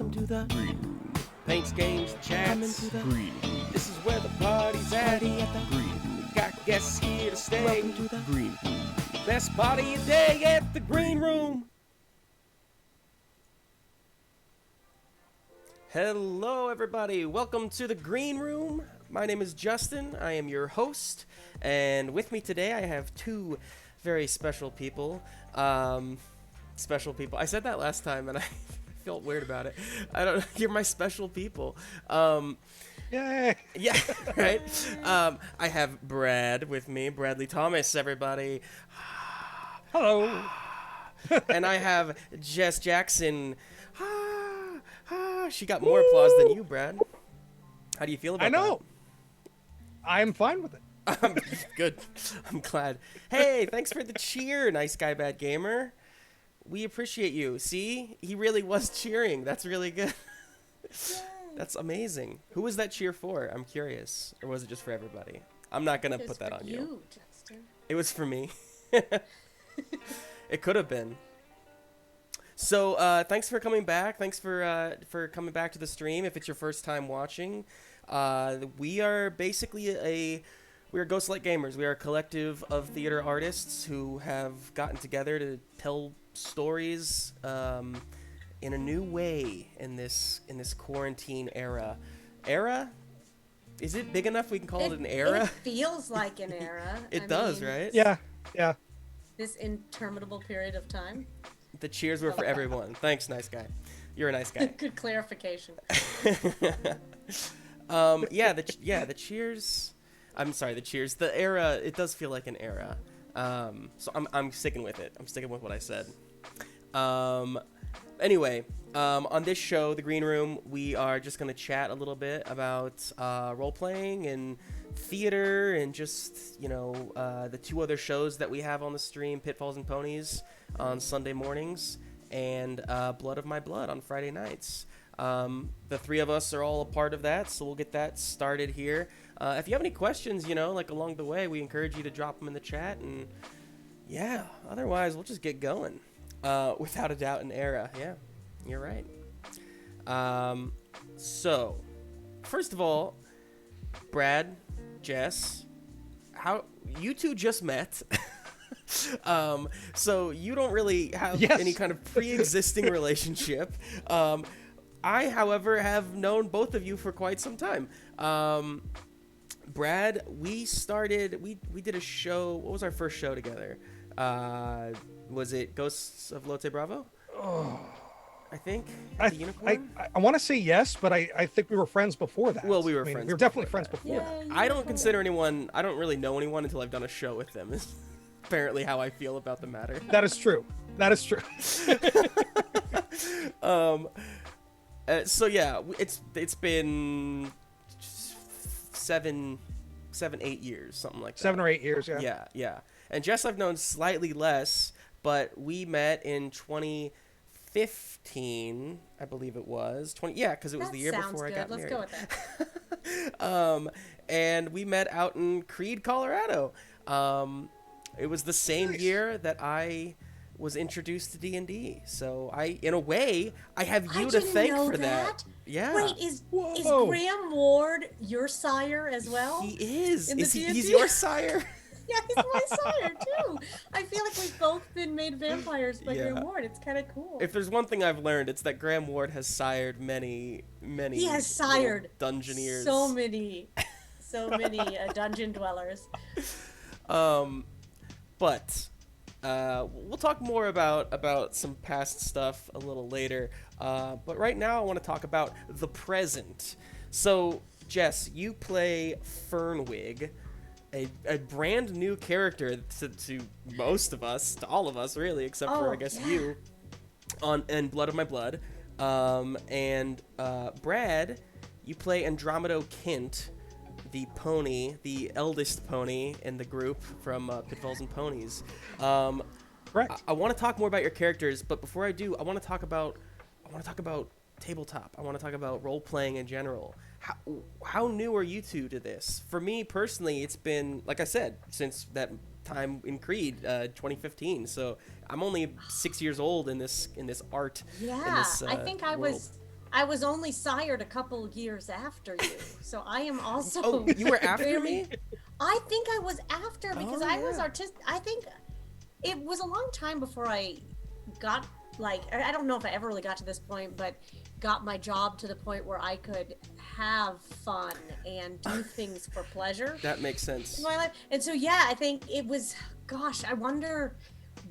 Welcome to the Green Room. Paints, games, chats. Come into the Green Room. This is where the party's at. Party at the Green Room. We got guests here to stay. Welcome to the Green Room. Best party of your day at the Green Room. Hello, everybody. Welcome to the Green Room. My name is Justin. I am your host. And with me today, I have two very special people. I said that last time, and I felt weird about it. You're my special people. Yay! Yeah, right? I have Brad with me. Bradley Thomas, everybody. Hello! And I have Jess Jackson. She got more applause than you, Brad. How do you feel about that? I know. I'm fine with it. Good. I'm glad. Hey, thanks for the cheer, Nice Guy Bad Gamer. We appreciate you. See? He really was cheering. That's really good. That's amazing. Who was that cheer for? I'm curious. Or was it just for everybody? I'm not going to put that on you. Justin. It was for me. It could have been. So, thanks for coming back. Thanks for coming back to the stream. If it's your first time watching, we are basically we are Ghostlight Gamers. We are a collective of theater artists who have gotten together to tell stories in a new way in this quarantine era. Era? Is it big enough we can call it an era? It feels like an era. It does, right? Yeah. This interminable period of time. The cheers were for everyone. Thanks, nice guy. You're a nice guy. Good clarification. The cheers. I'm sorry, the cheers. The era. It does feel like an era. So I'm sticking with it. I'm sticking with what I said. Anyway, on this show, The Green Room, we are just gonna chat a little bit about role playing and theater and just the two other shows that we have on the stream: Pitfalls and Ponies on Sunday mornings and Blood of My Blood on Friday nights. The three of us are all a part of that, so we'll get that started here. If you have any questions, along the way, we encourage you to drop them in the chat. And yeah, otherwise, we'll just get going. Without a doubt, an era. Yeah, you're right. So, first of all, Brad, Jess, how you two just met. So you don't really have any kind of pre-existing relationship. I, however, have known both of you for quite some time. Brad, we did a show. What was our first show together? Was it Ghosts of Lotte Bravo? Oh. I think. I want to say yes, but I think we were friends before that. Well, we were friends. We were definitely friends before. Yeah, I don't consider anyone. I don't really know anyone until I've done a show with them. Is apparently how I feel about the matter. That is true. So yeah, it's been 7, 8 years, something like that. 7 or 8 years, yeah. Yeah. And Jess I've known slightly less, but we met in 2015, I believe it was. Because it was the year before I got married. Let's go with that. And we met out in Creede, Colorado. It was the same year that I was introduced to D&D. So in a way, I have you to thank for that. Yeah. Wait, is Graham Ward your sire as well? He is. He's D&D? your sire? Yeah, he's my sire too. I feel like we've both been made vampires by Graham Ward. It's kind of cool. If there's one thing I've learned, it's that Graham Ward has sired many. He has sired Dungeoneers. So many dungeon dwellers. But we'll talk more about some past stuff a little later. But right now, I want to talk about the present. So, Jess, you play Fernwig, a brand new character to most of us, to all of us, really, except for, I guess, you, in Blood of My Blood. And Brad, you play Andromedo Kint, the pony, the eldest pony in the group from Pitfalls and Ponies. Correct. I want to talk more about your characters, but before I do, I want to talk about tabletop. I want to talk about role playing in general. How new are you two to this? For me personally, it's been, like I said, since that time in Creede, 2015. So I'm only 6 years old in this art. Yeah, in this, I think I world. was I was only sired a couple years after you, so I am also. Oh, you were after me? I think I was after because I was yeah. artistic. I think it was a long time before I got I don't know if I ever really got to this point, but got my job to the point where I could have fun and do things for pleasure. That makes sense. In my life. And so yeah, I think it was. Gosh, I wonder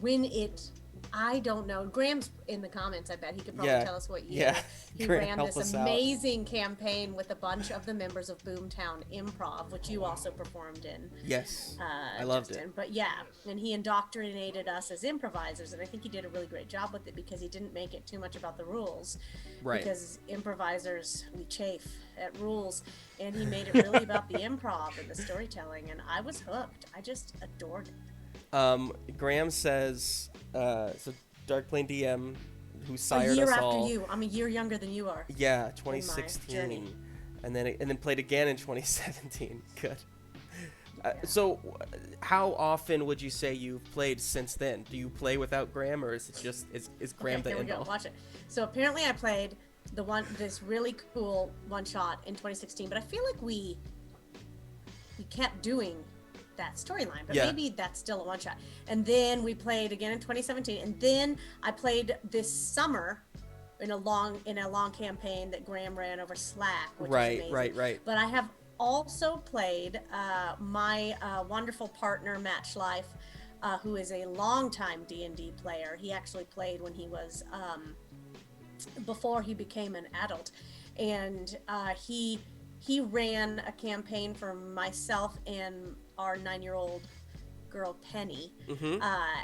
when it. I don't know. Graham's in the comments. I bet he could probably tell us what year he Graham, ran this amazing campaign with a bunch of the members of Boomtown Improv, which you also performed in. Yes, I loved Justin. it. But yeah, and he indoctrinated us as improvisers, and I think he did a really great job with it because he didn't make it too much about the rules. Right. Because improvisers, we chafe at rules, and he made it really about the improv and the storytelling, and I was hooked. I just adored it. Graham says, so Dark Plane DM, who sired a year us after all. you. I'm a year younger than you are. Yeah, 2016, and then played again in 2017. Good. So, how often would you say you've played since then? Do you play without Graham, or is it just is Graham the end all? Watch it. So apparently, I played this really cool one shot in 2016, but I feel like we kept doing that storyline, but maybe that's still a one shot. And then we played again in 2017, and then I played this summer in a long campaign that Graham ran over Slack, which is amazing. Right. But I have also played my wonderful partner Match Life, who is a longtime D&D player. He actually played when he was before he became an adult, and he ran a campaign for myself and our 9-year-old girl Penny,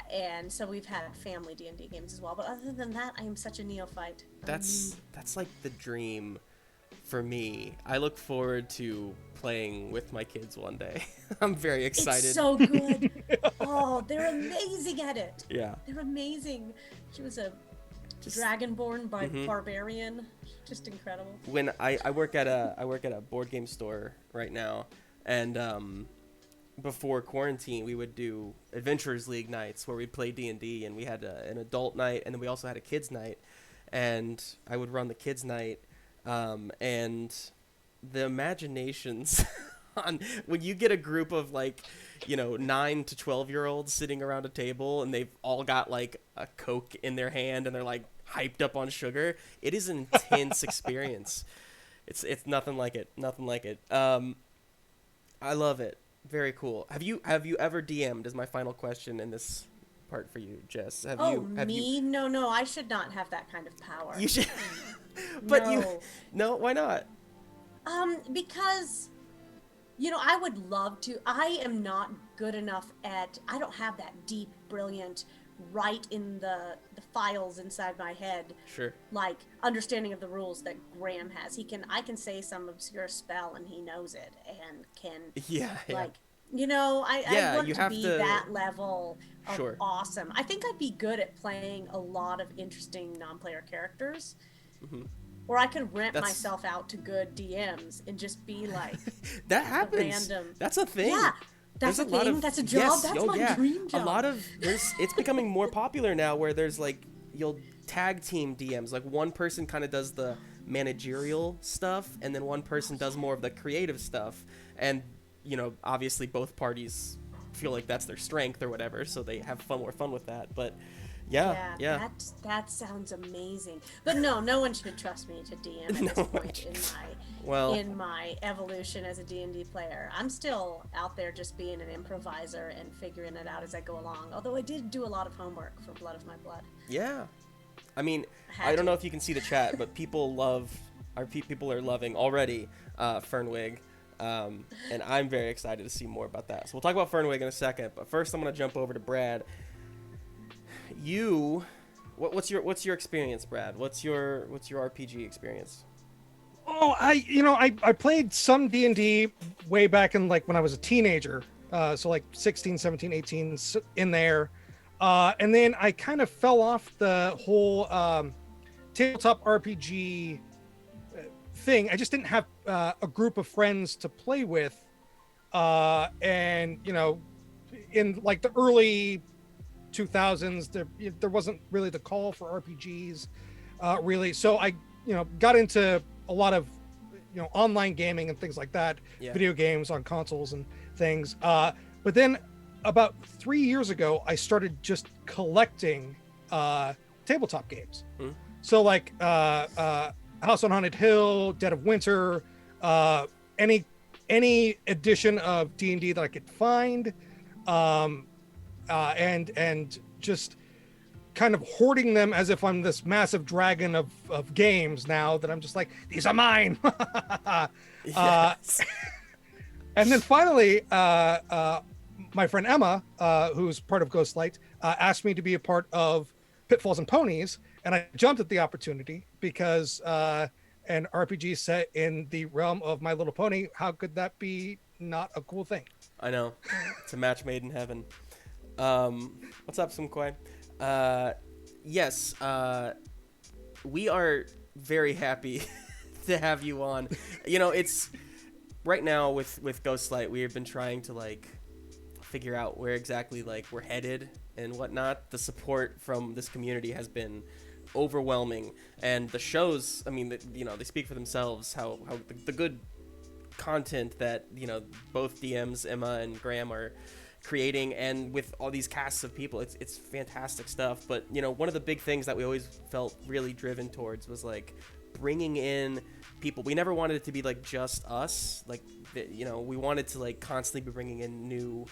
and so we've had family D&D games as well. But other than that, I am such a neophyte. That's like the dream for me. I look forward to playing with my kids one day. I'm very excited. It's so good. Oh, they're amazing at it. Yeah, they're amazing. She was a dragonborn by barbarian, just incredible. When I work at a board game store right now, and before quarantine we would do Adventurers League nights where we'd play D&D, and we had an adult night, and then we also had a kids night, and I would run the kids night, and the imaginations on when you get a group of 9 to 12-year-olds sitting around a table, and they've all got like a Coke in their hand, and they're like hyped up on sugar. It is an intense experience. It's nothing like it. I love it. Very cool. Have you ever DM'd? Is my final question in this part for you, Jess. Have you? No, I should not have that kind of power. You should. But no. No, why not? Because I would love to. I am not good enough I don't have that deep, brilliant, right in the files inside my head. Sure. Like understanding of the rules that Graham has. I can say some obscure spell and he knows it and can. Yeah. Like, I want to be that level of Sure. awesome. I think I'd be good at playing a lot of interesting non-player characters. Mm-hmm. Or I could rent myself out to good DMs and just be like that happens. Random. That's a thing. Yeah, that's a thing. That's a job. Yes, that's my dream job. It's becoming more popular now, where there's you'll tag team DMs. Like one person kind of does the managerial stuff, and then one person does more of the creative stuff. And obviously both parties feel like that's their strength or whatever, so they have more fun with that. But yeah. That sounds amazing. But no one should trust me to DM at this point in my evolution as a D&D player. I'm still out there just being an improviser and figuring it out as I go along. Although I did do a lot of homework for Blood of My Blood. Yeah. I mean, I don't know if you can see the chat, but people are loving already Fernwig. And I'm very excited to see more about that. So we'll talk about Fernwig in a second, but first I'm going to jump over to Brad. What's your experience, Brad? What's your RPG experience? Oh, I played some D&D way back in when I was a teenager. So 16, 17, 18 in there. And then I kind of fell off the whole tabletop RPG thing. I just didn't have a group of friends to play with. And in the early 2000s, there wasn't really the call for RPGs, really. So I got into a lot of online gaming and things like that, Yeah. video games on consoles and things. But then about 3 years ago, I started just collecting tabletop games. Hmm. So like House on Haunted Hill, Dead of Winter, any edition of D&D that I could find, and just kind of hoarding them as if I'm this massive dragon of games now that I'm just like, these are mine. Yes. And then finally, my friend Emma, who's part of Ghostlight, asked me to be a part of Pitfalls and Ponies, and I jumped at the opportunity because an RPG set in the realm of My Little Pony, how could that be not a cool thing? I know. It's a match made in heaven. What's up, Sumquai? Yes, we are very happy to have you on. It's right now with Ghostlight, we have been trying to like figure out where exactly like we're headed and whatnot. The support from this community has been overwhelming, and the shows, I mean, they speak for themselves. How the good content that both DMs Emma and Graham are creating, and with all these casts of people, it's fantastic stuff. But one of the big things that we always felt really driven towards was like bringing in people. We never wanted it to be like just us, like we wanted to like constantly be bringing in new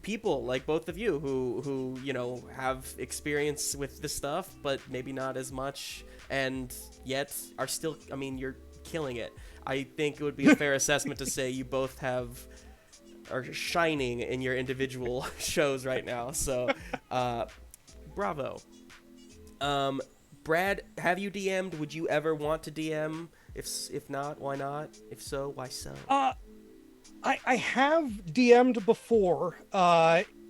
people like both of you who have experience with this stuff, but maybe not as much, and yet are still, I mean, you're killing it. I think it would be a fair assessment to say you both are shining in your individual shows right now. So, bravo. Brad, have you DM'd? Would you ever want to DM? If not, why not? If so, why so? I have DM'd before.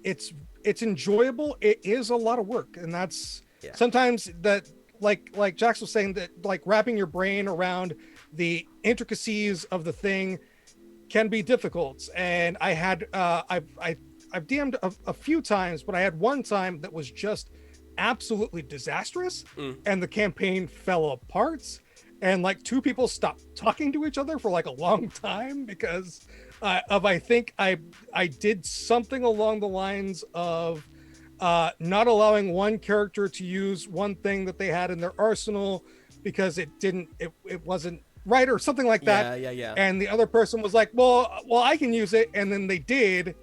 It's enjoyable. It is a lot of work, and that's sometimes that like Jax was saying, that like wrapping your brain around the intricacies of the thing can be difficult. And I had I've DM'd a few times, but I had one time that was just absolutely disastrous, and the campaign fell apart, and like two people stopped talking to each other for like a long time because I think I did something along the lines of not allowing one character to use one thing that they had in their arsenal because it wasn't right or something like that. Yeah. And the other person was like, well, I can use it, and then they did,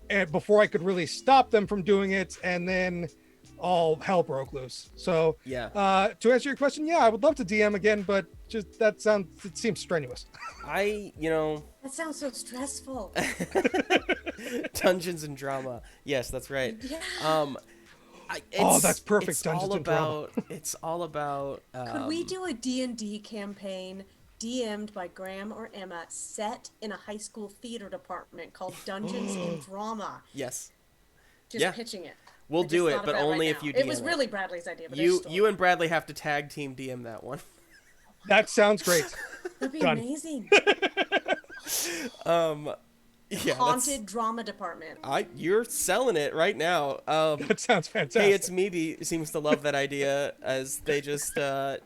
and before I could really stop them from doing it, and then all hell broke loose. So to answer your question, I would love to DM again, but just it seems strenuous. That sounds so stressful. Dungeons and drama. Yes, that's right. Yeah. That's perfect. It's Dungeons all and drama. about. It's all about. Could we do a D&D campaign DM'd by Graham or Emma, set in a high school theater department called Dungeons and Drama? Yes. Just pitching it. We'll do it, but only if you DM it. was really Bradley's idea. But you and Bradley have to tag team DM that one. That sounds great. That'd be Done. amazing. Haunted drama department. You're selling it right now. That sounds fantastic. Hey, it's Meebe seems to love that idea, as they just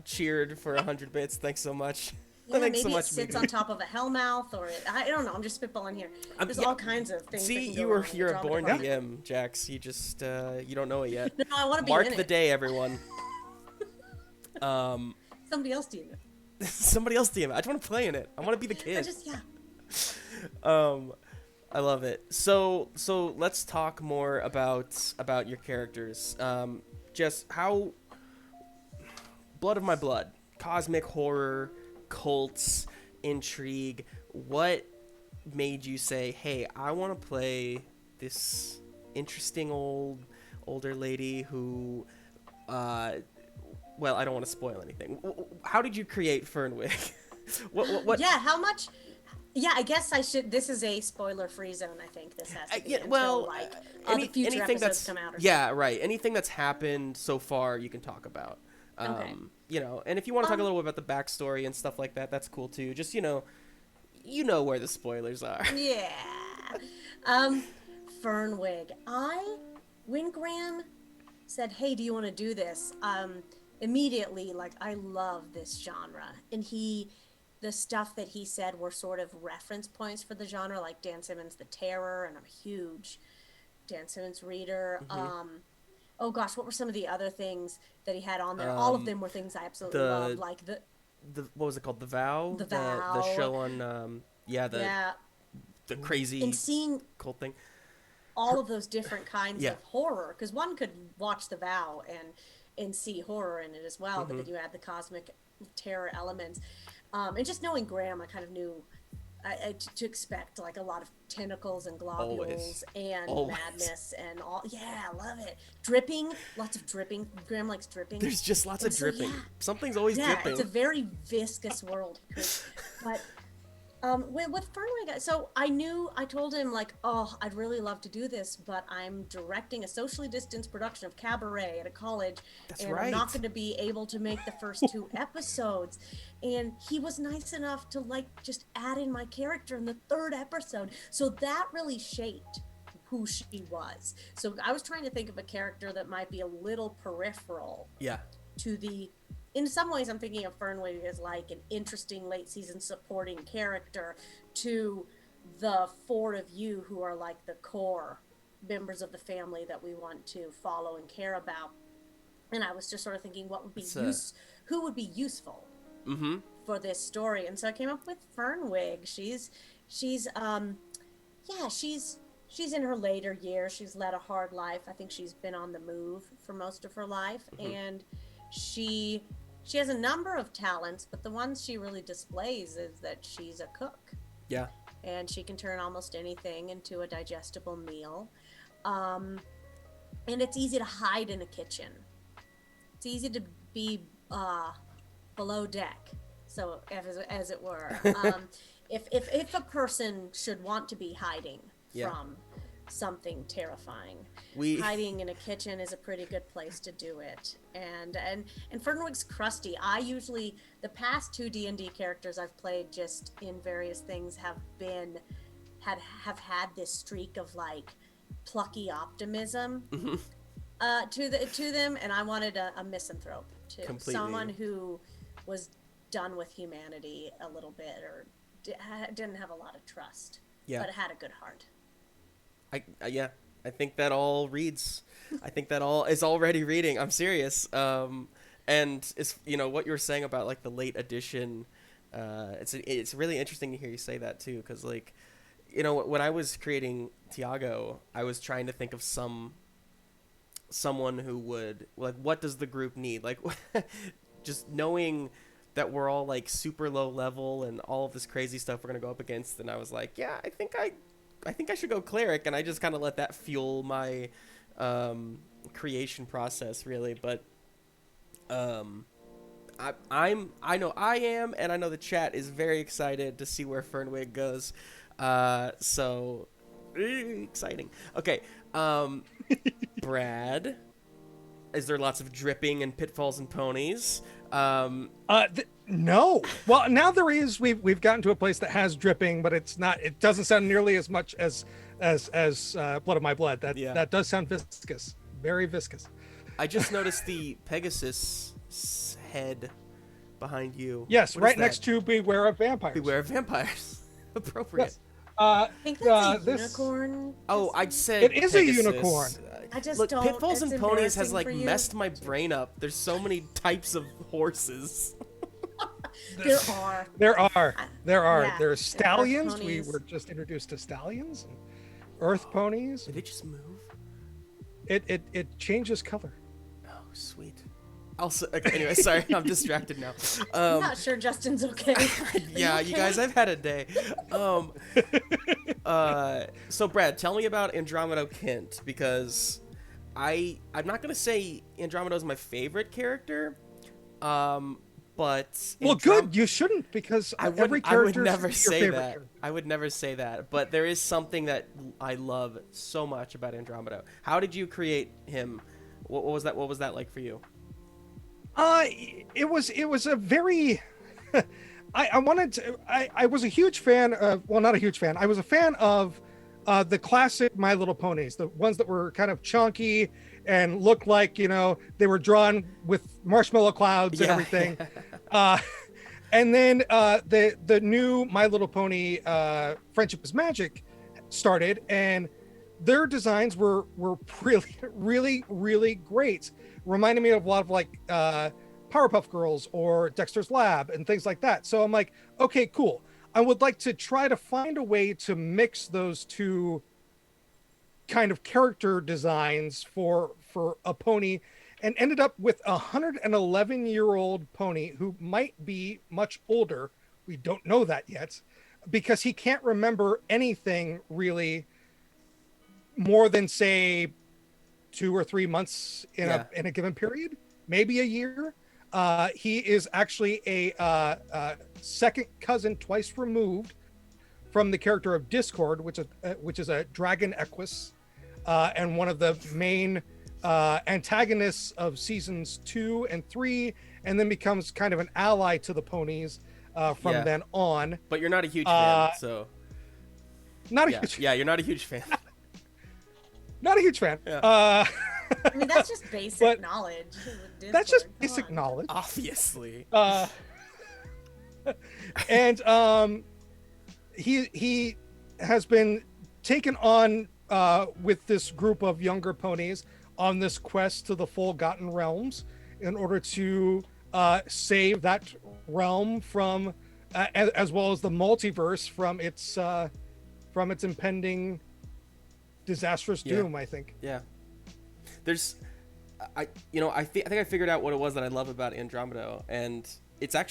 cheered for 100 bits. Thanks so much. Yeah, Thanks maybe so much, it sits Meebe. on top of a hellmouth, or I don't know. I'm just spitballing here. There's all kinds of things. See, that can go wrong in you're the a drama born department. DM, Jax. You just you don't know it yet. No, I want to be Mark in the it. day, everyone. Somebody else DM it. Somebody else DM it. I just want to play in it. I want to be the kid. I love it. So let's talk more about your characters. Jess, how Blood of My Blood, cosmic horror, cults, intrigue. What made you say, "Hey, I want to play this interesting older lady who well, I don't want to spoil anything. How did you create Fernwig? what Yeah, how much? Yeah, I guess I should. This is a spoiler-free zone. I think this has to be until the future episodes come out. Or right. Anything that's happened so far, you can talk about. Okay. And if you want to talk a little bit about the backstory and stuff like that, that's cool too. Just you know where the spoilers are. Yeah. Fernwig. When Graham said, "Hey, do you want to do this?" immediately like, I love this genre. And the stuff that he said were sort of reference points for the genre, like Dan Simmons' The Terror, and I'm a huge Dan Simmons reader. Hmm. Oh gosh, what were some of the other things that he had on there? All of Um, them were things I absolutely loved, the like the what was it called? The Vow, the the Vow. show on yeah, Yeah, the and crazy seeing cult thing. all Her, of those different kinds yeah. of horror, because one could watch The Vow and see horror in it as well, but Hmm. then you add the cosmic terror elements. And just knowing Graham, I kind of knew to expect like a lot of tentacles and globules Always. and Always. madness and all. Yeah, I love it. Dripping, lots of dripping. Graham likes dripping. There's just lots And of so dripping. yeah, Something's always yeah, it's a dripping. very viscous world he creates. But with Fernweg, so I told him like, oh, I'd really love to do this, but I'm directing a socially distanced production of Cabaret at a college, That's and I'm not right. going to be able to make the first two episodes. And he was nice enough to like just add in my character in the third episode, so that really shaped who she was. So I was trying to think of a character that might be a little peripheral Yeah. to the, in some ways I'm thinking of Fernwig as like an interesting late season supporting character to the four of you who are like the core members of the family that we want to follow and care about. And I was just sort of thinking what would be It's who would be useful mm-hmm. for this story. And so I came up with Fernwig. She's yeah, she's in her later years. She's led a hard life. I think she's been on the move for most of her life, Mm-hmm. and she she has a number of talents, but the ones she really displays is that she's a cook, Yeah. and she can turn almost anything into a digestible meal. Um, and it's easy to hide in a kitchen. It's easy to be below deck, so as it were. If a person should want to be hiding Yeah. from something terrifying, We hiding in a kitchen is a pretty good place to do it. And Fernwig's crusty. I usually, the past two D&D characters I've played just in various things have had this streak of like plucky optimism Mhm. to them, and I wanted a misanthrope too, Completely. someone who was done with humanity a little bit, or didn't have a lot of trust, Yeah. but had a good heart. Yeah. I think that all reads. I think that all is already reading. I'm serious. And it's what you were saying about like the late edition. It's really interesting to hear you say that too, because like, when I was creating Tiago, I was trying to think of someone who would like, what does the group need? Like, just knowing that we're all like super low level and all of this crazy stuff we're gonna go up against, and I was like, yeah, I think I should go cleric, and I just kind of let that fuel my creation process, really. But I know I am, and I know the chat is very excited to see where Fernwig goes. So exciting. Okay, Brad, is there lots of dripping and pitfalls and ponies? No. Well, now there is. We've gotten to a place that has dripping, but it's not. It doesn't sound nearly as much as Blood of My Blood. Yeah. That does sound viscous, very viscous. I just noticed the Pegasus head behind you. Yes, What right is next that? to Beware of Vampires. Beware of Vampires. Appropriate. Yes. I think that's a This. unicorn. Oh, I'd say It is a Pegasus. unicorn. I just Look, don't. Pitfalls it's and Ponies has embarrassing like for you. messed my brain up. There's so many types of horses. There are. There are. Yeah, There's Earth stallions. We ponies. were just introduced to stallions and earth ponies. Did it just move? It changes color. Oh, sweet. Also, okay, anyway, sorry, I'm distracted now. I'm not sure Justin's okay. Yeah, you guys, I've had a day. So Brad, tell me about Andromeda Kent, because I'm not gonna say Andromeda is my favorite character, but Well, good. You shouldn't, because every I would character never should be your say favorite that. character. I would never say that. But there is something that I love so much about Andromeda. How did you create him? What was that? What was that like for you? It was a very. I wanted to. I was a huge fan of. Well, not a huge fan. I was a fan of the classic My Little Ponies, the ones that were kind of chunky and looked like, you know, they were drawn with marshmallow clouds and everything. And then the new My Little Pony Friendship is Magic started, and their designs were really, really, really great. Reminded me of a lot of like Powerpuff Girls or Dexter's Lab and things like that. So I'm like, okay, cool. I would like to try to find a way to mix those two kind of character designs for a pony, and ended up with a 111-year-old pony who might be much older. We don't know that yet, because he can't remember anything really more than, say, 2 or 3 months in a given period, maybe a year. He is actually a second cousin twice removed from the character of Discord, which is a dragon equus, and one of the main antagonists of seasons 2 and 3, and then becomes kind of an ally to the ponies from then on. But you're not a huge fan, so not a huge. Yeah, you're not a huge fan. Not a huge fan. Yeah. I mean, that's just basic knowledge. That's just basic knowledge. Obviously. And he has been taken on with this group of younger ponies on this quest to the Forgotten Realms in order to save that realm from, as well as the multiverse from its impending disastrous doom. I think. Yeah. There's, I think I figured out what it was that I love about Andromeda, and it's I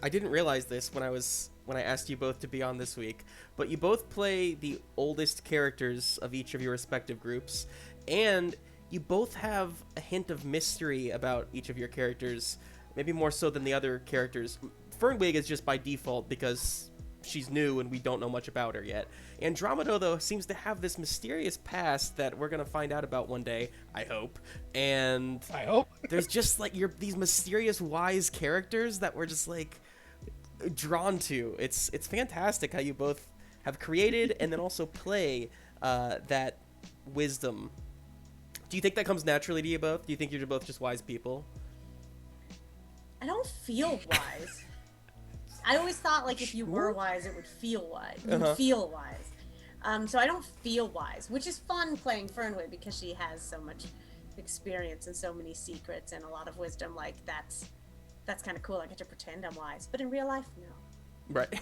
didn't realize this when I asked you both to be on this week, but you both play the oldest characters of each of your respective groups, and you both have a hint of mystery about each of your characters, maybe more so than the other characters. Fernwig is just by default because she's new and we don't know much about her yet. Andromeda, though, seems to have this mysterious past that we're gonna find out about one day, I hope. And I hope there's just like these mysterious wise characters that we're just like drawn to. It's fantastic how you both have created and then also play that wisdom. Do you think that comes naturally to you both? Do you think you're both just wise people? I don't feel wise. I always thought, like, if you were wise, it would feel wise. You would feel wise. So I don't feel wise, which is fun playing Fernwood because she has so much experience and so many secrets and a lot of wisdom. Like, that's kind of cool. I get to pretend I'm wise. But in real life, no. Right. I'm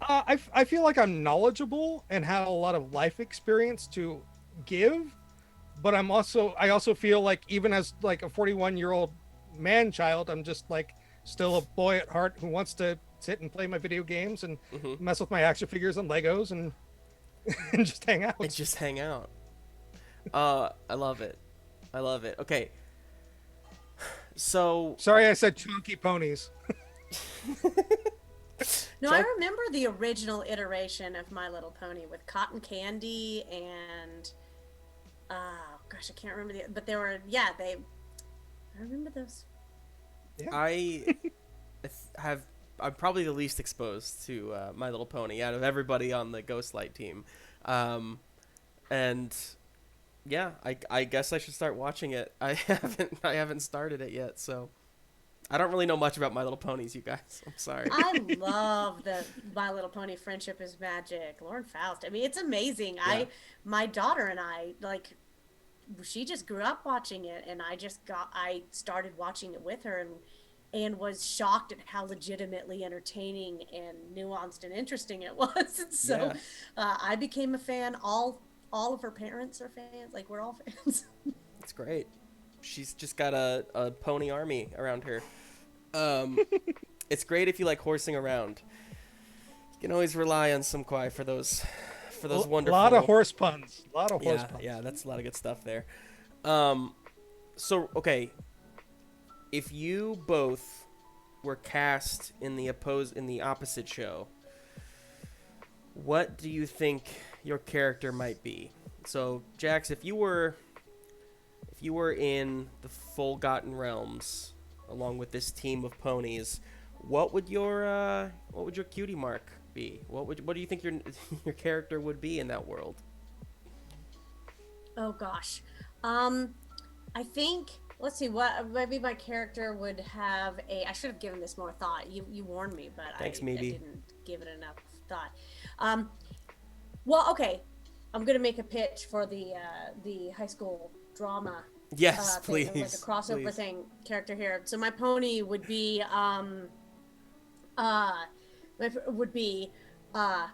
not wise. I feel like I'm knowledgeable and have a lot of life experience to give, but I also feel like even as like a 41-year-old man child, I'm just like still a boy at heart who wants to sit and play my video games and mess with my action figures and Legos and and just hang out. I love it. Okay. So sorry I said chunky ponies. No, I remember the original iteration of My Little Pony with Cotton Candy and gosh, I can't remember but they were I remember those. Yeah. I'm probably the least exposed to My Little Pony out of everybody on the Ghostlight team, and yeah, I guess I should start watching it. I haven't started it yet, so I don't really know much about My Little Ponies, you guys. I'm sorry. I love the My Little Pony Friendship is Magic. Lauren Faust. I mean, it's amazing. Yeah. My daughter and I, like, she just grew up watching it, and I started watching it with her and was shocked at how legitimately entertaining and nuanced and interesting it was. And so I became a fan. All of her parents are fans. Like, we're all fans. That's great. She's just got a pony army around her. It's great if you like horsing around. You can always rely on some Kwai for those wonderful. A lot of horse puns. Yeah, that's a lot of good stuff there. So okay, if you both were cast in the opposite show, what do you think your character might be? So Jax, if you were in the Forgotten Realms along with this team of ponies, what would your cutie mark be? What do you think your character would be in that world? Oh gosh. I think, let's see, what maybe my character would have a. I should have given this more thought. You warned me, but Thanks, I maybe. didn't give it enough thought. Um, well, okay. I'm gonna make a pitch for the high school drama Yes, thing, like a please, crossover please. thing character here. So my pony would be uh would be uh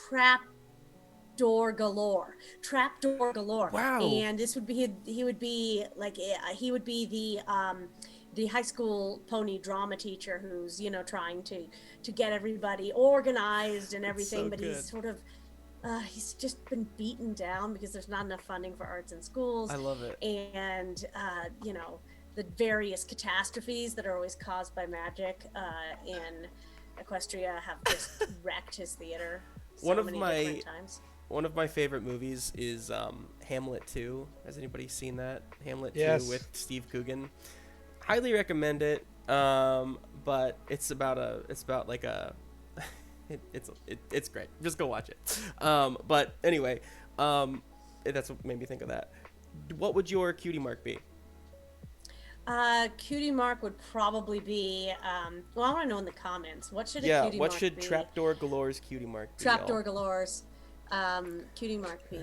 trap trapdoor galore, Wow. and this would be he would be like he would be the high school pony drama teacher who's trying to get everybody organized and It's everything, so but he's good. sort of he's just been beaten down because there's not enough funding for arts in I schools, love it. and the various catastrophes that are always caused by magic in Equestria have just wrecked his theater One so of many my different times. one of my favorite movies is Hamlet 2. Has anybody seen that? Hamlet 2 Yes. with Steve Coogan. Highly recommend it. But it's about like a it's great. Just go watch it. But anyway, that's what made me think of that. What would your cutie mark be? Cutie mark would probably be. Well, I want to know in the comments. What should a Yeah, cutie what mark should be? Trapdoor Galore's cutie mark be? Trapdoor Y'all? Galore's cutie mark be.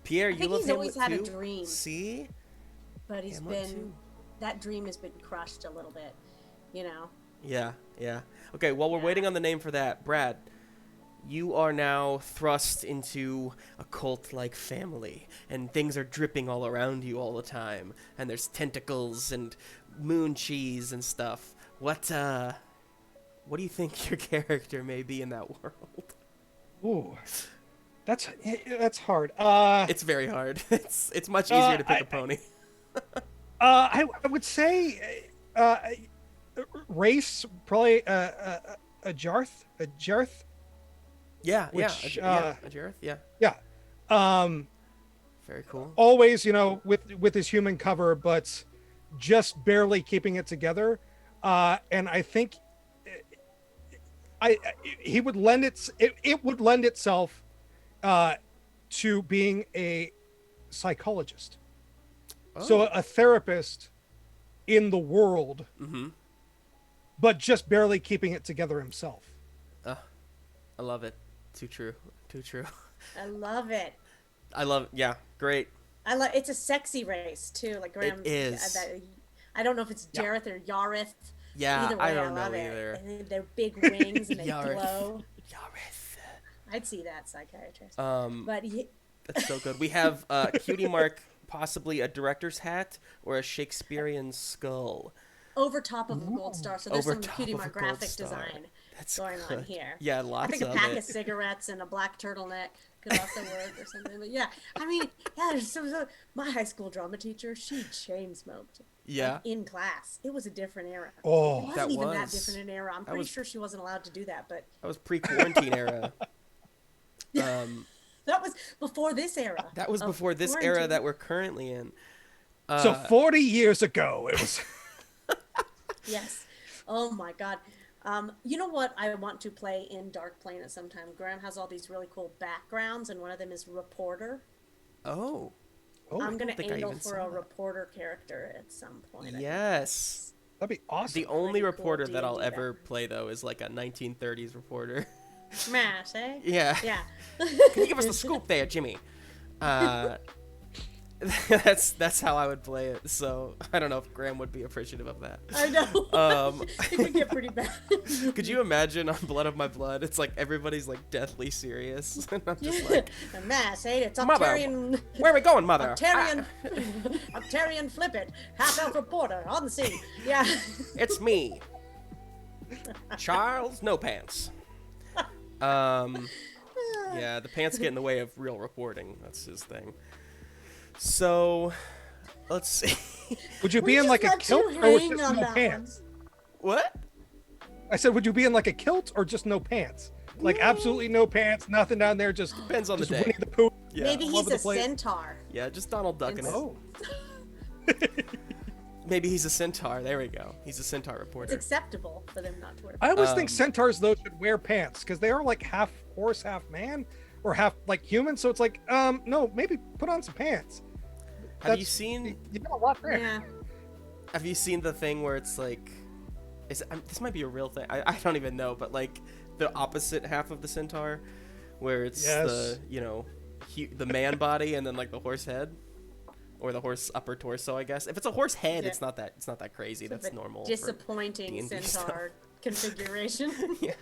Pierre, I you think love he's always Hamlet had a too? dream, See? but he's Hamlet been too. that dream has been crushed a little bit. You know. Yeah, yeah. Okay, while we're Yeah. waiting on the name for that, Brad, you are now thrust into a cult-like family, and things are dripping all around you all the time, and there's tentacles and moon cheese and stuff. What do you think your character may be in that world? Ooh, that's hard. It's very hard. It's much easier to pick I, a pony. I would say race probably a Jarth, Yeah, yeah, which yeah, a Jareth, yeah. yeah, um, Very cool. always with his human cover, but just barely keeping it together. And I think I he would it would lend itself uh, to being a psychologist, so Oh. a therapist in the world, Mm-hmm. but just barely keeping it together himself. I love it. Too true. Too true. I love it. I love. Yeah, great. I love. It's a sexy race too. Like Graham. is. I don't know if it's Yeah. Jareth or Yareth. Yeah, Either way, I don't love know it. either. And then they're big wings and they Yareth. glow. Yareth. I'd see that psychiatrist. Um, But that's so good. We have Cutie Mark, possibly a director's hat or a Shakespearean skull. over top of a gold star, so there's Over some top cutie of a mark gold graphic star. design That's going good. on here. Yeah, I lots think a of pack it. of cigarettes and a black turtleneck could also work or something. But yeah, I mean, yeah. So my high school drama teacher, she chain smoked. Yeah. Like, in class. It was a different era. It Oh, wasn't That even that was. different an era. I'm That pretty was- sure she wasn't allowed to do that, but That was pre-quarantine era. that was before this era. That was of before this era quarantine. that we're currently in. so 40 years ago, it was. Yes. Oh my God. You know what I want to play in Dark Plane at some time? Graham has all these really cool backgrounds, and one of them is reporter. Oh. Oh, I'm gonna think I angle even for saw a that. reporter character at some point. I Yes. that'd be awesome. The only Pretty cool reporter that I'll D&D ever background. play though is like a 1930s reporter. think. Smash, eh? Yeah. Yeah. Can you give us the scoop there, Jimmy? That's how I would play it. So I don't know if Graham would be appreciative of that. I know. It could get pretty bad. Could you imagine on Blood of My Blood? It's like everybody's like deathly serious, and I'm just like, Smash, eh? It's Mother, Octarian. where are we going, mother? Octarian. Octarian Flip It. Half elf reporter on the scene. Yeah. It's me, Charles No Pants. Yeah, the pants get in the way of real reporting. That's his thing. So, let's see. Would you We be in just like a let kilt you or with hang just on no that pants? What? I said, would you be in like a kilt or just no pants? Like absolutely no pants, nothing down there, just Depends on the just day. Winnie the Pooh. Yeah. Maybe all he's over the a place. centaur. Yeah, just Donald Duck in it. Oh, Maybe he's a centaur. There we go. He's a centaur It's reporter. acceptable for them not to wear. I always think Um, centaurs though should wear pants because they are like half horse, half man. or half like human. So it's like, no, maybe put on some pants. Have you seen? You got a lot there. Yeah. Have you seen the thing where it's like, this might be a real thing. I don't even know, but like the opposite half of the centaur, where it's the the man body and then like the horse head, or the horse upper torso, I guess. If it's a horse head, Yeah. it's not that crazy. So That's the normal. for Disappointing D&D centaur configuration. yeah.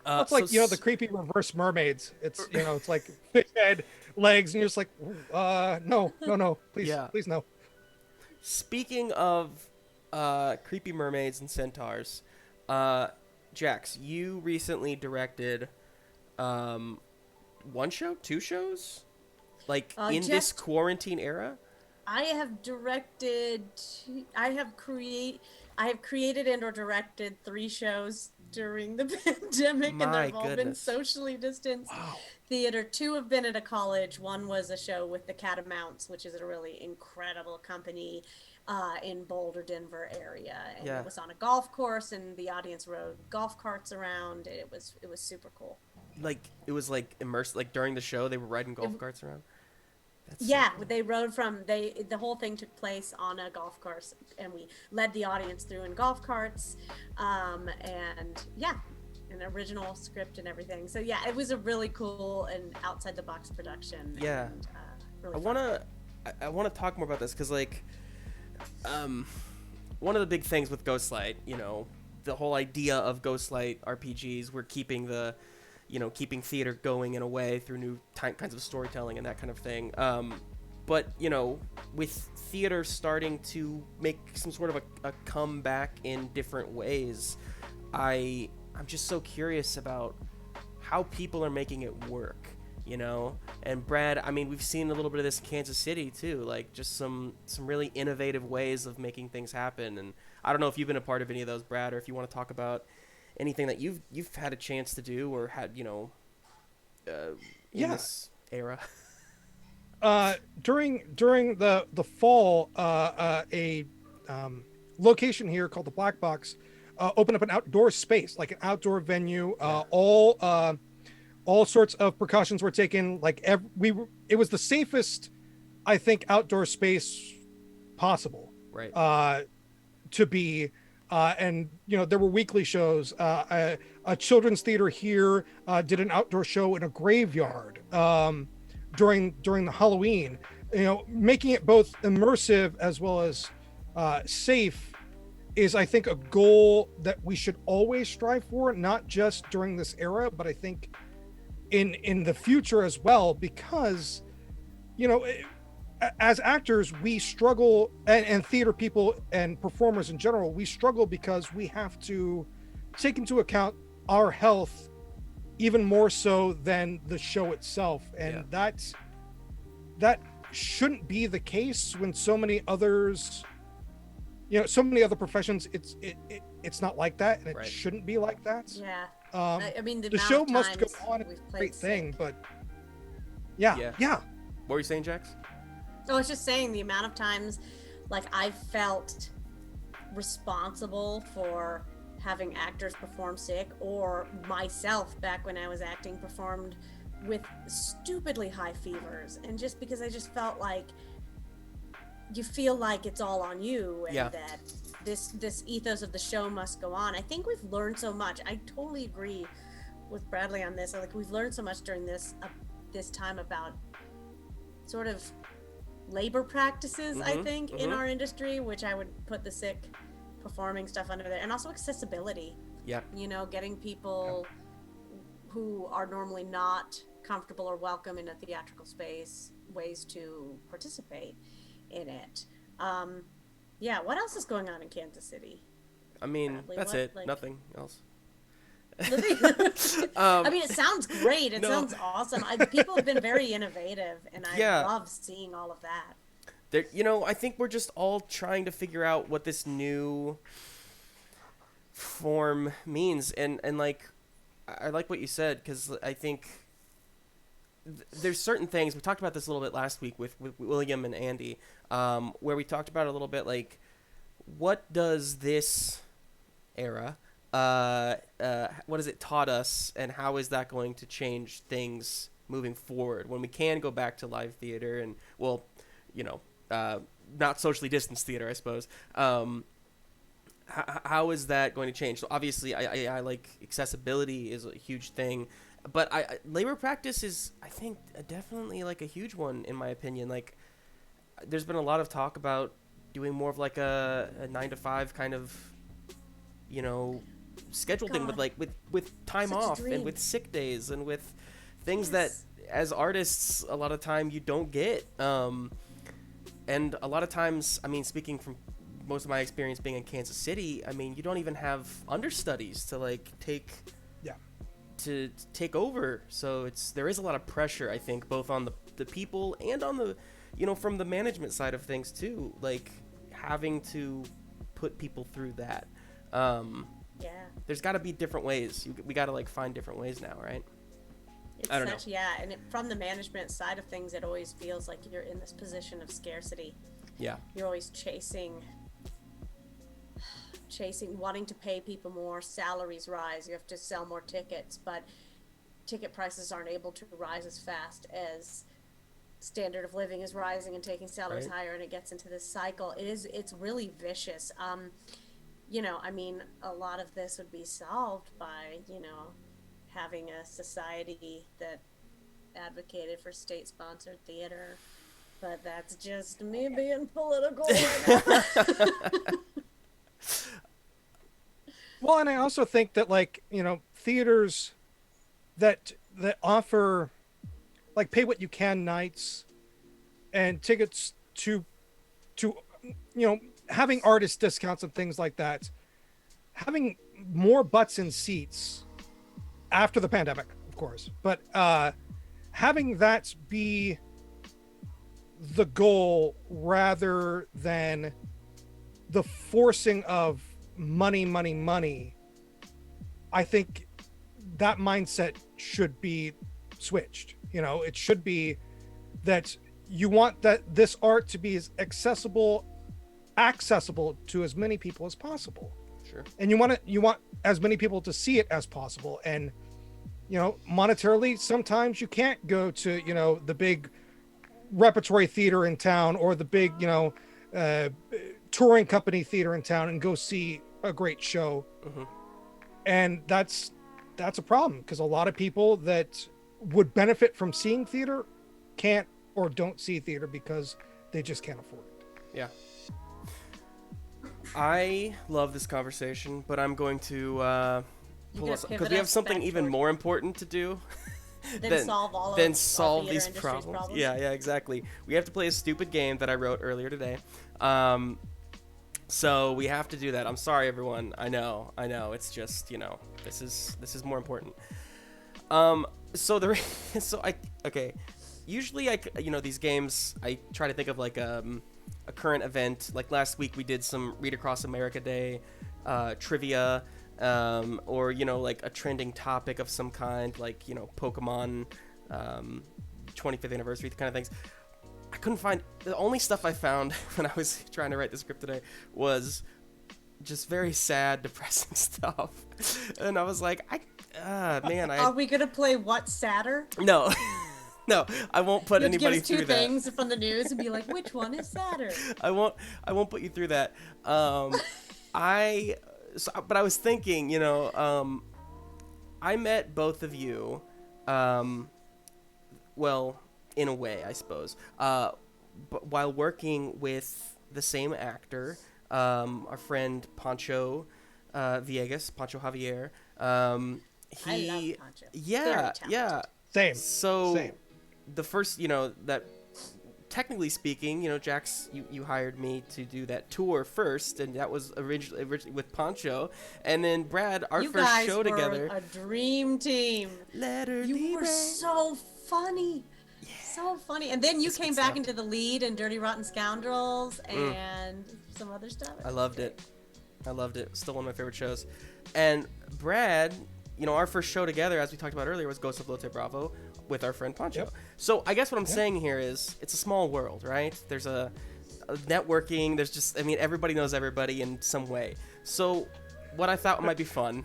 It's like the creepy reverse mermaids. It's it's like fish head, legs, and you're just like, no, please, please no. Speaking of creepy mermaids and centaurs, Jax, you recently directed one show, two shows, like in this quarantine era. I have directed. I have created and or directed 3 shows during the pandemic, and they've all been socially distanced. Wow. Theater. 2 have been at a college. 1 was a show with the Catamounts, which is a really incredible company in Boulder, Denver area, and it was on a golf course, and the audience rode golf carts around. It was super cool. Like it was like immersed. Like during the show, they were riding golf carts around. That's so cool. They rode from the whole thing took place on a golf course, and we led the audience through in golf carts, and an original script and everything. So it was a really cool and outside the box production. Yeah, and, really I wanna talk more about this because like, one of the big things with Ghostlight, the whole idea of Ghostlight RPGs, we're keeping keeping theater going in a way through new kinds of storytelling and that kind of thing. But, with theater starting to make some sort of a comeback in different ways, I'm just so curious about how people are making it work, And Brad, I mean, we've seen a little bit of this in Kansas City too, like just some really innovative ways of making things happen. And I don't know if you've been a part of any of those, Brad, or if you want to talk about anything that you've had a chance to do or had in this era. During the fall, a location here called the Black Box opened up an outdoor space, like an outdoor venue. All sorts of precautions were taken. Like it was the safest, I think, outdoor space possible. Right. To be. And there were weekly shows. A children's theater here did an outdoor show in a graveyard during the Halloween. Making it both immersive as well as safe is, I think, a goal that we should always strive for, not just during this era, but I think in the future as well, because as actors, we struggle, and theater people and performers in general, we struggle because we have to take into account our health even more so than the show itself. And that shouldn't be the case when so many others, so many other professions, it's not like that, and it shouldn't be like that. Yeah. I mean, the show must go on. It's a great thing, but yeah. What were you saying, Jax? I was just saying the amount of times, like, I felt responsible for having actors perform sick, or myself back when I was acting performed with stupidly high fevers, and just because I just felt like you feel like it's all on you, and that this ethos of the show must go on. I think we've learned so much. I totally agree with Bradley on this. Like, we've learned so much during this time about sort of labor practices, I think, in our industry, which I would put the sick performing stuff under there, and also accessibility. Yeah. Getting people who are normally not comfortable or welcome in a theatrical space ways to participate in it. What else is going on in Kansas City? I mean, that's it. Nothing else. I mean, it sounds great. It sounds awesome. People have been very innovative, and I love seeing all of that. I think we're just all trying to figure out what this new form means, and like, I like what you said, because I think there's certain things. We talked about this a little bit last week with William and Andy, where we talked about a little bit like, what does this era what has it taught us, and how is that going to change things moving forward when we can go back to live theater and, well, you know, not socially distanced theater, I suppose. How is that going to change? So obviously, I like accessibility is a huge thing, but labor practice is, I think, definitely like a huge one in my opinion. Like, there's been a lot of talk about doing more of like a 9 to 5 kind of, you know, schedule thing with like with time Such a off and dream. with sick days and with things Yes. that as artists a lot of time you don't get. And a lot of times, I mean, speaking from most of my experience being in Kansas City, I mean, you don't even have understudies to like take over. So there is a lot of pressure, I think, both on the people and on the, you know, from the management side of things too, like having to put people through that. Yeah. There's got to be different ways. We got to like find different ways now, right? It's I don't know. Yeah, and from the management side of things, it always feels like you're in this position of scarcity. Yeah. You're always chasing, wanting to pay people more, salaries rise, you have to sell more tickets, but ticket prices aren't able to rise as fast as standard of living is rising and taking salaries Right. higher, and it gets into this cycle. It's really vicious. You know, I mean, a lot of this would be solved by, you know, having a society that advocated for state-sponsored theater, but that's just me being political right now. Well, and I also think that, like, you know, theaters that offer like pay what you can nights and tickets to you know, having artist discounts and things like that, having more butts in seats after the pandemic, of course, but having that be the goal rather than the forcing of money, I think that mindset should be switched. You know, it should be that you want that this art to be as accessible to as many people as possible. Sure. And you want as many people to see it as possible. And, you know, monetarily, sometimes you can't go to, you know, the big repertory theater in town or the big, you know, touring company theater in town and go see a great show. Mm-hmm. And that's a problem, because a lot of people that would benefit from seeing theater can't or don't see theater because they just can't afford it. Yeah. I love this conversation, but I'm going to pull us, because we have something even more important to do Then solve all of than the solve theater these industry's problems. Yeah, exactly. We have to play a stupid game that I wrote earlier today. So we have to do that. I'm sorry, everyone. I know. It's just, you know, this is more important. Okay. Usually, you know, these games, I try to think of like a current event. Like last week, we did some Read Across America Day trivia, or, you know, like a trending topic of some kind, like, you know, Pokemon 25th anniversary kind of things. I couldn't find, the only stuff I found when I was trying to write the script today was just very sad, depressing stuff. And I was like, Are we gonna play What's Sadder? No. No, I won't put You have to give anybody us two through that. things from the news and be like, which one is sadder? I won't put you through that. But I was thinking, you know, I met both of you, well, in a way, I suppose, but while working with the same actor, our friend Pancho Javier. I love Pancho. Yeah, yeah. Same. So the first, you know, that technically speaking, you know, Jax, you hired me to do that tour first, and that was originally with Pancho, and then Brad, our You first guys show were together. a dream team. You were so funny. Yeah. So funny. And then you came back into the lead in Dirty Rotten Scoundrels and some other stuff. I loved it. Still one of my favorite shows. And Brad, you know, our first show together, as we talked about earlier, was Ghost of Lotte Bravo with our friend Pancho. Yep. So I guess what I'm saying here is it's a small world, right? There's a networking. There's just, I mean, everybody knows everybody in some way. So what I thought might be fun,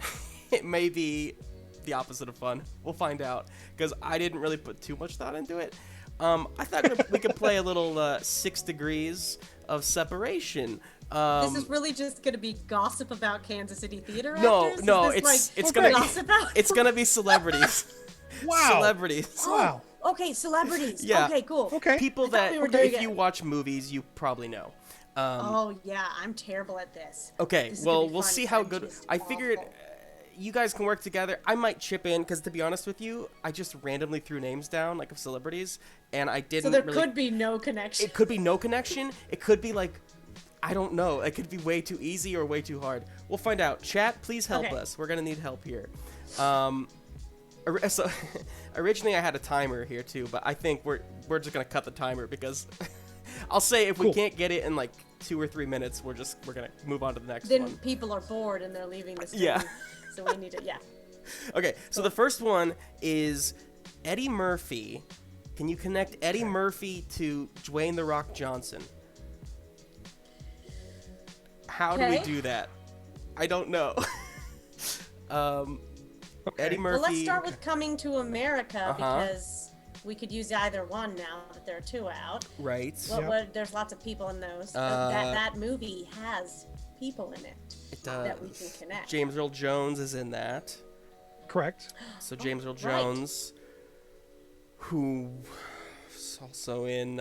it may be the opposite of fun. We'll find out, because I didn't really put too much thought into it. I thought we could play a little 6 Degrees of Separation. This is really just going to be gossip about Kansas City theater No, actors? no, Is this it's gonna gossip be out? it's gonna be celebrities. Wow. Celebrities. Wow. Okay, celebrities. Yeah. Okay, cool. Okay. People I thought that we were doing if it. you watch movies, you probably know. Oh yeah, I'm terrible at this. Okay, This is well, gonna be we'll fun. see how I'm good. just I figured awful. you guys can work together. I might chip in, because to be honest with you, I just randomly threw names down, like, of celebrities, and I So didn't there really... could be no connection. It could be no connection. It could be, like, I don't know. It could be way too easy or way too hard. We'll find out. Chat, please help Okay. us. We're going to need help here. So, originally I had a timer here, too, but I think we're just going to cut the timer, because I'll say if we Cool. can't get it in, like, 2 or 3 minutes, we're going to move on to the next Then one. people are bored and they're leaving the stream. Yeah. So we need to, yeah. Okay, so the first one is Eddie Murphy. Can you connect Eddie Murphy to Dwayne "The Rock" Johnson? How do we Okay. do that? I don't know. Eddie Murphy. Well, let's start with Coming to America Uh-huh. because we could use either one now that there are 2 out. Right. There's lots of people in those. Uh, that movie has people in it It that we does. can connect. James Earl Jones is in that. Correct. So James Earl right. Jones, who is also in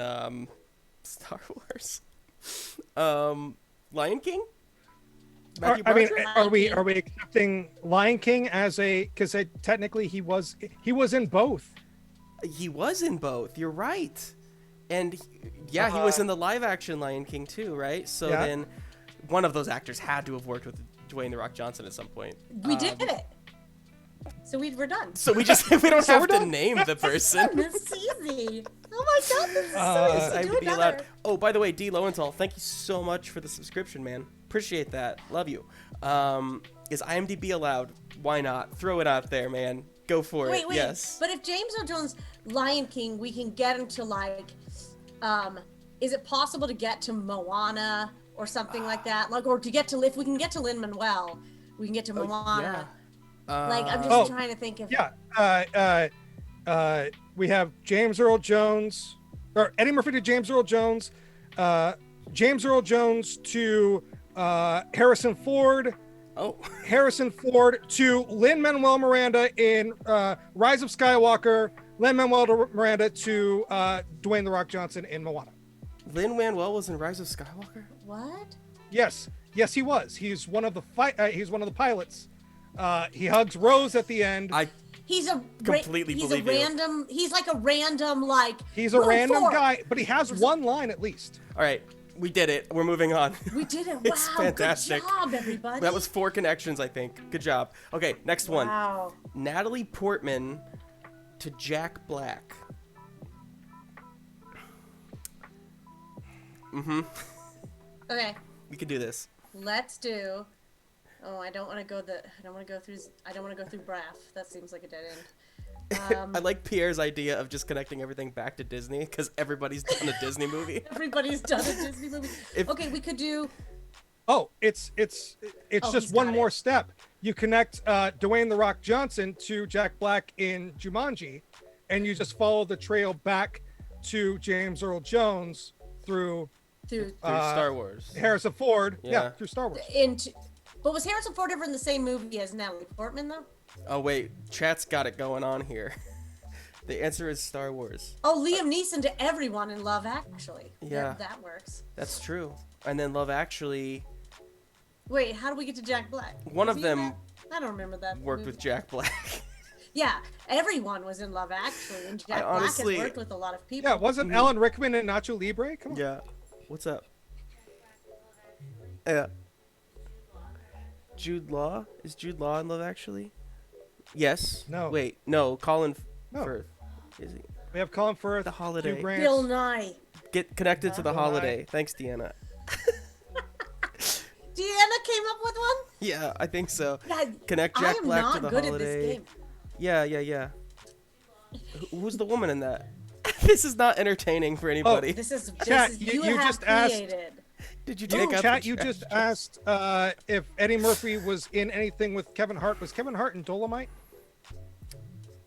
Star Wars. Lion King? Matthew I mean, Broderick? are we accepting Lion King as a, because technically he was in both. He was in both. You're right. And he was in the live action Lion King too, right? So Yeah. then one of those actors had to have worked with Dwayne "The Rock" Johnson at some point. We did it. So we're done. So we don't So have we're to done. name the person. This is easy. Oh my god, this is so easy. Do IMDb allowed. another. Oh, by the way, D Lowenthal, thank you so much for the subscription, man. Appreciate that. Love you. Is IMDb allowed? Why not? Throw it out there, man. Go for it. Wait. Yes. But if James Earl Jones Lion King, we can get him to like, is it possible to get to Moana or something like that? Like, or to get to, if we can get to Lin-Manuel, we can get to Moana. Like, I'm just trying to think of. Yeah. We have James Earl Jones, or Eddie Murphy to James Earl Jones, James Earl Jones to Harrison Ford, Harrison Ford to Lin-Manuel Miranda in Rise of Skywalker, Lin-Manuel Miranda to Dwayne "The Rock" Johnson in Moana. Lin-Manuel was in Rise of Skywalker? What? Yes, he was. He's one of the pilots. He hugs Rose at the end. He's a Completely he's believe a you. random. He's like a random like. He's a "Go random for it." guy, but he has one line at least. All right. We did it. We're moving on. We did it. Wow, It's fantastic. Good job, everybody. That was 4 connections, I think. Good job. Okay, next one. Wow. Natalie Portman to Jack Black. Okay, We could do this. let's do. Oh, I don't want to go through Braff. That seems like a dead end. I like Pierre's idea of just connecting everything back to Disney, because everybody's done a Disney movie. Everybody's done a Disney movie. Okay, we could do. Oh, it's he's just one got more it. step. You connect Dwayne "The Rock" Johnson to Jack Black in Jumanji, and you just follow the trail back to James Earl Jones through Through Star Wars. Harrison Ford. Yeah. Through Star Wars. into. But was Harrison Ford ever in the same movie as Natalie Portman though? Oh, wait. Chat's got it going on here. The answer is Star Wars. Oh, Liam Neeson to everyone in Love Actually. Yeah. That works. That's true. And then Love Actually, Wait, how do we get to Jack Black? One Was of he in them that? I don't remember that. worked movie. with Jack Black. Yeah, everyone was in Love Actually, and Jack honestly- Black has worked with a lot of people. Yeah, wasn't Alan Rickman and Nacho Libre? Come on. Yeah. What's up? Yeah. Jude Law? Is Jude Law in Love Actually? Yes. No. Wait, no. Colin No. Firth. Is he? We have Colin Firth, The Holiday. Hugh Grant. Bill Nye. Get connected to the Bill Nye. holiday. Thanks, Deanna. Deanna came up with one. Yeah, I think so. God, Connect Jack I am Black not to the good holiday. at this game. Yeah. Who's the woman in that? This is not entertaining for anybody. This is Chat, you you have just asked- created. Did you You take out chat. the You trash? just asked if Eddie Murphy was in anything with Kevin Hart. Was Kevin Hart in Dolomite?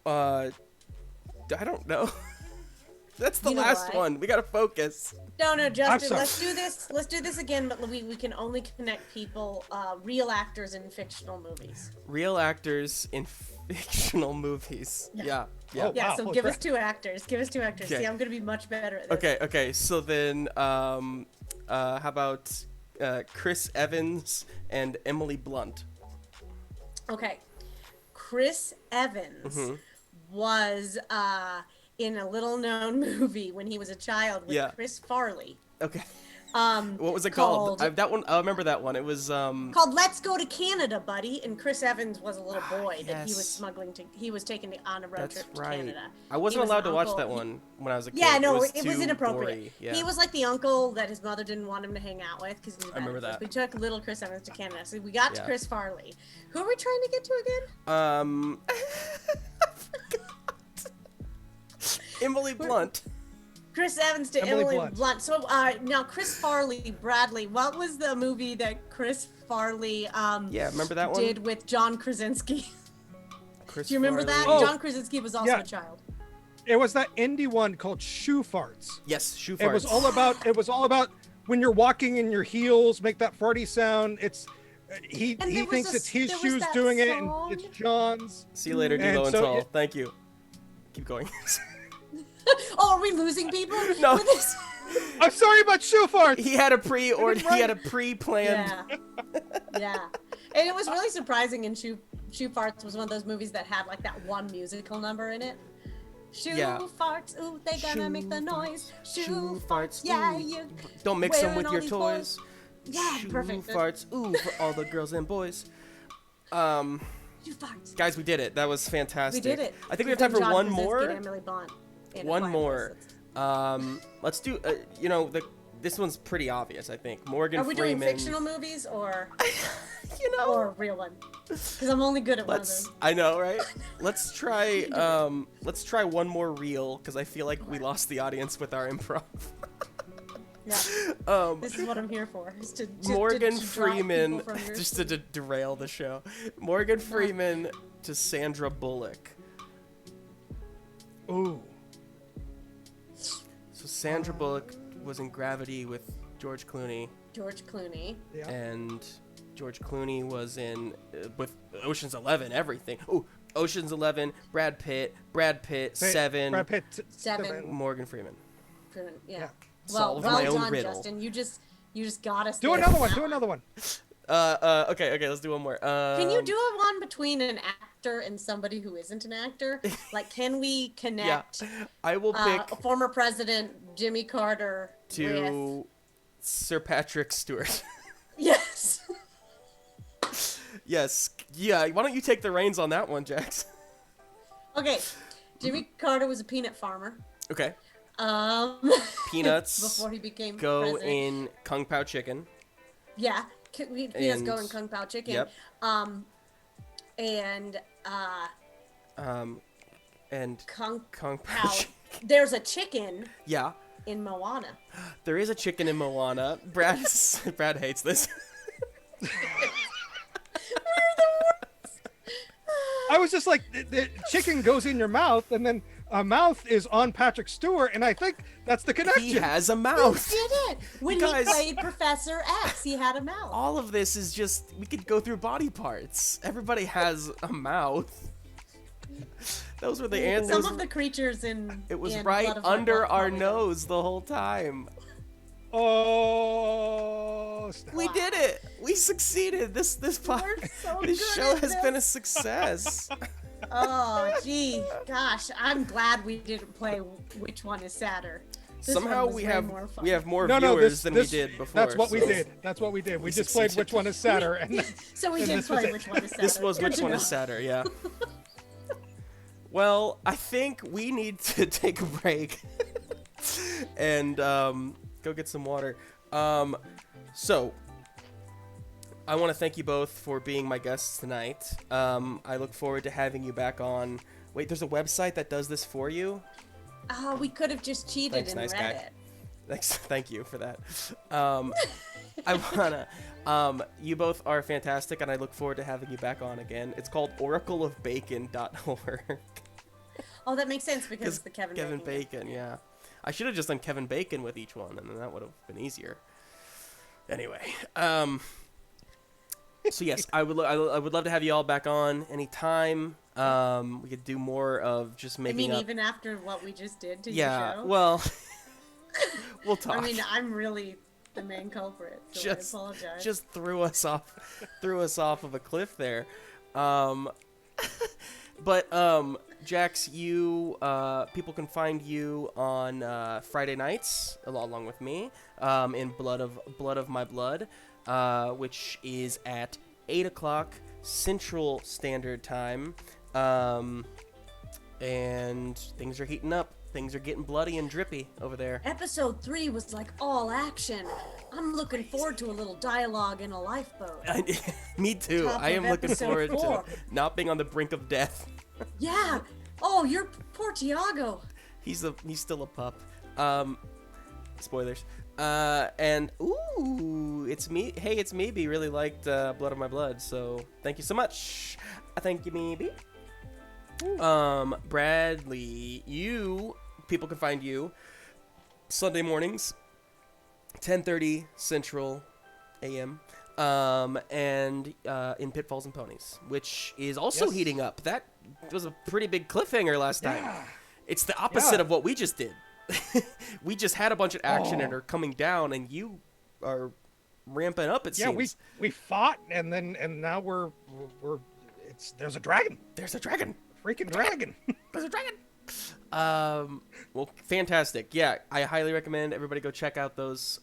I don't know. That's the You know last what? one. We gotta focus. No, Justin, sorry. let's do this. Let's do this again, but we can only connect people, real actors in fictional movies. Real actors in fictional movies. Yeah. Oh, Yeah, wow, so holy give crap. us two actors. Give us two actors. Okay. See, I'm gonna be much better at this. Okay. So then, how about Chris Evans and Emily Blunt? Okay. Chris Evans Mm-hmm. was in a little known movie when he was a child with Yeah. Chris Farley. Okay. Um, What was it called? called- That one. I remember that one. It was Called Let's Go to Canada, Buddy. And Chris Evans was a little boy that he was Yes. smothering he was taken on a road That's trip to right. Canada. I wasn't He was allowed an to watch uncle. that one when I was a kid. Yeah, no, it it was too inappropriate. gory. Yeah. He was like the uncle that his mother didn't want him to hang out with because he was a I remember bad that. influence. We took little Chris Evans to Canada. So we got to Yeah. Chris Farley. Who are we trying to get to again? I forgot. Emily Blunt. Chris Evans to Emily Emily Blunt. Blunt. So now Chris Farley, Bradley, what was the movie that Chris Farley Yeah, remember that one? did with John Krasinski? Chris Do you remember that? Farley. Oh. John Krasinski was also Yeah. a child. It was that indie one called Shoe Farts. Yes, shoe farts. It was all about when you're walking in your heels, make that farty sound. It's he And there was thinks a- it's his there was shoes that doing it, song. and it's John's. See you later, And D-Lo and so Tall. it- Thank you. Keep going. Oh, are we losing people? No. With this? I'm sorry about Shoe Farts. he had a pre-planned. Yeah. Yeah. And it was really surprising in Shoe Farts was one of those movies that had like that one musical number in it. Shoe Yeah. farts, ooh, they gonna make the noise. Shoe farts, yeah, ooh. you. Don't mix them wearing with all your these toys. Yeah, Shoe perfect. farts. Ooh, for all the girls and boys. Shoe farts. Guys, we did it. That was fantastic. We did it. I think we have time for John one Krasinski more. and Emily Blunt in A One Quiet more. Place. Let's do. This one's pretty obvious. I think Morgan Are we Freeman. doing fictional movies or Or or real one? Because I'm only good at one of let's. them. I know, right? Let's try. Let's try one more reel because I feel like we lost the audience with our improv. Yeah. This is what I'm here for. Is to Morgan to drive Freeman, people from your just to derail the show. Morgan Freeman to Sandra Bullock. Ooh. So Sandra Bullock was in Gravity with George Clooney, George Clooney. Yeah. and George Clooney was in with Ocean's 11. Everything. Ooh, Ocean's 11. Brad Pitt. Seven. Brad Pitt. Seven. Morgan Freeman. Yeah. Yeah. Well, Solved well my own done, riddle. Justin. You just got us. Do there. another one. Do another one. Okay. Let's do one more. Can you do a one between an actor and somebody who isn't an actor? Like, can we Yeah, connect I will pick former President Jimmy Carter with... to Sir Patrick Stewart. Yes. Yes. Yeah. Why don't you take the reins on that one, Jax? Okay. Jimmy Carter was a peanut farmer. Okay. Peanuts. Peanuts Before he became go president. in Kung Pao Chicken. Yeah. Peanuts And- go in Kung Pao Chicken. Yep. And And Kung Kung Pao Pao. Chicken. There's a chicken Yeah. in Moana. There is a chicken in Moana. Brad hates this. I was just like, the chicken goes in your mouth, and then a mouth is on Patrick Stewart, and I think that's the connection. He has a Who mouth. did it? When Guys. he played Professor X, he had a mouth. All of this is just we could go through body parts. Everybody has a mouth. Those were the answers. Some of the creatures in It was in right Blood of under White our Wolf nose the whole time. Oh, snap. We did it. We succeeded. This We're so this good show at has been a this. success. Oh, gee, gosh, I'm glad we didn't play Which One is Sadder. This Somehow one was we way have more fun. we have more No, viewers this, than this, we did before. That's what we so did. That's what we did. We just succeeded. played Which One is Sadder, and So we and did this was play it. Which One is Sadder. This was Good Which to One know. is Sadder, yeah. Well, I think we need to take a break and go get some water. So, I want to thank you both for being my guests tonight. I look forward to having you back on. Wait, there's a website that does this for you? Oh, we could have just cheated Thanks, and nice read guy. it. Thanks, thank you for that. I wanna. You both are fantastic, and I look forward to having you back on again. It's called oracleofbacon.org. Oh, that makes sense because it's the Kevin Bacon, yeah. I should have just done Kevin Bacon with each one, and then that would have been easier. Anyway, so yes, I would love to have you all back on anytime. We could do more of just making up. Even after what we just did to your show? Yeah, well, we'll talk. I mean, I'm really the main culprit, so I apologize. Just threw us off of a cliff there. But Jax, you people can find you on Friday nights along with me in Blood of My Blood, which is at 8:00 Central Standard Time, and things are heating up. Things are getting bloody and drippy over there. Episode 3 was like all action. I'm looking forward to a little dialogue in a lifeboat. Me too. I am looking forward to not being on the brink of death. Yeah. Oh, you're poor Tiago. He's still a pup. Spoilers. And ooh, it's me. Hey, it's Maybe. Really liked Blood of My Blood. So thank you so much. Thank you, Maybe. Bradley, people can find you Sunday mornings, 10:30 Central AM, and in Pitfalls and Ponies, which is also heating up. That was a pretty big cliffhanger last time. It's the opposite of what we just did. We just had a bunch of action and are coming down, and you are ramping up. It seems. we fought, and now there's a dragon. There's a dragon. Freaking dragon. There's a dragon. Well, fantastic. Yeah, I highly recommend everybody go check out those.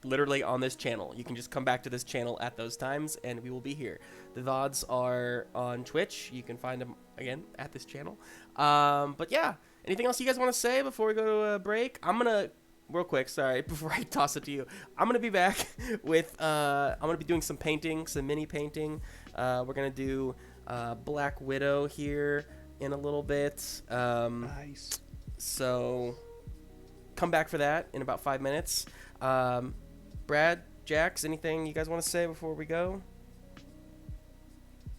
Literally on this channel, you can just come back to this channel at those times, and we will be here. The VODs are on Twitch. You can find them again at this channel. But yeah, anything else you guys want to say before we go to a break? I'm gonna real quick. Sorry, before I toss it to you, I'm gonna be back with. I'm gonna be doing some painting, some mini painting. We're gonna do Black Widow here in a little bit. Nice. So come back for that in about 5 minutes. Brad, Jax, anything you guys want to say before we go?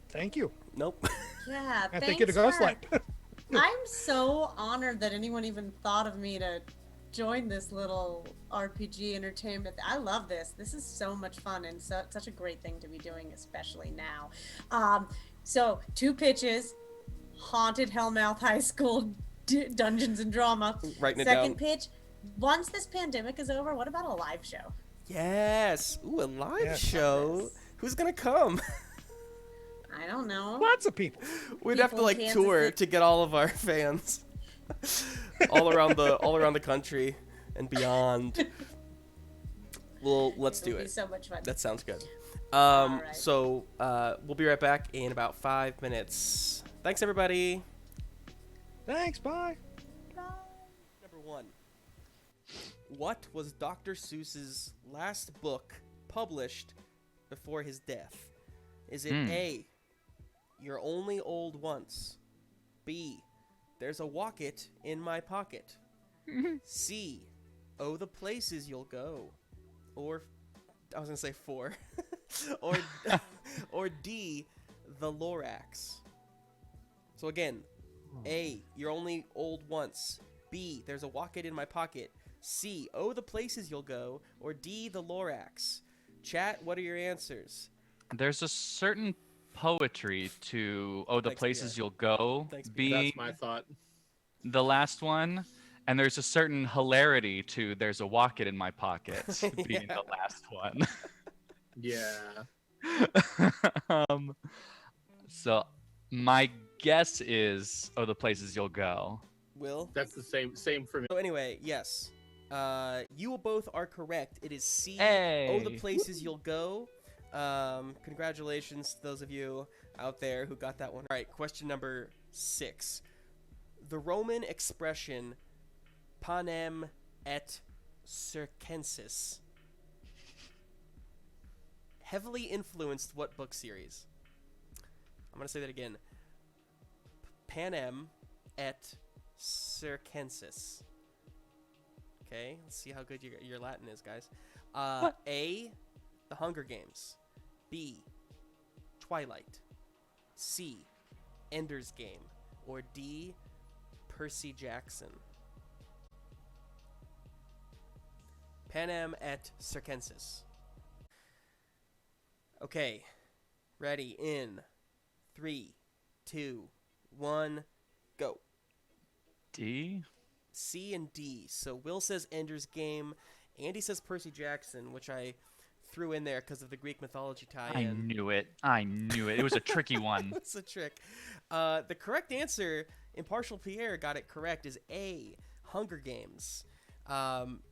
Thank you. Nope. Yeah, I think it goes like. I'm so honored that anyone even thought of me to join this little RPG entertainment. I love this. This is so much fun and such a great thing to be doing, especially now. So 2 pitches. Haunted Hellmouth High School Dungeons and Drama. Writing it down. Second pitch. Once this pandemic is over, what about a live show? Yes. Ooh, a live show. Who's gonna come? I don't know. Lots of people. We'd have to tour to get all of our fans all around the country and beyond. Well, let's do it. It'll be so much fun. That sounds good. Right. So we'll be right back in about 5 minutes. Thanks, everybody. Thanks. Bye. Number 1. What was Dr. Seuss's last book published before his death? Is it A, You're Only Old Once? B, There's a Wocket in My Pocket? C, Oh, the Places You'll Go? Or, I was going to say 4. or D, The Lorax? So again, A, You're Only Old Once. B, There's a Wocket in My Pocket. C, Oh, the Places You'll Go. Or D, The Lorax. Chat, what are your answers? There's a certain poetry to Oh, the Thanks, Places Pierre. You'll Go Thanks, Pierre. being That's my thought. the last one. And there's a certain hilarity to There's a Wocket in My Pocket being the last one. Yeah. So my guess is Oh, the Places You'll Go. Will? That's the same for me. So anyway, yes. You both are correct. It is C. Hey. Oh, the Places You'll Go. Congratulations to those of you out there who got that one. All right, question number 6. The Roman expression panem et circenses heavily influenced what book series? I'm going to say that again. Panem et circenses. Okay, let's see how good your Latin is, guys. A, The Hunger Games. B. Twilight. C. Ender's Game. Or D. Percy Jackson. Panem et Circenses. Okay. Ready in 3, 2, 1, go. D. C and D. So Will says Ender's Game. Andy says Percy Jackson, which I threw in there because of the Greek mythology tie-in. I knew it. It was a tricky one. That's a trick. The correct answer, Impartial Pierre got it correct, is A, Hunger Games.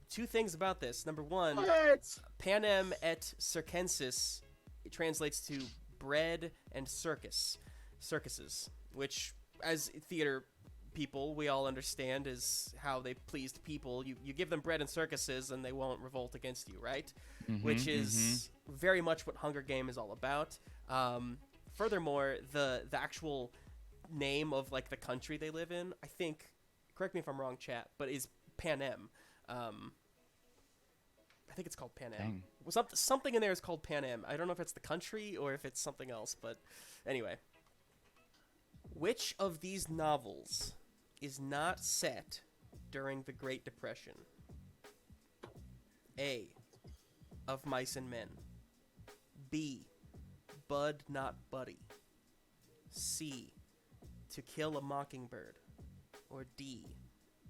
Two things about this. Number one, What? Panem et Circenses, it translates to bread and circuses, which, as theater people, we all understand is how they pleased people. You give them bread and circuses and they won't revolt against you, right? Which is very much what Hunger Game is all about. Furthermore, the actual name of like the country they live in, I think, correct me if I'm wrong, chat, but is Panem. I think it's called Panem. Dang. Well, something in there is called Panem. I don't know if it's the country or if it's something else, but anyway. Which of these novels is not set during the Great Depression? A. Of Mice and Men. B. Bud Not Buddy. C. To Kill a Mockingbird. Or D.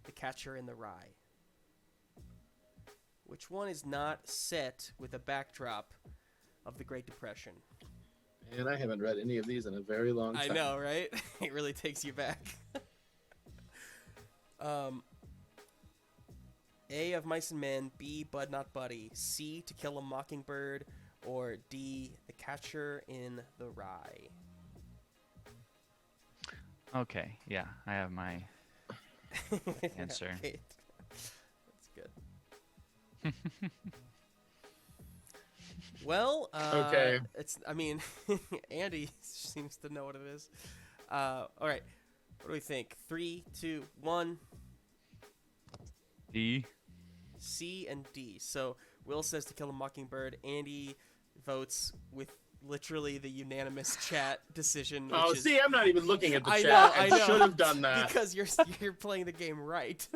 The Catcher in the Rye. Which one is not set with a backdrop of the Great Depression? And I haven't read any of these in a very long time. I know, right? It really takes you back. A, Of Mice and Men. B, Bud Not Buddy. C, To Kill a Mockingbird. Or D, The Catcher in the Rye. Okay, yeah, I have my answer. Okay. That's good. Well, Okay. I mean, Andy seems to know what it is. All right. What do we think? 3, 2, 1. D. C and D. So Will says To Kill a Mockingbird. Andy votes with literally the unanimous chat decision. Which Oh, is, see, I'm not even looking at the I chat. know, I I know. should have done that. because you're playing the game right.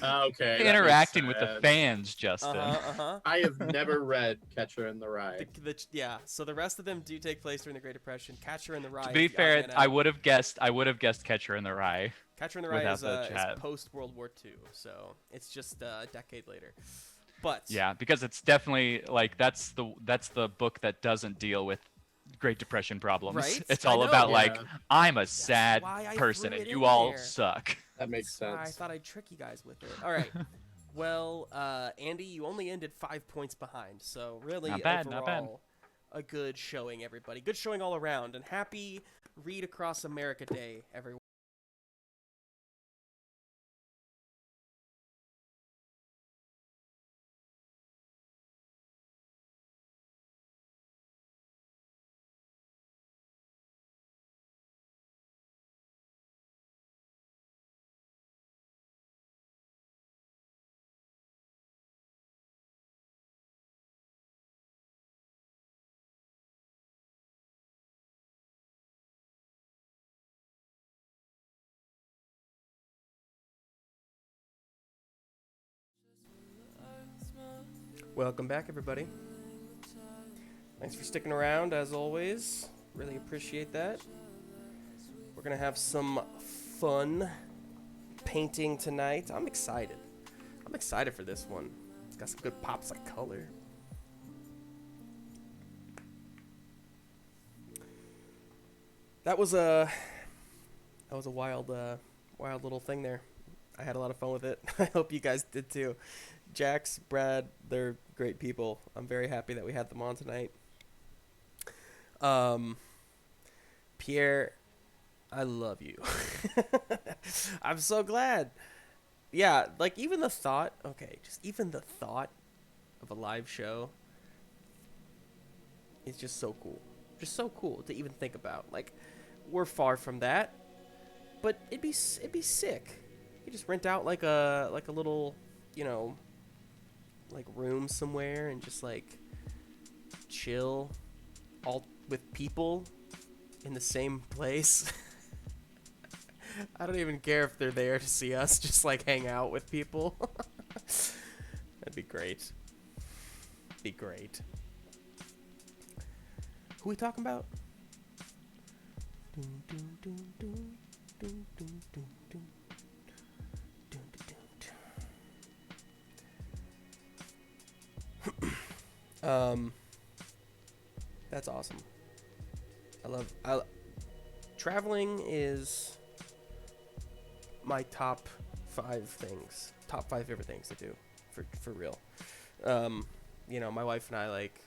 Okay. that makes Interacting with the sense. fans, Justin. I have never read Catcher in the Rye. Yeah. So the rest of them do take place during the Great Depression. Catcher in the Rye. To is be the fair, odd man I out. would have guessed Catcher in the Rye. Catcher in the Rye without is, the is chat. post World War II, so it's just a decade later. But Yeah, because it's definitely like that's the book that doesn't deal with Great Depression problems. Right? It's I all know. about Yeah. like I'm a sad why I person threw and it you in all there. suck. That makes I sense. thought I'd trick you guys with it. All right. Well, Andy, you only ended 5 points behind, so really Not bad, overall, not bad. a good showing, everybody. Good showing all around, and happy Read Across America Day, everyone. Welcome back, everybody. Thanks for sticking around, as always. Really appreciate that. We're going to have some fun painting tonight. I'm excited. I'm excited for this one. It's got some good pops of color. That was a wild little thing there. I had a lot of fun with it. I hope you guys did too. Jax, Brad, they're great people. I'm very happy that we had them on tonight. Pierre, I love you. I'm so glad. Yeah, like even the thought of a live show is just so cool. Just so cool to even think about. Like, we're far from that, but it'd be sick. You just rent out like a little, like room somewhere and just like chill all with people in the same place. I don't even care if they're there to see us, just like hang out with people. That'd be great. Be great. Who we talking about? Dun, dun, dun, dun, dun, dun, dun, dun. Dun, dun, dun. That's awesome. Traveling is my top 5 favorite things to do for real. You know, my wife and I, like,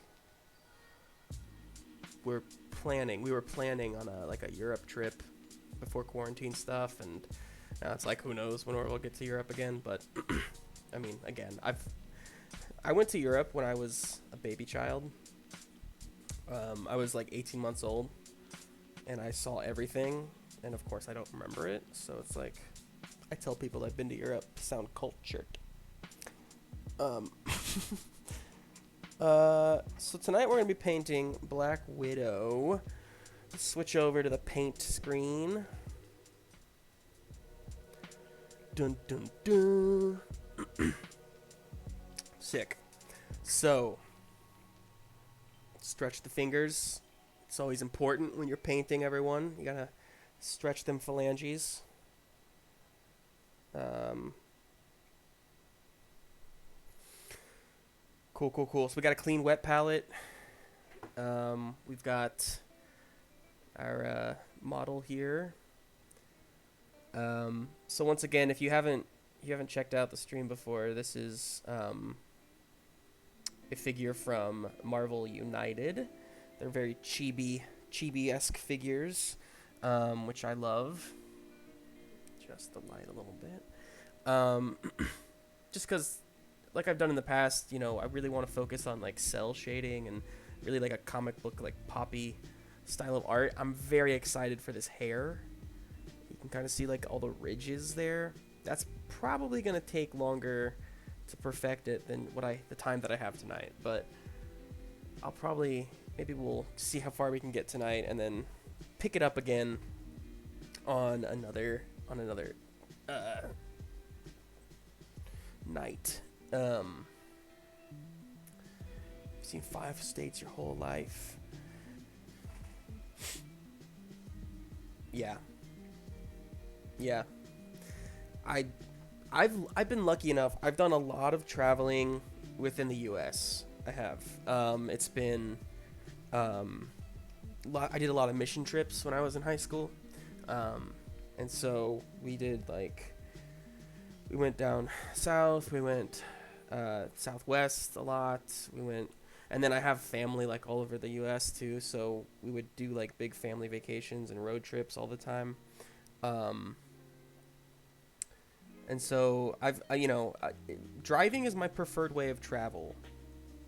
we were planning on a Europe trip before quarantine stuff, and now it's like, who knows when we'll get to Europe again. But I mean, again, I went to Europe when I was a baby child. I was like 18 months old, and I saw everything, and of course I don't remember it, so it's like, I tell people I've been to Europe to sound cultured. So tonight we're going to be painting Black Widow. Let's switch over to the paint screen. Dun dun dun. Sick. So, stretch the fingers. It's always important when you're painting, everyone. You gotta stretch them phalanges. Cool. So we got a clean wet palette. We've got our model here. So once again, if you haven't checked out the stream before, this is a figure from Marvel United. They're very chibi-esque figures, which I love. Adjust the light a little bit. Just because, like I've done in the past, you know, I really want to focus on like cell shading and really like a comic book, like poppy style of art. I'm very excited for this hair. You can kind of see like all the ridges there. That's probably gonna take longer to perfect it than the time that I have tonight. But I'll maybe we'll see how far we can get tonight and then pick it up again on another night. You've seen 5 states your whole life. Yeah. I've been lucky enough. I've done a lot of traveling within the U.S. I have. It's been I did a lot of mission trips when I was in high school, and so we went down south. We went southwest a lot. And then I have family like all over the U.S. too, so we would do like big family vacations and road trips all the time. And so driving is my preferred way of travel,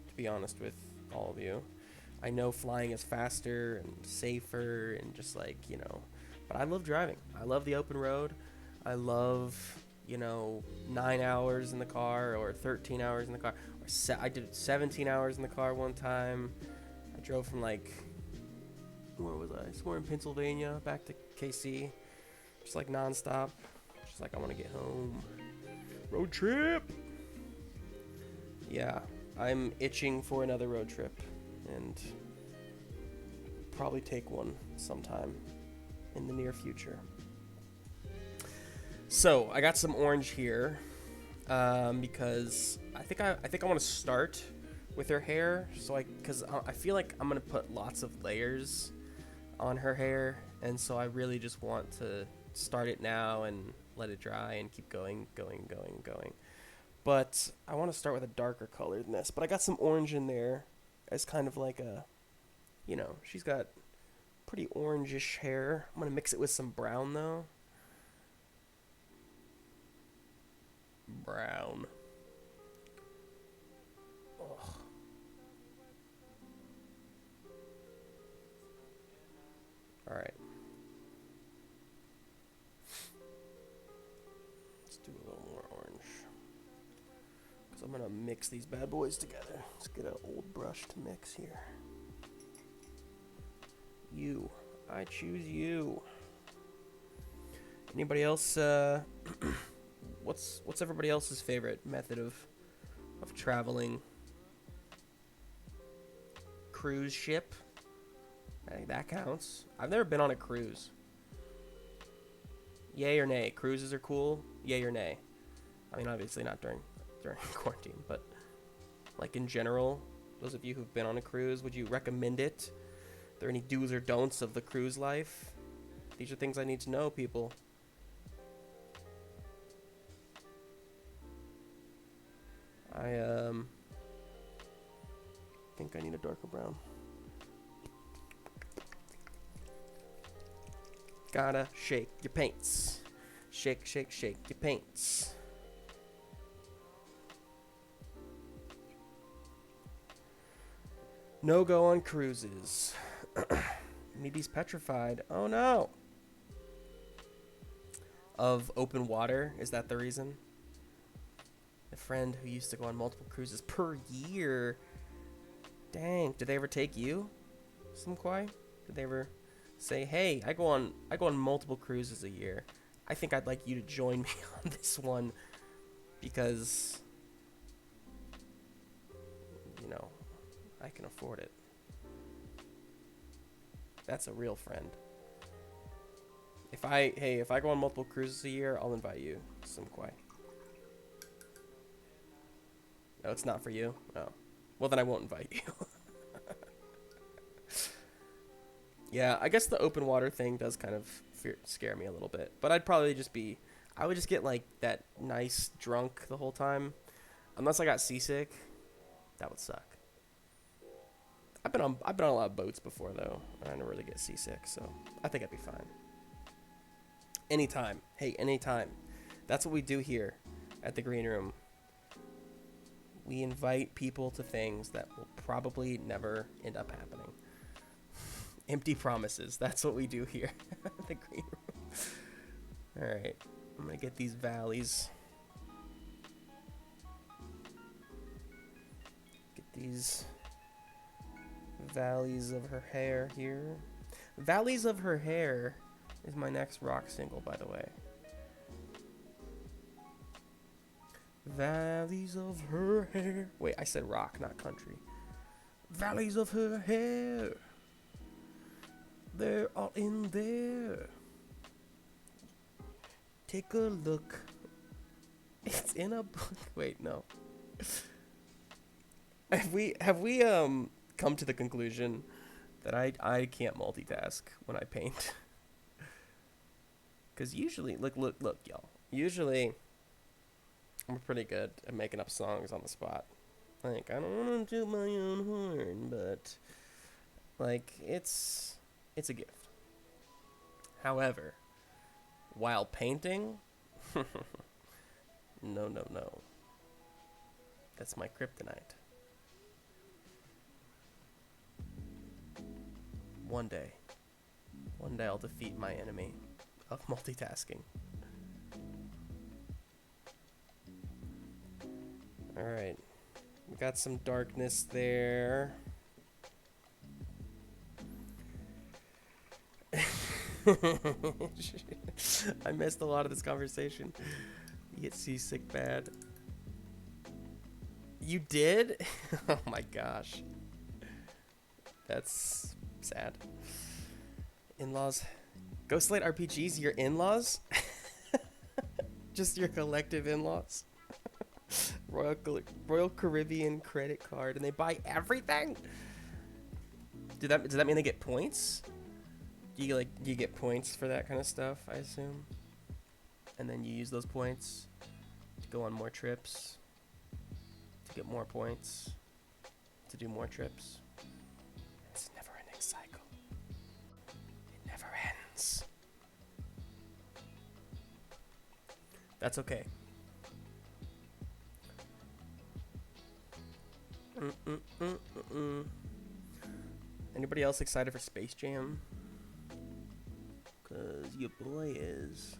to be honest with all of you. I know flying is faster and safer and just like, but I love driving. I love the open road. I love, 9 hours in the car or 13 hours in the car. I did 17 hours in the car one time. I drove from where was I? Somewhere in Pennsylvania back to KC. Just like nonstop. Just like I want to get home. Road trip. Yeah, I'm itching for another road trip and probably take one sometime in the near future. So I got some orange here because I think I want to start with her hair. Because I feel like I'm gonna put lots of layers on her hair, and so I really just want to start it now and let it dry and keep going. But I want to start with a darker color than this. But I got some orange in there as kind of like a, she's got pretty orangish hair. I'm gonna mix it with some brown though. Brown. Ugh. All right. Let's do a little more orange. Because I'm going to mix these bad boys together. Let's get an old brush to mix here. you. I choose you. Anybody else? What's everybody else's favorite method of traveling? Cruise ship. Hey, that counts. I've never been on a cruise. Yay or nay? Cruises are cool. Yay or nay? I mean, obviously not during quarantine, but like in general, those of you who've been on a cruise, would you recommend it? Are there any do's or don'ts of the cruise life? These are things I need to know, people. I think I need a darker brown. Gotta shake your paints. Shake, shake, shake your paints. No go on cruises. Maybe's petrified. Oh no. Of open water? Is that the reason? A friend who used to go on multiple cruises per year. Dang. Did they ever take you? Simquai? Did they ever say, hey, I go on multiple cruises a year. I think I'd like you to join me on this one because, you know, I can afford it. That's a real friend. If I go on multiple cruises a year, I'll invite you, Simquai. No, it's not for you? Oh. Well, then I won't invite you. Yeah, I guess the open water thing does kind of scare me a little bit. But I'd probably I would just get like that nice drunk the whole time. Unless I got seasick, that would suck. I've been on a lot of boats before though. I never really get seasick, so I think I'd be fine. Anytime. Hey, anytime. That's what we do here at the Green Room. We invite people to things that will probably never end up happening. Empty promises. That's what we do here at the Green Room. Alright. I'm going to get these valleys. Get these valleys of her hair here. Valleys of Her Hair is my next rock single, by the way. Valleys of her hair. Wait, I said rock, not country. Valleys of her hair. They're all in there. Take a look. It's in a book. Wait, no. Have we come to the conclusion that I can't multitask when I paint? Cause usually, look, y'all. Usually, I'm pretty good at making up songs on the spot. Like, I don't want to do my own horn, but like it's a gift. However, while painting, no. That's my kryptonite. One day I'll defeat my enemy of multitasking. Alright. We got some darkness there. I missed a lot of this conversation. You get seasick bad. You did? Oh my gosh. That's sad. In-laws. Ghostlight RPGs, your in-laws? Just your collective in-laws? Royal Caribbean credit card, and they buy everything? Does that mean they get points? Do you get points for that kind of stuff, I assume? And then you use those points to go on more trips, to get more points, to do more trips. It's a never-ending cycle. It never ends. That's okay. Anybody else excited for Space Jam? Cause your boy is.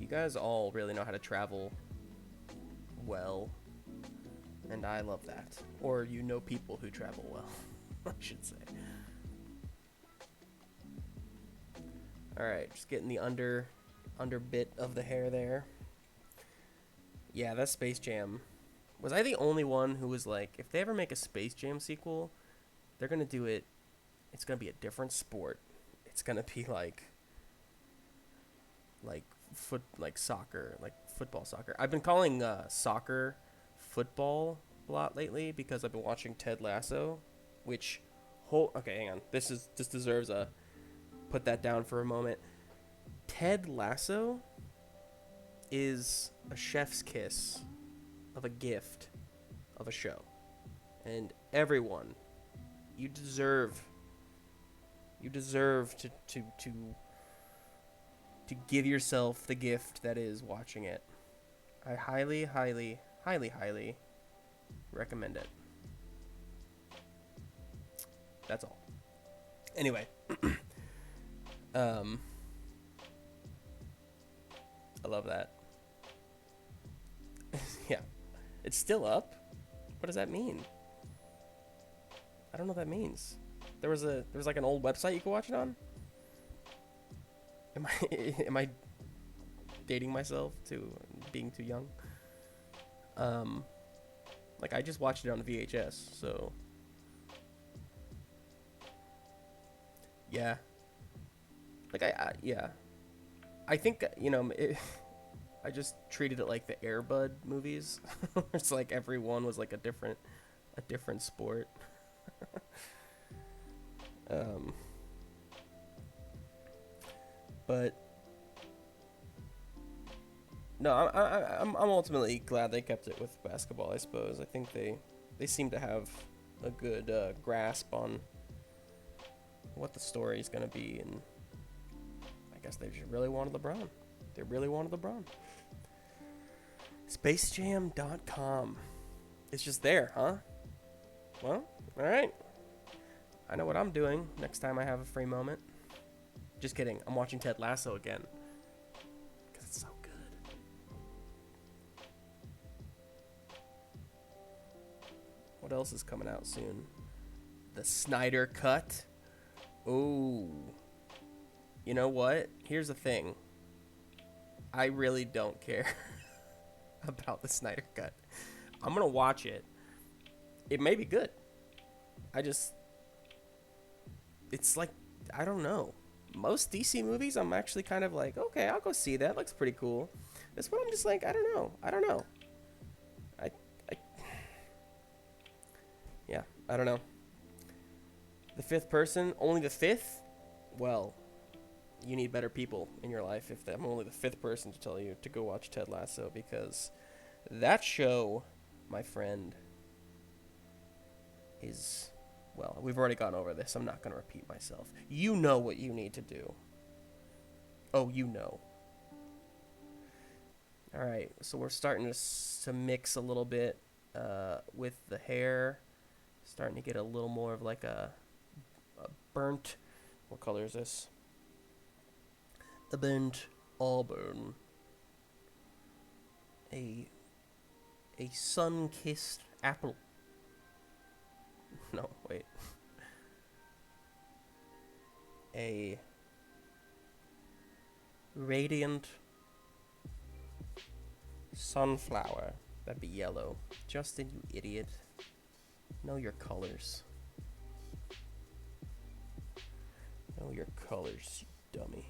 You guys all really know how to travel well, and I love that. Or you know people who travel well, I should say. Alright, just getting the under bit of the hair there. Yeah, that Space Jam. Was I the only one who was like, if they ever make a Space Jam sequel, they're gonna do it, it's gonna be a different sport. It's gonna be like soccer, like football soccer. I've been calling soccer football a lot lately because I've been watching Ted Lasso, which okay, hang on. This deserves a put that down for a moment. Ted Lasso is a chef's kiss of a gift of a show. And everyone, you deserve to give yourself the gift that is watching it. I highly, highly, highly, highly recommend it. That's all. Anyway, I love that. Yeah, it's still up. What does that mean? I don't know what that means. There was like an old website you could watch it on. Am I dating myself to being too young? Like I just watched it on VHS, so yeah. Like I think I just treated it like the Air Bud movies. It's like every one was like a different sport. But no, I'm ultimately glad they kept it with basketball. I suppose I think they seem to have a good grasp on what the story is gonna be, and I guess they just really wanted LeBron. They really wanted LeBron. SpaceJam.com. It's just there, huh? Well, all right. I know what I'm doing next time I have a free moment. Just kidding. I'm watching Ted Lasso again. Because it's so good. What else is coming out soon? The Snyder Cut. Oh. You know what? Here's the thing. I really don't care about the Snyder Cut. I'm going to watch it. It may be good. It's like, I don't know. Most DC movies, I'm actually kind of like, okay, I'll go see that. Looks pretty cool. This one, I'm just like, I don't know. Yeah, I don't know. The fifth person, only the fifth? Well, you need better people in your life if I'm only the fifth person to tell you to go watch Ted Lasso, because that show, my friend, is... Well, we've already gone over this. I'm not going to repeat myself. You know what you need to do. Oh, you know. All right, so we're starting to mix a little bit with the hair. Starting to get a little more of like a burnt... What color is this? A burnt auburn. A sun-kissed apple. No, wait. A radiant sunflower. That'd be yellow. Justin, you idiot. Know your colors. Know your colors, you dummy.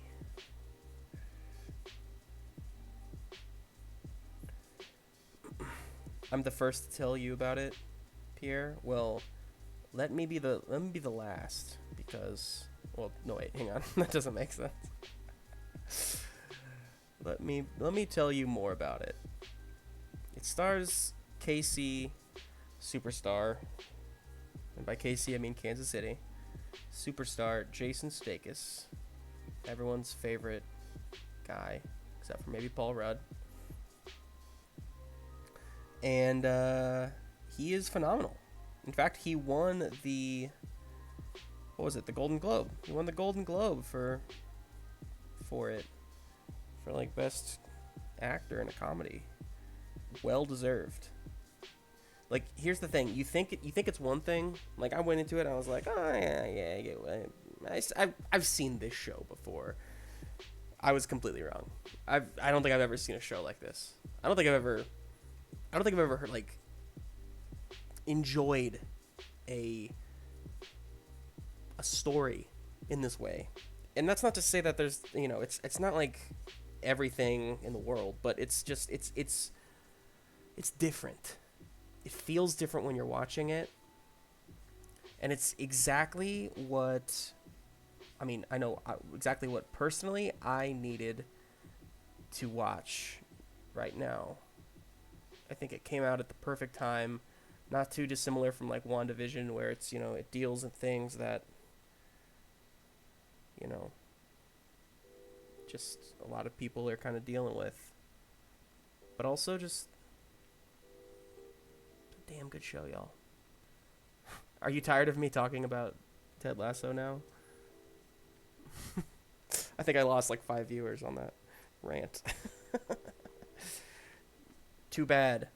I'm the first to tell you about it, Pierre. Well, let me be the last, because, well, no, wait, hang on. That doesn't make sense. Let me tell you more about it. It stars KC Superstar, and by KC I mean Kansas City. Superstar Jason Sudeikis, everyone's favorite guy, except for maybe Paul Rudd. And he is phenomenal. In fact, he won the Golden Globe. He won the Golden Globe for like best actor in a comedy. Well deserved. Like, here's the thing: you think it's one thing. Like, I went into it, I was like, oh yeah, I've seen this show before. I was completely wrong. I don't think I've ever seen a show like this. I don't think I've ever heard, like, enjoyed a story in this way. And that's not to say that there's, it's not like everything in the world, but it's just it's different. It feels different when you're watching it. And it's exactly what I know exactly what personally I needed to watch right now. I think it came out at the perfect time, not too dissimilar from like WandaVision, where it's, it deals in things that, just a lot of people are kind of dealing with. But also just a damn good show, y'all. Are you tired of me talking about Ted Lasso now? I think I lost like 5 viewers on that rant. Too bad.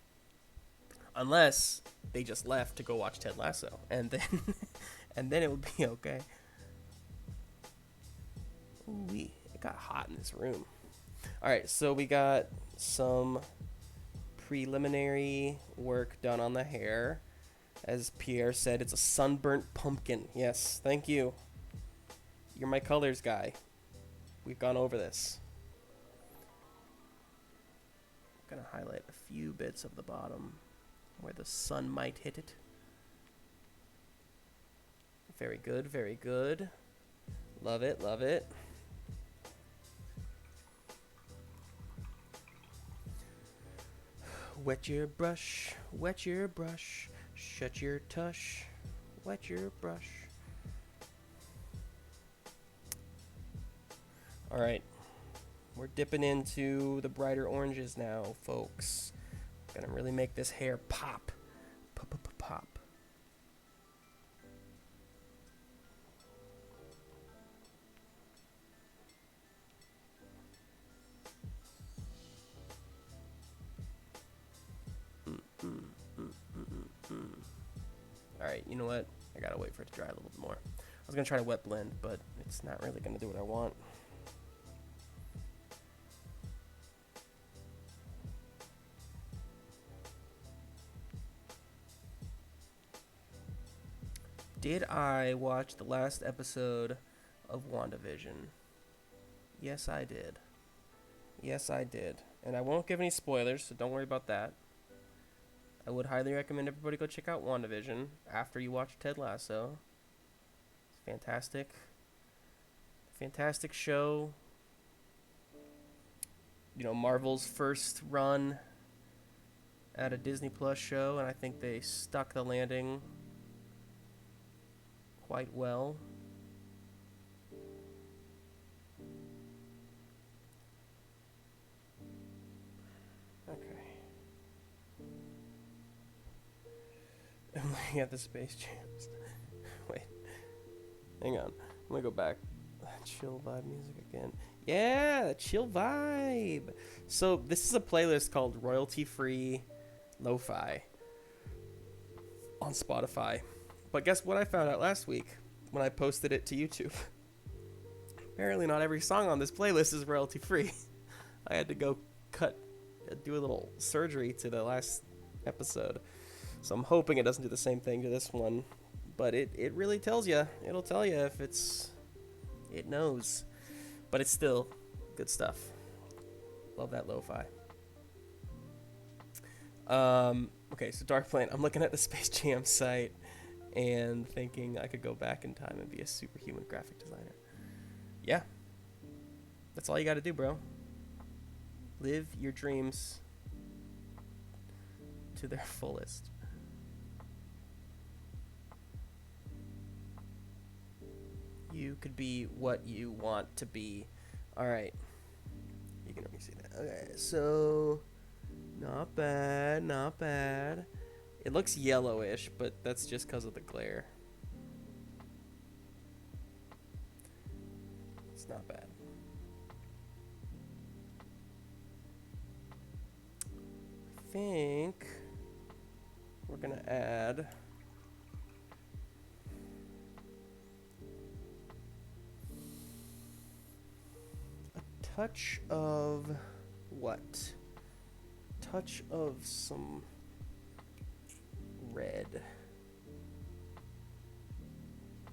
Unless they just left to go watch Ted Lasso, and then it would be okay. Ooh, it got hot in this room. All right, so we got some preliminary work done on the hair. As Pierre said, it's a sunburnt pumpkin. Yes, thank you. You're my colors guy. We've gone over this. I'm gonna highlight a few bits of the bottom where the sun might hit it. Very good, very good. Love it, love it. Wet your brush, shut your tush, wet your brush. Alright, we're dipping into the brighter oranges now, folks. Gonna really make this hair pop. Pop. Alright, you know what? I gotta wait for it to dry a little bit more. I was gonna try to wet blend, but it's not really gonna do what I want. Did I watch the last episode of WandaVision? Yes, I did. Yes, I did. And I won't give any spoilers, so don't worry about that. I would highly recommend everybody go check out WandaVision after you watch Ted Lasso. It's fantastic. Fantastic show. Marvel's first run at a Disney Plus show, and I think they stuck the landing quite well. Okay. I'm looking at the Space Jams. Wait. Hang on. I'm gonna go back. Chill vibe music again. Yeah, chill vibe. So this is a playlist called Royalty Free Lo-Fi on Spotify. But guess what I found out last week when I posted it to YouTube? Apparently not every song on this playlist is royalty free. I had to go do a little surgery to the last episode. So I'm hoping it doesn't do the same thing to this one. But it really tells you. It'll tell you if it knows. But it's still good stuff. Love that lo-fi. Okay, so Dark Planet. I'm looking at the Space Jam site and thinking I could go back in time and be a superhuman graphic designer. Yeah. That's all you gotta do, bro. Live your dreams to their fullest. You could be what you want to be. Alright. You can already see that. Okay, so not bad, not bad. It looks yellowish, but that's just because of the glare. It's not bad. think we're gonna add a touch of what? Touch of some red.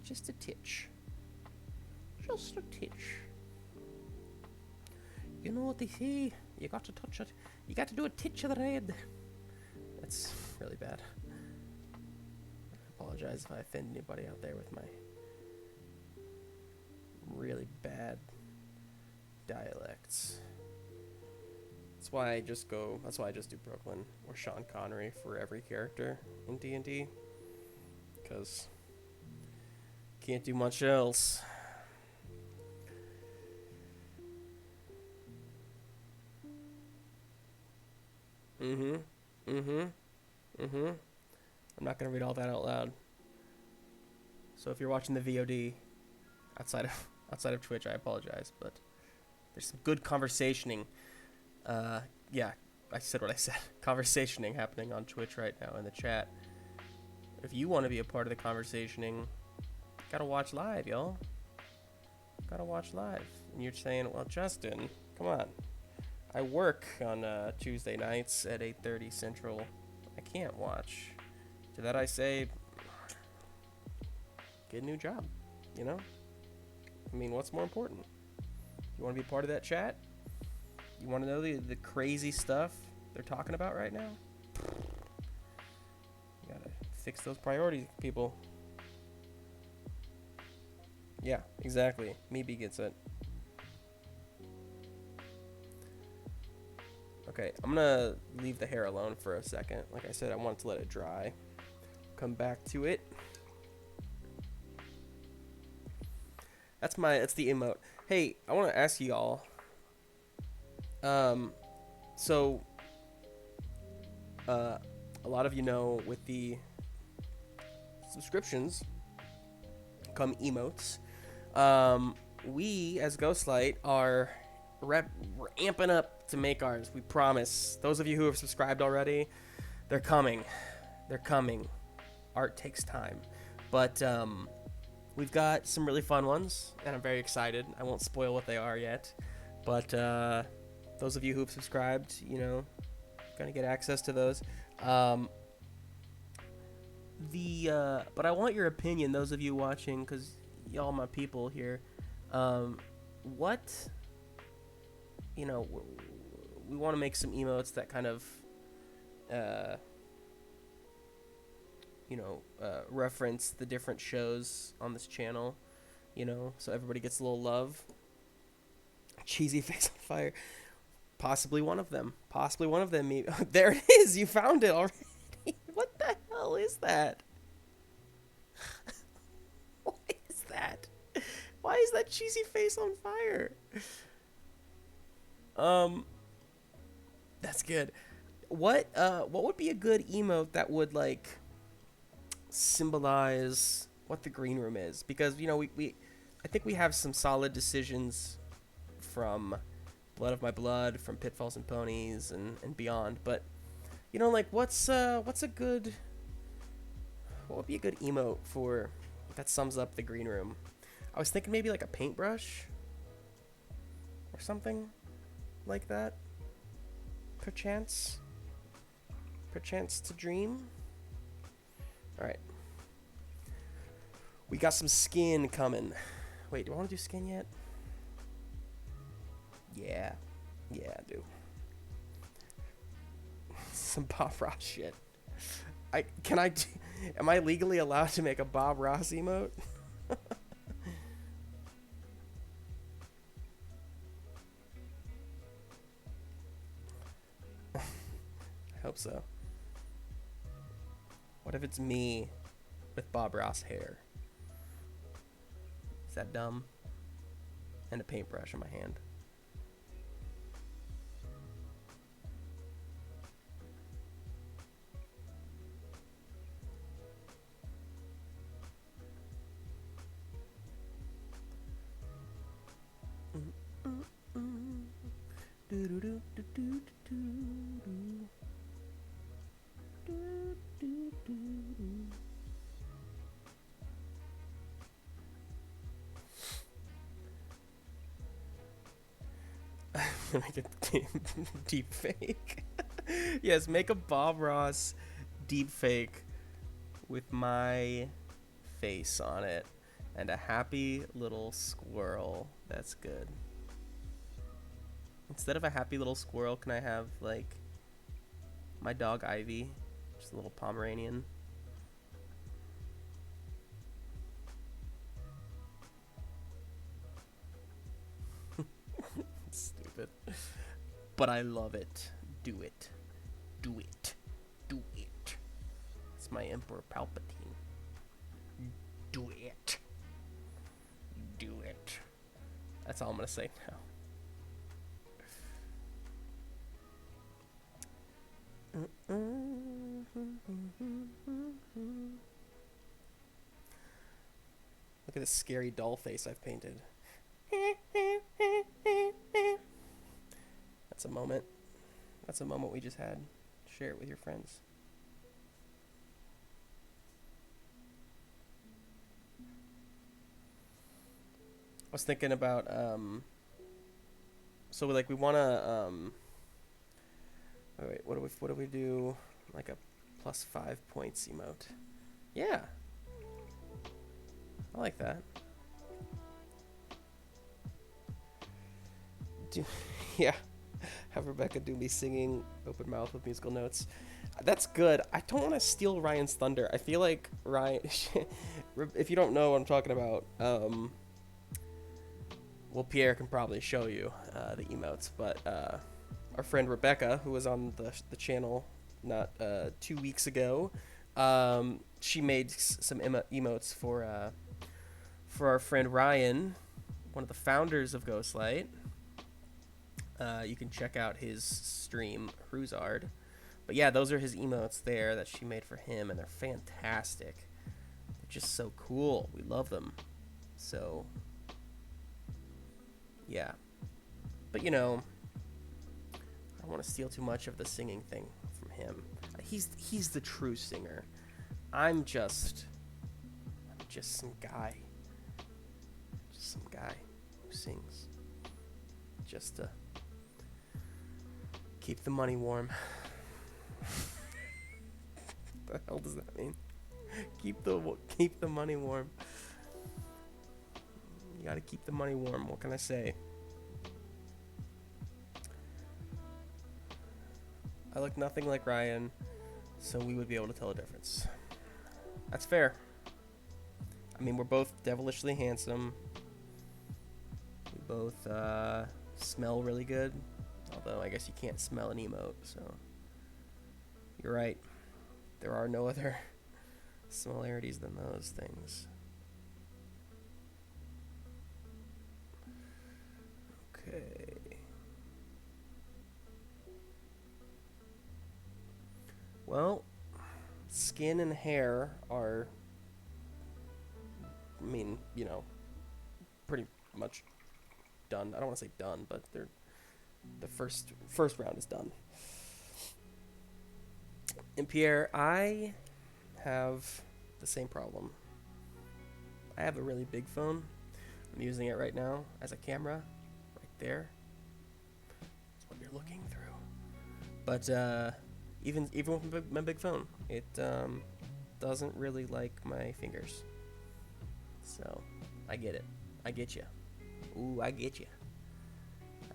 Just a titch. Just a titch. You know what they say? You got to touch it. You got to do a titch of the red. That's really bad. I apologize if I offend anybody out there with my really bad dialects. That's why I just do Brooklyn or Sean Connery for every character in D&D. Because can't do much else. I'm not gonna read all that out loud. So if you're watching the VOD outside of Twitch, I apologize, but there's some good conversationing. Yeah, I said what I said. Conversationing happening on Twitch right now in the chat. If you want to be a part of the conversationing, gotta watch live, y'all. Gotta watch live. And you're saying, well, Justin, come on. I work on Tuesday nights at 8:30 Central. I can't watch. To that I say, get a new job, you know? I mean, what's more important? You want to be part of that chat? You want to know the crazy stuff they're talking about right now? You gotta fix those priorities, people. Yeah, exactly. Meeby gets it. Okay, I'm gonna leave the hair alone for a second. Like I said, I wanted to let it dry. Come back to it. That's the emote. Hey, I want to ask y'all. So, a lot of you know with the subscriptions come emotes. We as Ghostlight are we're amping up to make ours. We promise. Those of you who have subscribed already, they're coming. They're coming. Art takes time, but we've got some really fun ones, and I'm very excited. I won't spoil what they are yet, but those of you who have subscribed, you know, gonna get access to those. But I want your opinion, those of you watching, because y'all my people here. What, you know, we want to make some emotes that kind of, reference the different shows on this channel, you know, so everybody gets a little love. Cheesy face on fire. Possibly one of them. There it is. You found it already. What the hell is that? What is that? Why is that cheesy face on fire? That's good. What would be a good emote that would like symbolize what the green room is? Because, you know, I think we have some solid decisions from Blood of My Blood, from Pitfalls and Ponies, and beyond. But, you know, like, what would be a good emote for that sums up the green room? I was thinking maybe like a paintbrush or something like that. Perchance to dream. All right. We got some skin coming. Wait, do I want to do skin yet? Yeah, I do. Some Bob Ross shit. Am I legally allowed to make a Bob Ross emote? I hope so. What if it's me with Bob Ross hair? Is that dumb? And a paintbrush in my hand. Make a deep fake. Yes, make a Bob Ross deep fake with my face on it and a happy little squirrel. That's good. Instead of a happy little squirrel, can I have like my dog Ivy, just a little Pomeranian? Stupid. But I love it. Do it. Do it. Do it. It's my Emperor Palpatine. Do it. Do it. That's all I'm gonna say now. Look at this scary doll face I've painted. That's a moment. That's a moment we just had. Share it with your friends. I was thinking about so we want to wait, what do we do, like a +5 points emote? Yeah, I like that. Yeah, have Rebecca do me singing open mouth with musical notes. That's good. I don't want to steal Ryan's thunder. I feel like Ryan if you don't know what I'm talking about, well, Pierre can probably show you the emotes, but our friend Rebecca, who was on the channel not 2 weeks ago, she made some emotes for our friend Ryan, one of the founders of Ghostlight. You can check out his stream, Hruzard. But yeah, those are his emotes there that she made for him, and they're fantastic. They're just so cool. We love them. So yeah, but you know, I don't want to steal too much of the singing thing from him. He's the true singer. I'm just some guy who sings just to keep the money warm. What the hell does that mean? Keep the money warm. You gotta keep the money warm. What can I say? I look nothing like Ryan, so we would be able to tell a difference. That's fair. I mean, we're both devilishly handsome. We both smell really good. Although, I guess you can't smell an emote, so... You're right. There are no other similarities than those things. Okay. Well, skin and hair are, I mean, you know, pretty much done. I don't want to say done, but they're the first round is done. And Pierre, I have the same problem. I have a really big phone. I'm using it right now as a camera, right there. That's what you're looking through. But even with my big phone, it doesn't really like my fingers. So I get it. I get you. Ooh, I get you.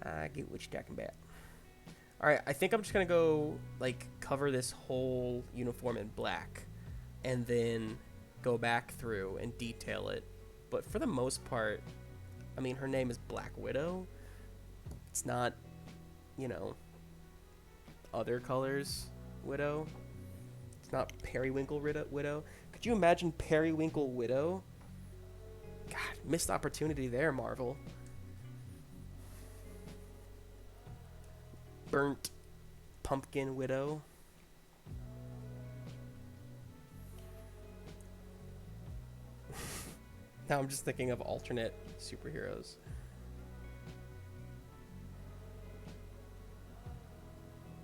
I get what you're talking about. Alright, I think I'm just gonna go, like, cover this whole uniform in black, and then go back through and detail it. But for the most part, I mean, her name is Black Widow. It's not, you know, other colors Widow. It's not Periwinkle Widow. Could you imagine Periwinkle Widow? God, missed opportunity there, Marvel. Burnt Pumpkin Widow. Now I'm just thinking of alternate superheroes.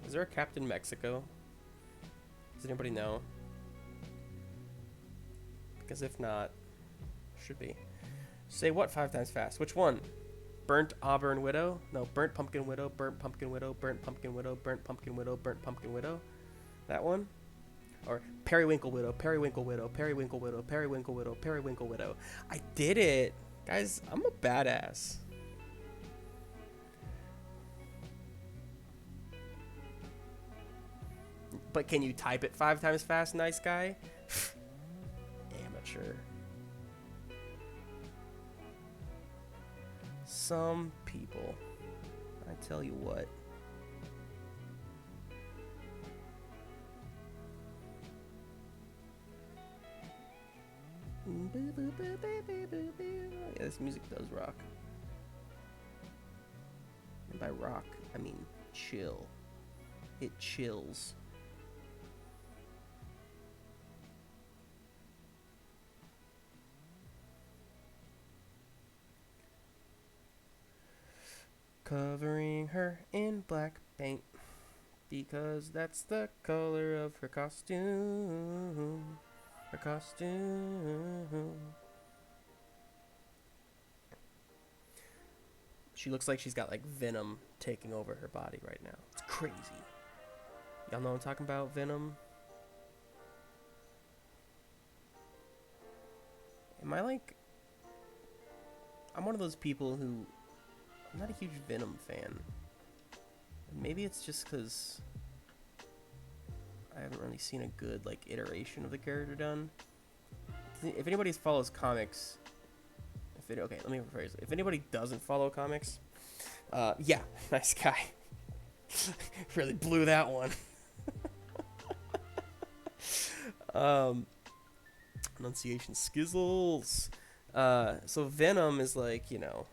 Is there a Captain Mexico? Does anybody know? Because if not, should be. Say what 5 times fast? Which one? Burnt Auburn Widow. No, Burnt Pumpkin Widow, Burnt Pumpkin Widow, Burnt Pumpkin Widow, Burnt Pumpkin Widow, Burnt Pumpkin Widow. That one. Or Periwinkle Widow, Periwinkle Widow, Periwinkle Widow, Periwinkle Widow, Periwinkle Widow. I did it. Guys, I'm a badass. But can you type it 5 times fast, nice guy? Amateur. Some people. I tell you what. Yeah, this music does rock. And by rock, I mean chill. It chills. Covering her in black paint because that's the color of her costume. Her costume. She looks like she's got like venom taking over her body right now. It's crazy. Y'all know what I'm talking about? Venom. Am I like... I'm one of those people who... I'm not a huge Venom fan. Maybe it's just because I haven't really seen a good like iteration of the character done. If anybody follows comics, okay, let me rephrase it. If anybody doesn't follow comics, yeah, nice guy. Really blew that one. Pronunciation skizzles. So Venom is like, you know,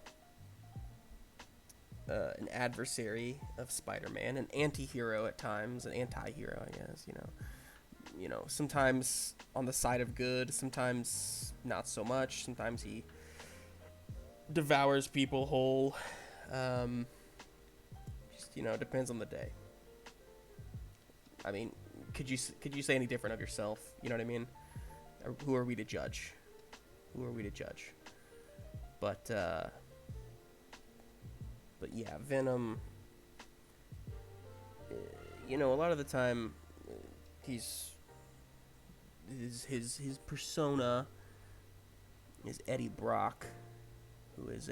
an adversary of Spider-Man, an anti-hero at times, an anti-hero, I guess, you know, sometimes on the side of good, sometimes not so much, sometimes he devours people whole, just, you know, depends on the day. I mean, could you say any different of yourself, you know what I mean? Or who are we to judge? But yeah, Venom, you know, a lot of the time, his persona is Eddie Brock, who is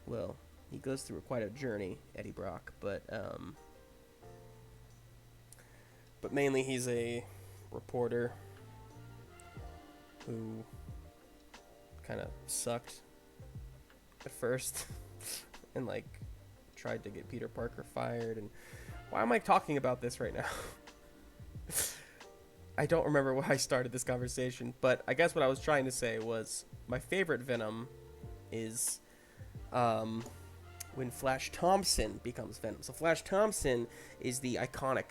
well, he goes through quite a journey, Eddie Brock, but mainly he's a reporter who kind of sucked at first and like tried to get Peter Parker fired. And why am I talking about this right now? I don't remember why I started this conversation, but I guess what I was trying to say was my favorite Venom is when Flash Thompson becomes Venom. So Flash Thompson is the iconic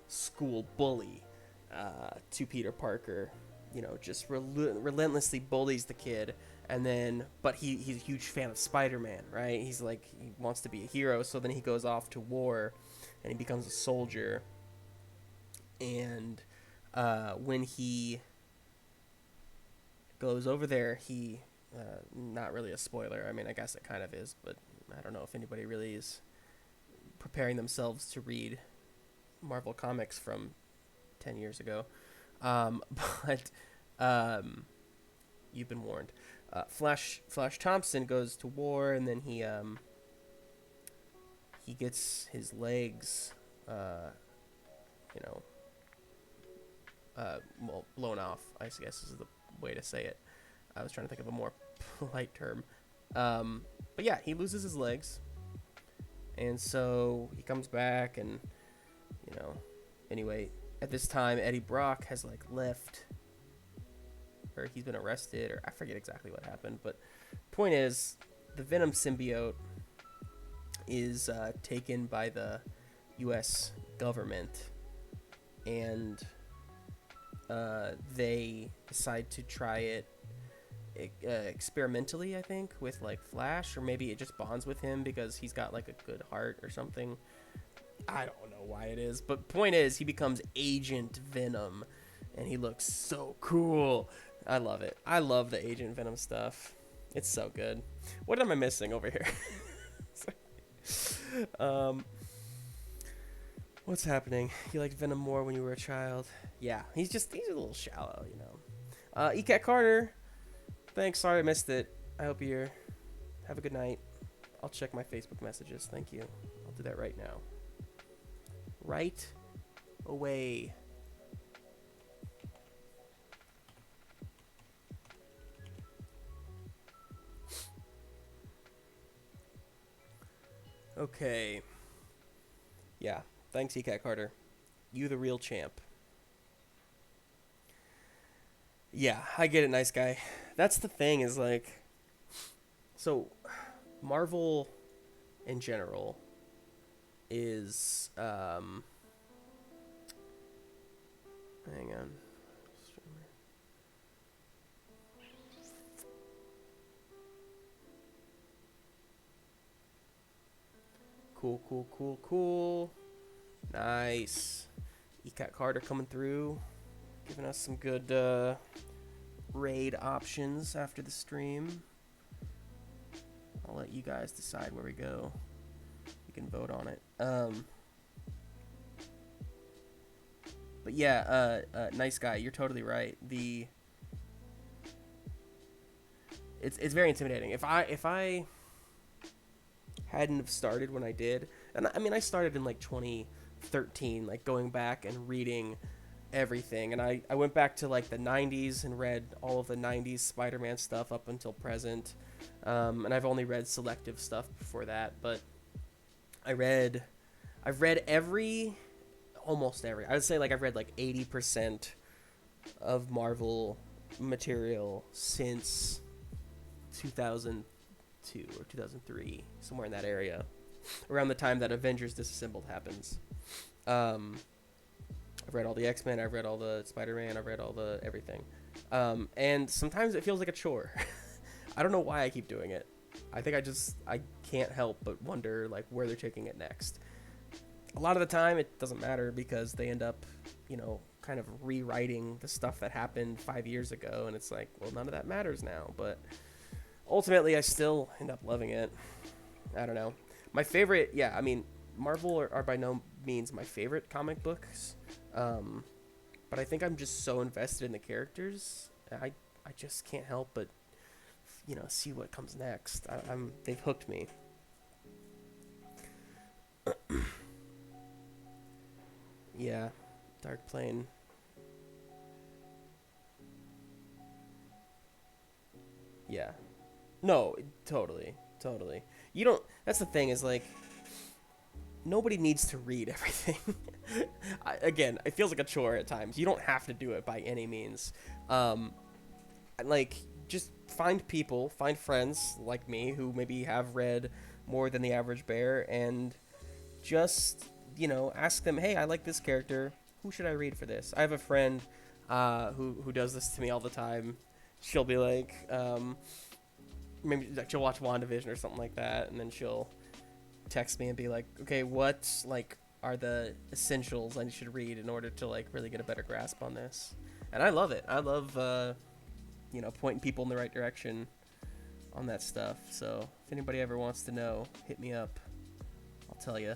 school bully to Peter Parker, you know, just relentlessly bullies the kid. And then, but he's a huge fan of Spider-Man, right? He's like, he wants to be a hero, so then he goes off to war, and he becomes a soldier. And when he goes over there, he, not really a spoiler, I mean, I guess it kind of is, but I don't know if anybody really is preparing themselves to read Marvel Comics from 10 years ago. But you've been warned. Flash Thompson goes to war, and then he gets his legs, you know, well, blown off, I guess is the way to say it. I was trying to think of a more polite term. But yeah, he loses his legs, and so he comes back, and, you know, anyway, at this time, Eddie Brock has like left, or he's been arrested, or I forget exactly what happened, but point is, the Venom symbiote is taken by the U.S. government, and they decide to try it experimentally, I think, with like Flash, or maybe it just bonds with him because he's got like a good heart or something. I don't know why it is, but point is, he becomes Agent Venom, and he looks so cool. I love it. I love the Agent Venom stuff. It's so good. What am I missing over here? What's happening? You liked Venom more when you were a child? Yeah, he's a little shallow, you know. ECAT Carter, thanks. Sorry I missed it. I hope you have a good night. I'll check my Facebook messages. Thank you. I'll do that right now. Right away. Okay. Yeah. Thanks, ECAT Carter. You the real champ. Yeah, I get it, nice guy. That's the thing is like, so Marvel in general is hang on. Cool. Nice. ECAT Carter coming through, giving us some good raid options after the stream. I'll let you guys decide where we go. You can vote on it. But yeah, nice guy. You're totally right. It's very intimidating. If I hadn't have started when I did, and I mean I started in like 2013, like going back and reading everything, and I went back to like the 90s and read all of the 90s Spider-Man stuff up until present, and I've only read selective stuff before that, but I've read almost every, I would say like I've read like 80% of Marvel material since 2002 or 2003, somewhere in that area, around the time that Avengers Disassembled happens. I've read all the X-Men, I've read all the Spider-Man, I've read all the everything. And sometimes it feels like a chore. I don't know why I keep doing it. I think I can't help but wonder like where they're taking it next. A lot of the time it doesn't matter because they end up, you know, kind of rewriting the stuff that happened 5 years ago, and it's like, well, none of that matters now, but ultimately I still end up loving it. I don't know. My favorite, yeah, I mean, Marvel are by no means my favorite comic books, but I think I'm just so invested in the characters. I just can't help but, you know, see what comes next. They've hooked me. Yeah, Dark Plane. Yeah. No, totally. You don't, that's the thing is like, nobody needs to read everything. Again, it feels like a chore at times. You don't have to do it by any means. Like, just find friends like me who maybe have read more than the average bear, and just, you know, ask them, hey, I like this character. Who should I read for this? I have a friend who does this to me all the time. She'll be like, maybe like she'll watch WandaVision or something like that, and then she'll text me and be like, okay, what like are the essentials I should read in order to like really get a better grasp on this? And I love it. I love you know, pointing people in the right direction on that stuff. So if anybody ever wants to know, hit me up. I'll tell you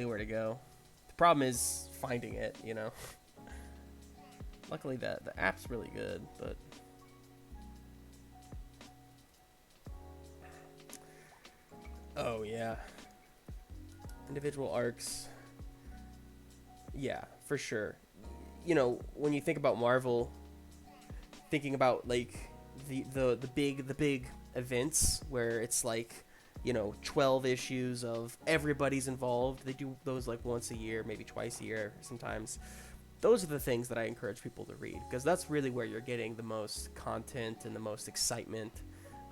where to go. The problem is finding it, you know. Luckily the app's really good, but oh yeah, individual arcs, yeah, for sure. You know, when you think about Marvel, thinking about like the big events where it's like, you know, 12 issues of everybody's involved. They do those like once a year, maybe twice a year sometimes. Those are the things that I encourage people to read, because that's really where you're getting the most content and the most excitement,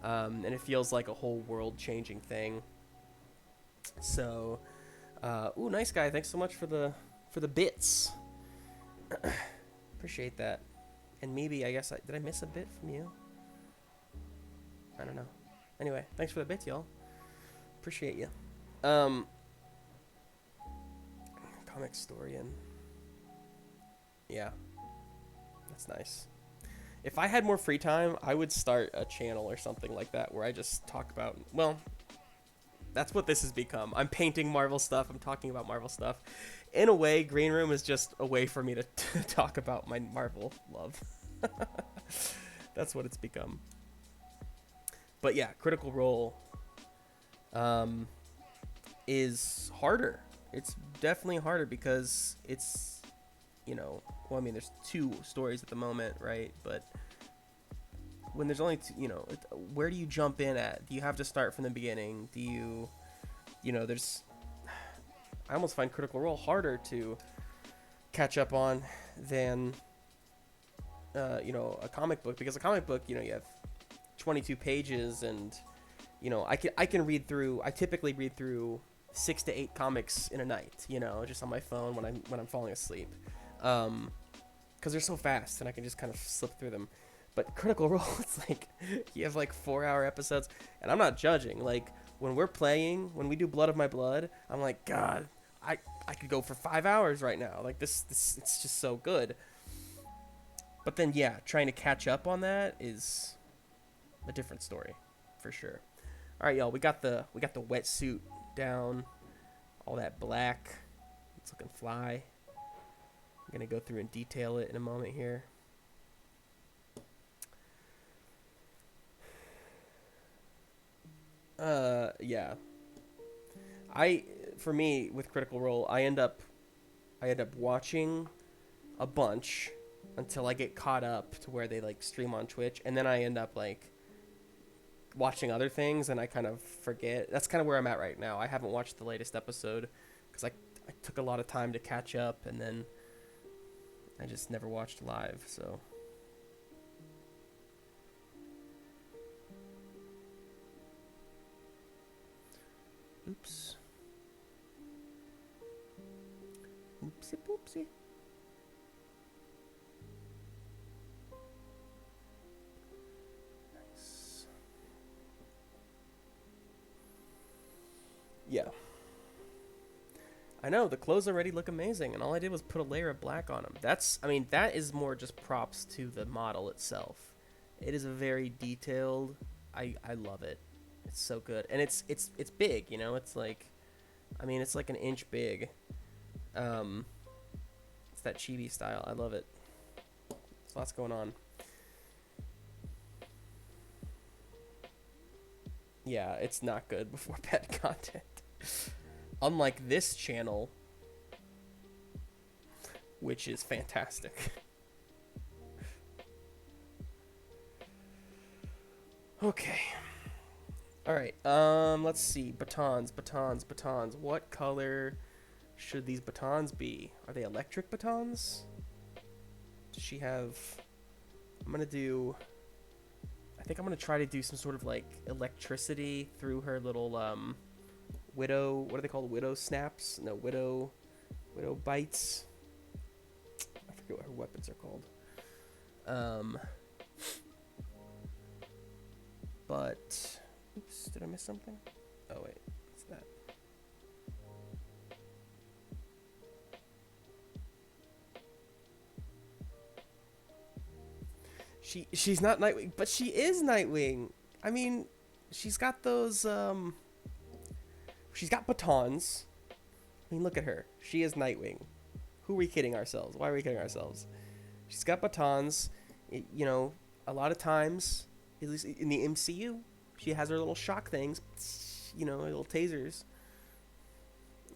and it feels like a whole world-changing thing. So, ooh, nice guy. Thanks so much for the bits. Appreciate that. And maybe, I guess, did I miss a bit from you? I don't know. Anyway, thanks for the bits, y'all. Appreciate you. Comic historian. Yeah, that's nice. If I had more free time, I would start a channel or something like that where I just talk about, well, that's what this has become. I'm painting Marvel stuff. I'm talking about Marvel stuff. In a way, Green Room is just a way for me to talk about my Marvel love. That's what it's become. But yeah, Critical Role is harder. It's definitely harder because it's, you know, well, I mean, there's 2 stories at the moment, right? But when there's only 2, you know, where do you jump in at? Do you have to start from the beginning? Do you, you know, there's, I almost find Critical Role harder to catch up on than, you know, a comic book, because a comic book, you know, you have 22 pages and, you know, I can read through, I typically read through 6 to 8 comics in a night, you know, just on my phone when I'm falling asleep. Because they're so fast and I can just kind of slip through them. But Critical Role, it's like you have like 4-hour episodes, and I'm not judging. Like when we're playing, when we do Blood of My Blood, I'm like, God, I could go for 5 hours right now. Like this it's just so good. But then yeah, trying to catch up on that is a different story, for sure. All right, y'all, we got the wetsuit down, all that black. It's looking fly. I'm gonna go through and detail it in a moment here. Yeah. For me, with Critical Role, I end up watching a bunch until I get caught up to where they like stream on Twitch, and then I end up like watching other things and I kind of forget. That's kind of where I'm at right now. I haven't watched the latest episode because I took a lot of time to catch up, and then I just never watched live, so. Oops. Oopsie poopsie. Nice. Yeah. I know, the clothes already look amazing, and all I did was put a layer of black on them. I mean, that is more just props to the model itself. It is a very detailed, I love it. It's so good. And it's big, you know, it's like, I mean, it's like an inch big. It's that chibi style. I love it. There's lots going on. Yeah, it's not good before bed content. Unlike this channel, which is fantastic. Okay. All right. Let's see. Batons. What color should these batons be? Are they electric batons? Does she have? I think I'm gonna try to do some sort of like electricity through her little widow. What are they called? Widow snaps? No, widow bites. I forget what her weapons are called. But oops, did I miss something? Oh wait, what's that? She's not Nightwing, but she is Nightwing. I mean, she's got those she's got batons. I mean, look at her. She is Nightwing. Who are we kidding ourselves? Why are we kidding ourselves? She's got batons. You know, a lot of times, at least in the MCU, she has her little shock things. You know, little tasers.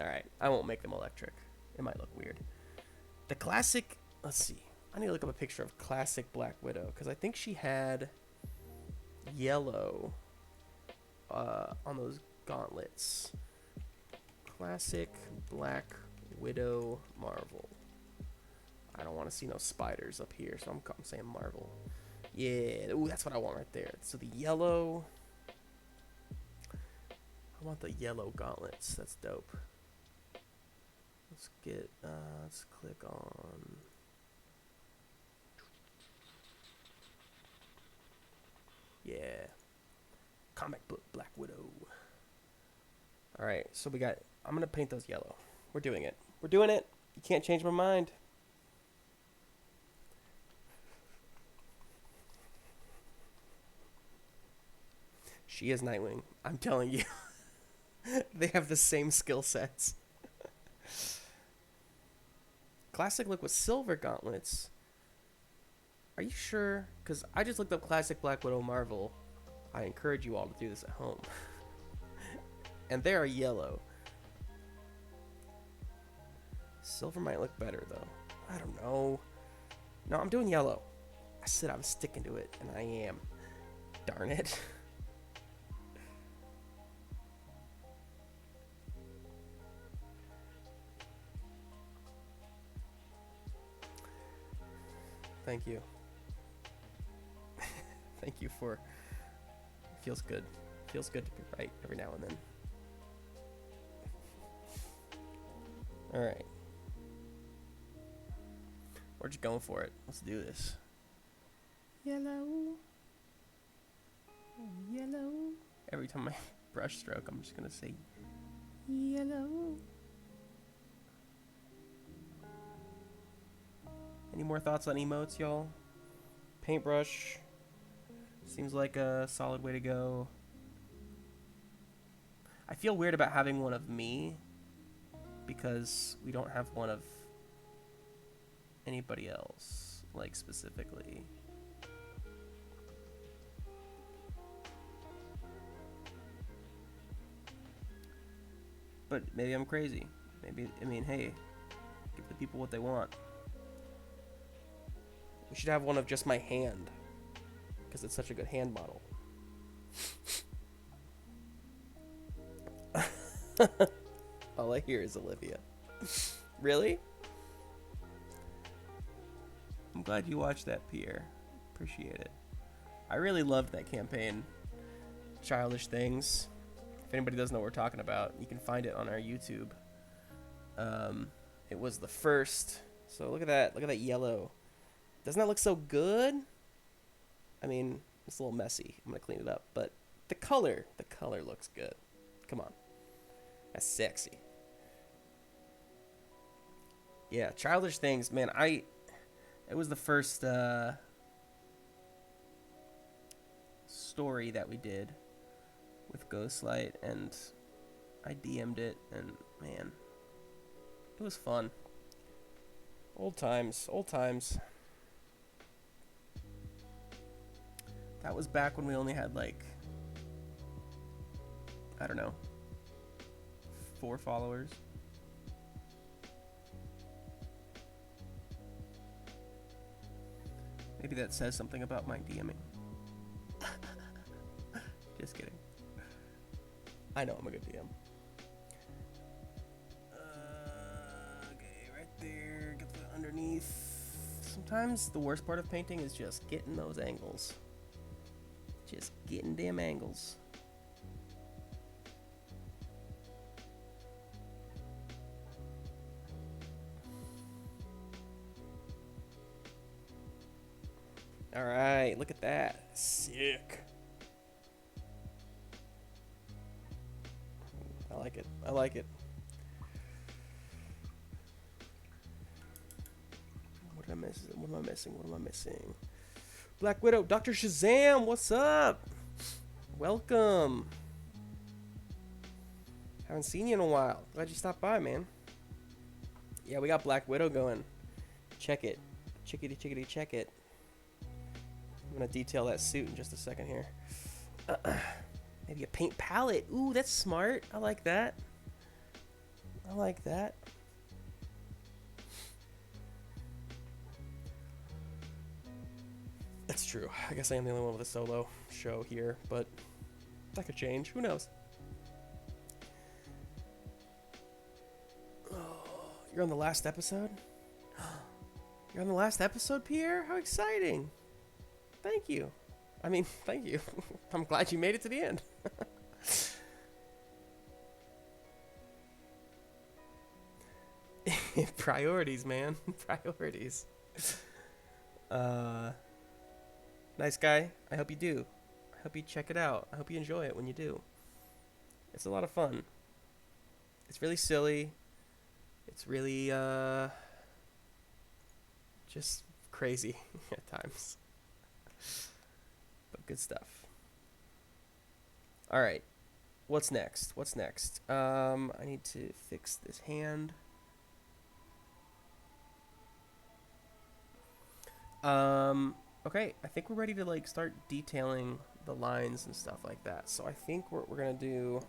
Alright, I won't make them electric. It might look weird. The classic... Let's see. I need to look up a picture of classic Black Widow, because I think she had yellow on those gauntlets. Classic Black Widow Marvel. I don't want to see no spiders up here, so I'm saying Marvel. Yeah, ooh, that's what I want right there. So the yellow... I want the yellow gauntlets. That's dope. Let's click on... Yeah. Comic book Black Widow. Alright, so we got... I'm going to paint those yellow. We're doing it. We're doing it. You can't change my mind. She is Nightwing. I'm telling you. They have the same skill sets. Classic look with silver gauntlets. Are you sure? Because I just looked up Classic Black Widow Marvel. I encourage you all to do this at home. And they are yellow. Silver might look better, though. I don't know. No, I'm doing yellow. I said I was sticking to it, and I am. Darn it. Thank you. Thank you for... Feels good. Feels good to be right every now and then. Alright. We're just going for it. Let's do this. Yellow. Yellow. Every time I brush stroke, I'm just gonna say yellow. Any more thoughts on emotes, y'all? Paintbrush seems like a solid way to go. I feel weird about having one of me because we don't have one of anybody else, like specifically. But maybe I'm crazy. Maybe, I mean, hey, give the people what they want. We should have one of just my hand, because it's such a good hand model. All I hear is Olivia. Really? I'm glad you watched that, Pierre. Appreciate it. I really loved that campaign. Childish Things. If anybody doesn't know what we're talking about, you can find it on our YouTube. It was the first. So look at that. Look at that yellow. Doesn't that look so good? I mean, it's a little messy. I'm going to clean it up. But the color looks good. Come on. That's sexy. Yeah, Childish Things, man. It was the first story that we did with Ghostlight, and I DM'd it, and man, it was fun. Old times, old times. That was back when we only had, like, I don't know, 4 followers. Maybe that says something about my DMing. Just kidding. I know I'm a good DM. Okay, right there. Get the underneath. Sometimes the worst part of painting is just getting those angles. Just getting them angles. All right, look at that. Sick. I like it. I like it. What am I missing? What am I missing? What am I missing? Black Widow, Dr. Shazam, what's up? Welcome. Haven't seen you in a while. Glad you stopped by, man. Yeah, we got Black Widow going. Check it. Chickity chickity check it. I'm gonna detail that suit in just a second here. Maybe a paint palette. Ooh, that's smart. I like that. I like that. That's true. I guess I am the only one with a solo show here, but that could change. Who knows? Oh, you're on the last episode? You're on the last episode, Pierre? How exciting. Thank you. I mean, thank you. I'm glad you made it to the end. Priorities, man. Priorities. Nice guy. I hope you do. I hope you check it out. I hope you enjoy it when you do. It's a lot of fun. It's really silly. It's really, just crazy at times. But good stuff. All right. What's next? I need to fix this hand. Okay, I think we're ready to like start detailing the lines and stuff like that. So I think what we're gonna do,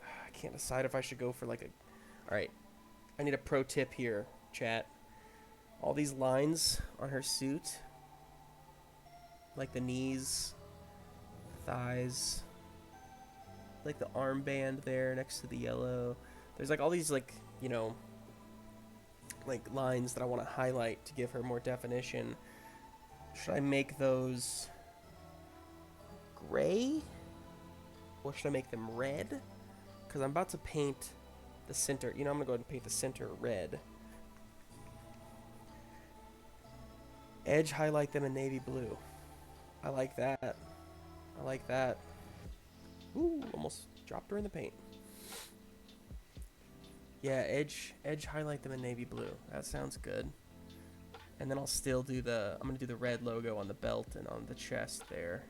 I can't decide if I should go for like a, all right, I need a pro tip here, chat. All these lines on her suit, like the knees, thighs, like the armband there next to the yellow. There's like all these like, you know, like lines that I want to highlight to give her more definition. Should I make those gray? Or should I make them red? Because I'm about to paint the center. You know, I'm going to go ahead and paint the center red. Edge highlight them in navy blue. I like that. I like that. Ooh, almost dropped her in the paint. Yeah, edge highlight them in navy blue. That sounds good. And then I'll still do I'm going to do the red logo on the belt and on the chest there.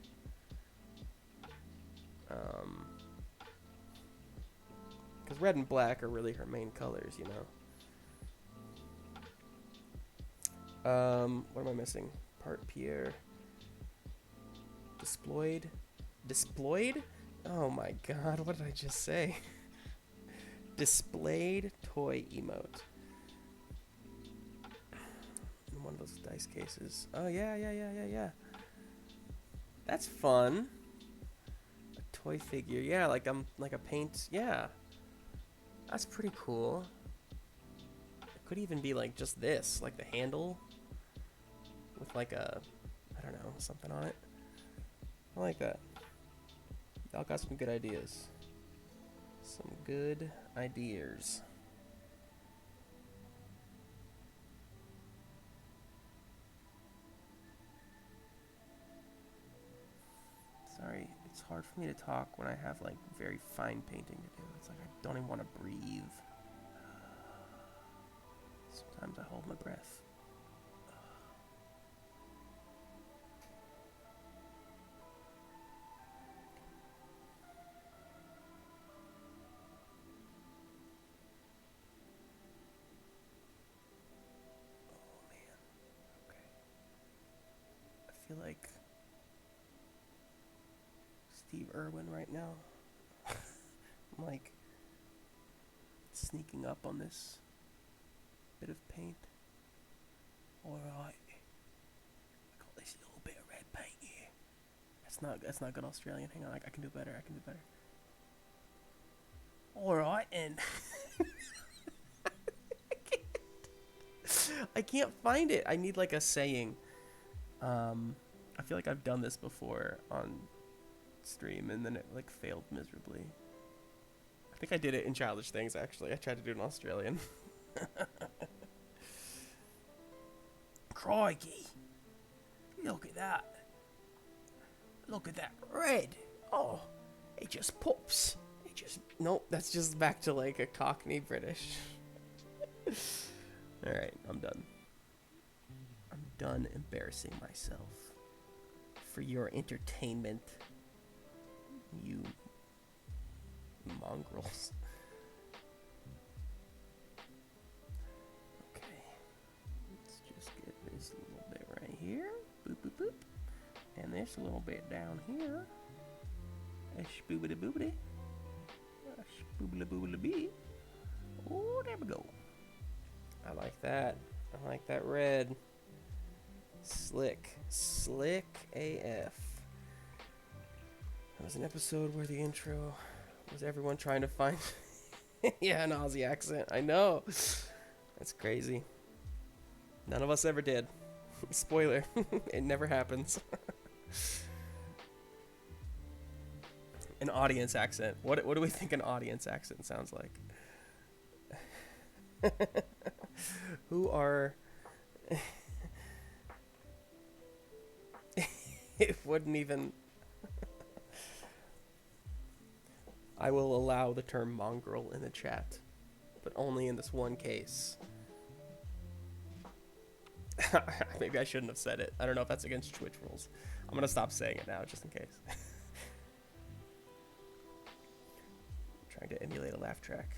Because red and black are really her main colors, you know. What am I missing? Part Pierre. Disploid? Oh my god, what did I just say? Displayed toy emote. In one of those dice cases. Oh yeah. That's fun. A toy figure. Yeah, like like a paint. Yeah. That's pretty cool. It could even be like just this, like the handle with like a, I don't know, something on it. I like that. Y'all got some good ideas. Some good ideas. Sorry, it's hard for me to talk when I have like very fine painting to do. It's like I don't even want to breathe. Sometimes I hold my breath. I feel like Steve Irwin right now. I'm like sneaking up on this bit of paint. Alright. I got this little bit of red paint here. That's not good Australian. Hang on, I can do better. Alright, and I can't find it. I need like a saying. I feel like I've done this before on stream and then it like failed miserably. I think I did it in Childish Things actually. I tried to do it in Australian. Crikey. Look at that. Look at that red. Oh, it just pops. Nope, that's just back to like a Cockney British. Alright, I'm done. I'm done embarrassing myself for your entertainment, you mongrels. Okay, let's just get this little bit right here. Boop, boop, boop. And this little bit down here. A spoobity boobity. A spoobity boobity bee. Oh, there we go. I like that. I like that red. Slick AF. There was an episode where the intro was everyone trying to find yeah, an Aussie accent. I know. That's crazy. None of us ever did. Spoiler. It never happens. An audience accent. What do we think an audience accent sounds like? Who are it wouldn't even I will allow the term mongrel in the chat, but only in this one case. Maybe I shouldn't have said it. I don't know if that's against Twitch rules. I'm gonna stop saying it now just in case. trying to emulate a laugh track.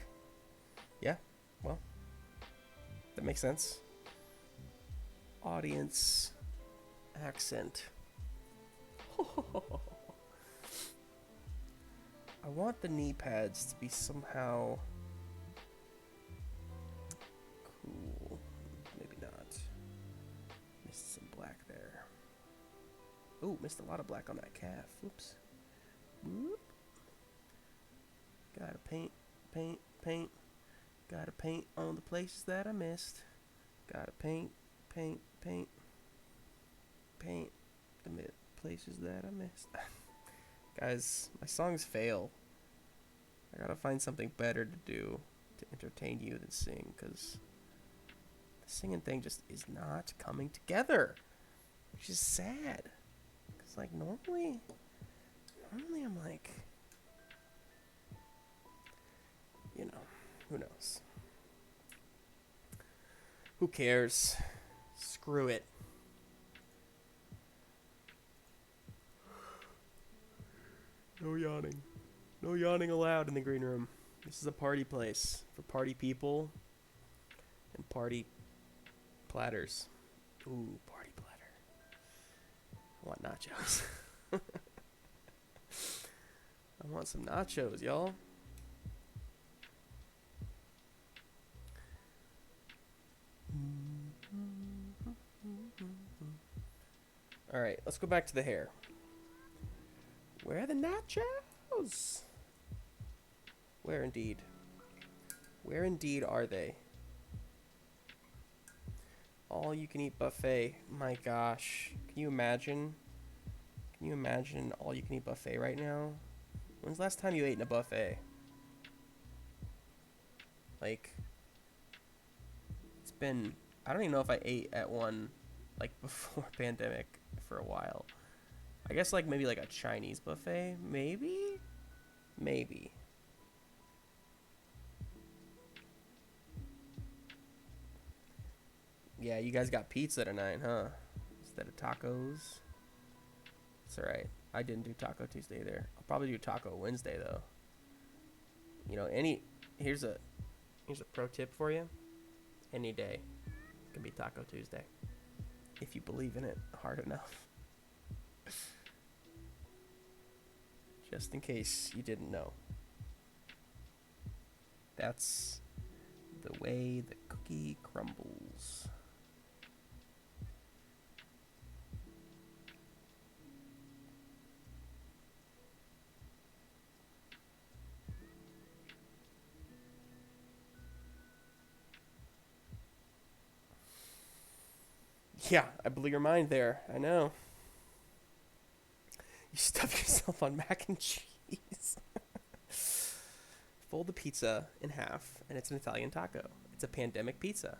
Yeah, well, that makes sense. Audience accent. I want the knee pads to be somehow cool. Maybe not. Missed some black there. Ooh, missed a lot of black on that calf. Whoops. Whoop. Gotta paint, paint, paint. Gotta paint on the places that I missed. Gotta paint, paint, paint. Paint the places that I missed. Guys, my songs fail. I gotta find something better to do to entertain you than sing, because the singing thing just is not coming together, which is sad. Because, like, normally I'm like, you know, who knows? Who cares? Screw it. No yawning. No yawning allowed in the green room. This is a party place for party people and party platters. Ooh, party platter. I want nachos. I want some nachos, y'all. Alright, let's go back to the hair. Where are the nachos? Where indeed? Where indeed are they? All you can eat buffet. My gosh. Can you imagine? Can you imagine all you can eat buffet right now? When's the last time you ate in a buffet? Like, it's been, I don't even know if I ate at one, like, before pandemic for a while. I guess, like, maybe like a Chinese buffet, maybe? Maybe. Yeah, you guys got pizza tonight, huh? Instead of tacos. It's alright. I didn't do Taco Tuesday either. I'll probably do Taco Wednesday, though. You know, here's a pro tip for you. Any day can be Taco Tuesday. If you believe in it hard enough. Just in case you didn't know. That's the way the cookie crumbles. Yeah, I blew your mind there. I know. You stuff yourself on mac and cheese. Fold the pizza in half, and it's an Italian taco. It's a pandemic pizza.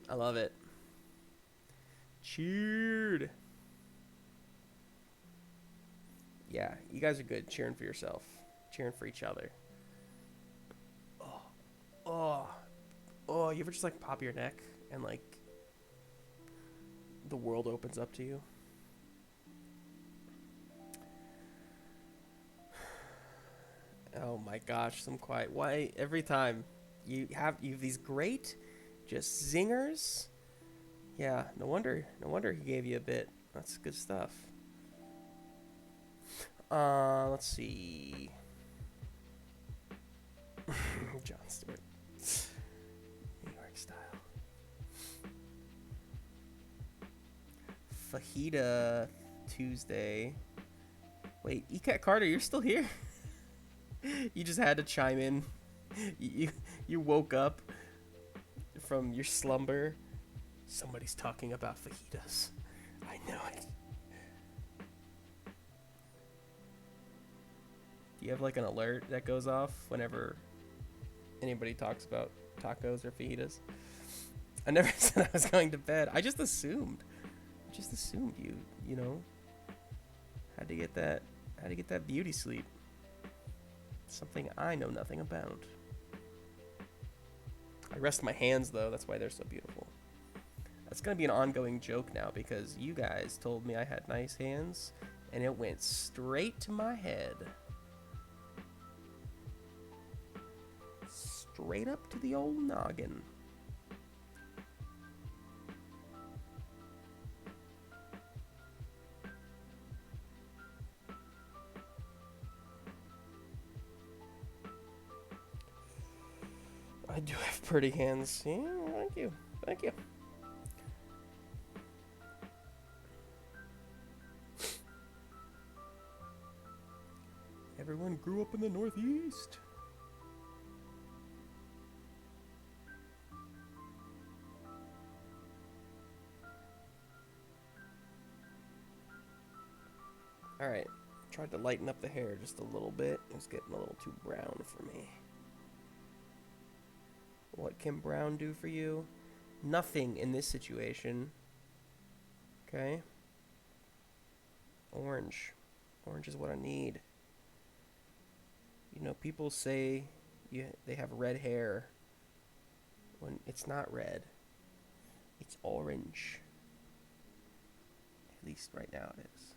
I love it. Cheered. Yeah, you guys are good cheering for yourself. Cheering for each other. Oh, you ever just, like, pop your neck and, like, the world opens up to you? Oh my gosh, some quiet. Why every time you have these great just zingers? Yeah, no wonder he gave you a bit. That's good stuff. Let's see. Jon Stewart. New York style. Fajita Tuesday. Wait, E-Cat Carter, you're still here? You just had to chime in. You woke up from your slumber. Somebody's talking about fajitas. I know it. Do you have like an alert that goes off whenever anybody talks about tacos or fajitas? I never said I was going to bed. I just assumed. You know, had to get that beauty sleep. Something I know nothing about. I rest my hands though, that's why they're so beautiful. That's gonna be an ongoing joke now because you guys told me I had nice hands and it went straight to my head. straight up to the old noggin. I do have pretty hands. Yeah, thank you. Thank you. Everyone grew up in the Northeast. All right. Tried to lighten up the hair just a little bit. It was getting a little too brown for me. What can brown do for you? Nothing in this situation. Okay. Orange. Orange is what I need. You know, people say they have red hair when it's not red. It's orange. At least right now it is.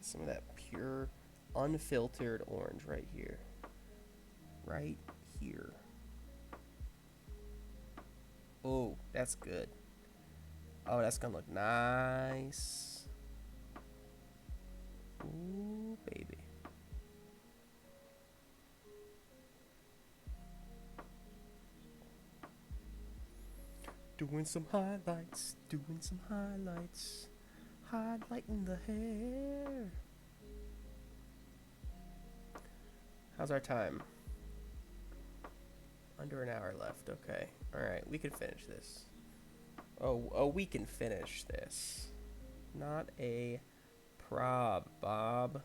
Some of that pure, unfiltered orange right here. Right here. Oh, that's good. Oh, that's gonna look nice. Ooh, baby. Doing some highlights, highlighting the hair. How's our time? Under an hour left, okay. Alright, we can finish this. Oh, we can finish this. Not a prob, Bob.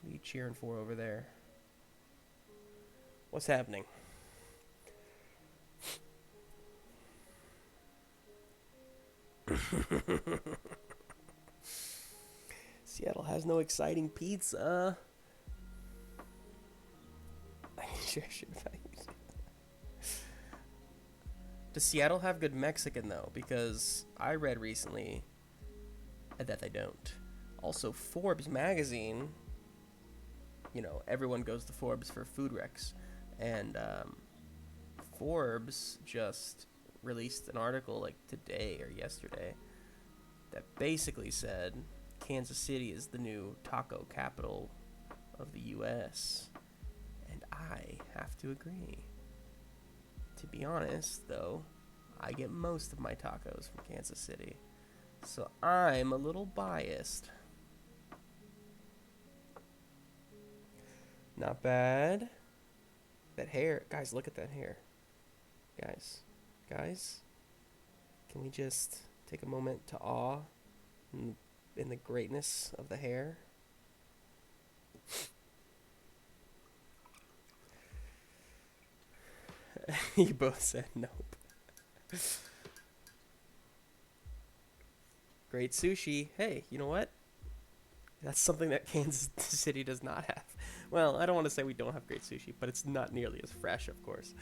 What are you cheering for over there? What's happening? Seattle has no exciting pizza. I sure should have used it. Does Seattle have good Mexican though? Because I read recently that they don't. Also, Forbes magazine. You know, everyone goes to Forbes for food recs, and Forbes just released an article like today or yesterday that basically said Kansas City is the new taco capital of the U.S. And I have to agree. To be honest, though, I get most of my tacos from Kansas City. So I'm a little biased. Not bad. That hair. Guys, look at that hair. Guys. Can we just take a moment to awe in the greatness of the hair? You both said nope. Great sushi. Hey, you know what? That's something that Kansas City does not have. Well, I don't want to say we don't have great sushi, but it's not nearly as fresh, of course.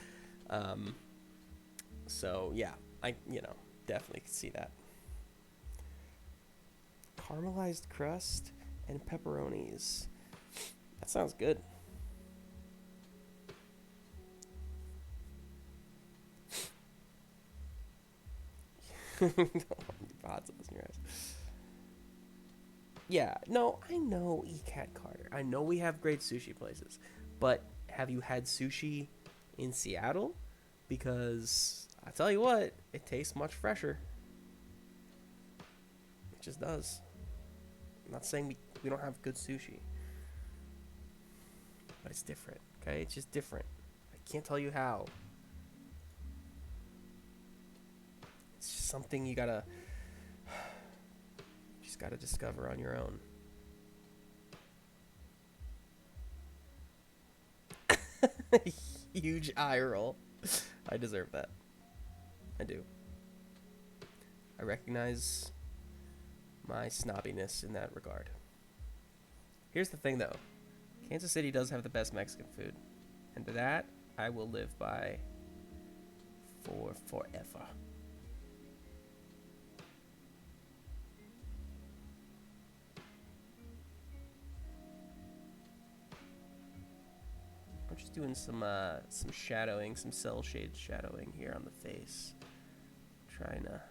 So yeah, I definitely can see that. Caramelized crust and pepperonis. That sounds good. Hot sauce in your eyes. Yeah, no, I know ECAT Carter. I know we have great sushi places, but have you had sushi in Seattle? Because I tell you what, it tastes much fresher. It just does. I'm not saying we don't have good sushi, but it's different, okay? It's just different. I can't tell you how. It's just something you gotta discover on your own. Huge eye roll. I deserve that. I do. I recognize my snobbiness in that regard. Here's the thing, though. Kansas City does have the best Mexican food. And to that, I will live by for forever. Just doing some shadowing, some cell shade shadowing here on the face. Trying to.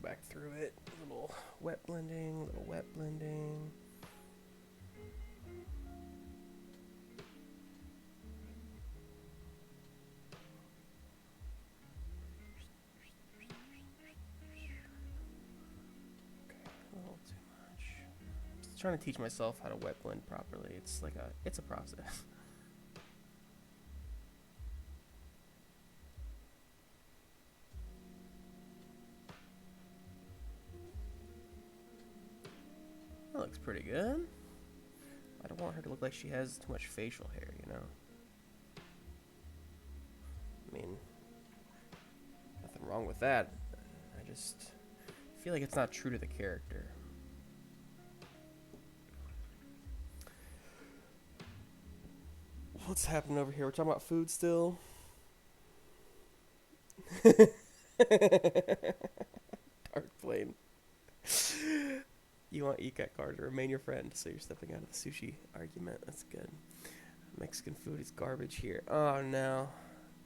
Back through it. A little wet blending, little wet blending. Okay, a little too much. Just trying to teach myself how to wet blend properly. It's a process. That looks pretty good. I don't want her to look like she has too much facial hair, you know? I mean, nothing wrong with that. I just feel like it's not true to the character. What's happening over here? We're talking about food still? Dark Plane. You want ECAT card to remain your friend, so you're stepping out of the sushi argument. That's good. Mexican food is garbage here. Oh, no.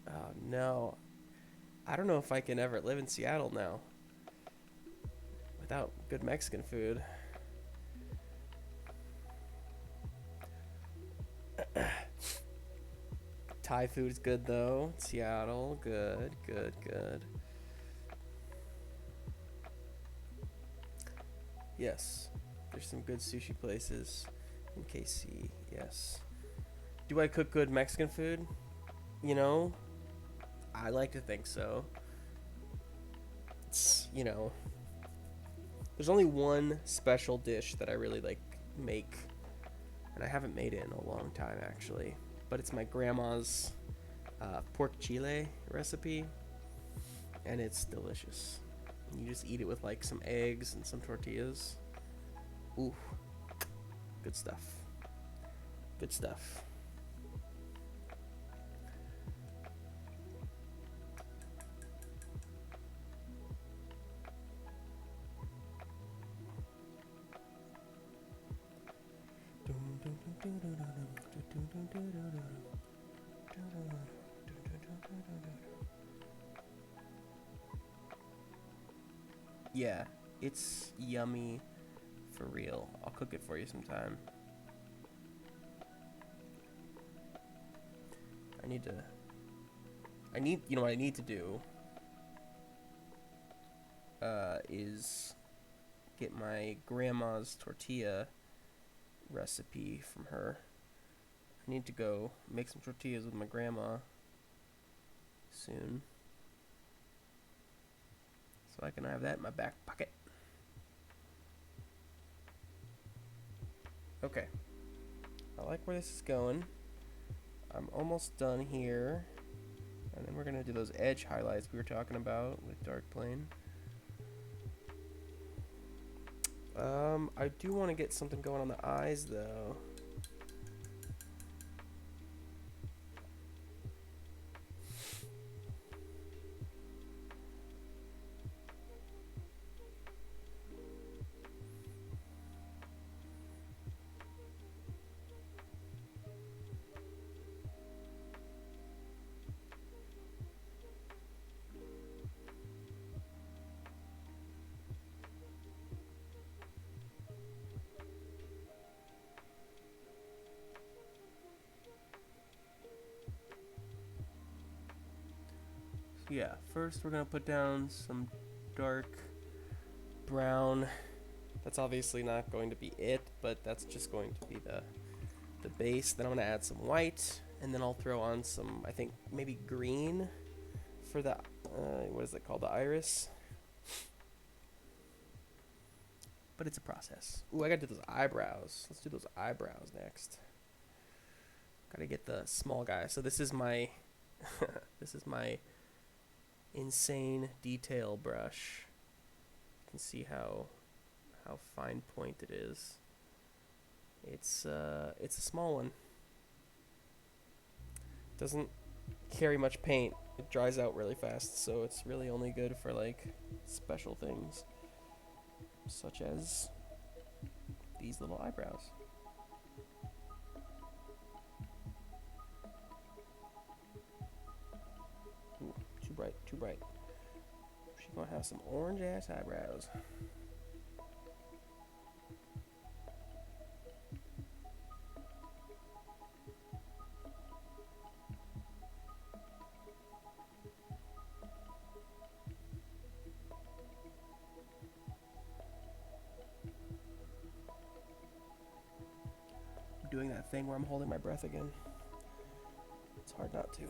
Oh, no. I don't know if I can ever live in Seattle now without good Mexican food. Thai food is good, though. Seattle, good, good, good. Yes, there's some good sushi places in KC, yes. Do I cook good Mexican food? You know, I like to think so. It's, you know, there's only one special dish that I really like make, and I haven't made it in a long time actually, but it's my grandma's pork chile recipe, and it's delicious. You just eat it with like some eggs and some tortillas. Ooh, good stuff. Good stuff. Yeah, it's yummy for real. I'll cook it for you sometime. You know what I need to do is get my grandma's tortilla recipe from her. I need to go make some tortillas with my grandma soon, so I can have that in my back pocket. Okay, I like where this is going. I'm almost done here, and then we're gonna do those edge highlights we were talking about with Dark Plane. I do want to get something going on the eyes though. Yeah, first we're gonna put down some dark brown. That's obviously not going to be it, but that's just going to be the base. Then I'm gonna add some white, and then I'll throw on some, I think maybe green for the what is it called, the iris. But it's a process. Ooh, I gotta do those eyebrows. Let's do those eyebrows next. Gotta get the small guy. So this is my this is my insane detail brush. You can see how fine point it is. It's a small one. Doesn't carry much paint. It dries out really fast, so it's really only good for like special things, such as these little eyebrows. Ooh, too bright, too bright. She's gonna have some orange ass eyebrows. Doing that thing where I'm holding my breath again. It's hard not to.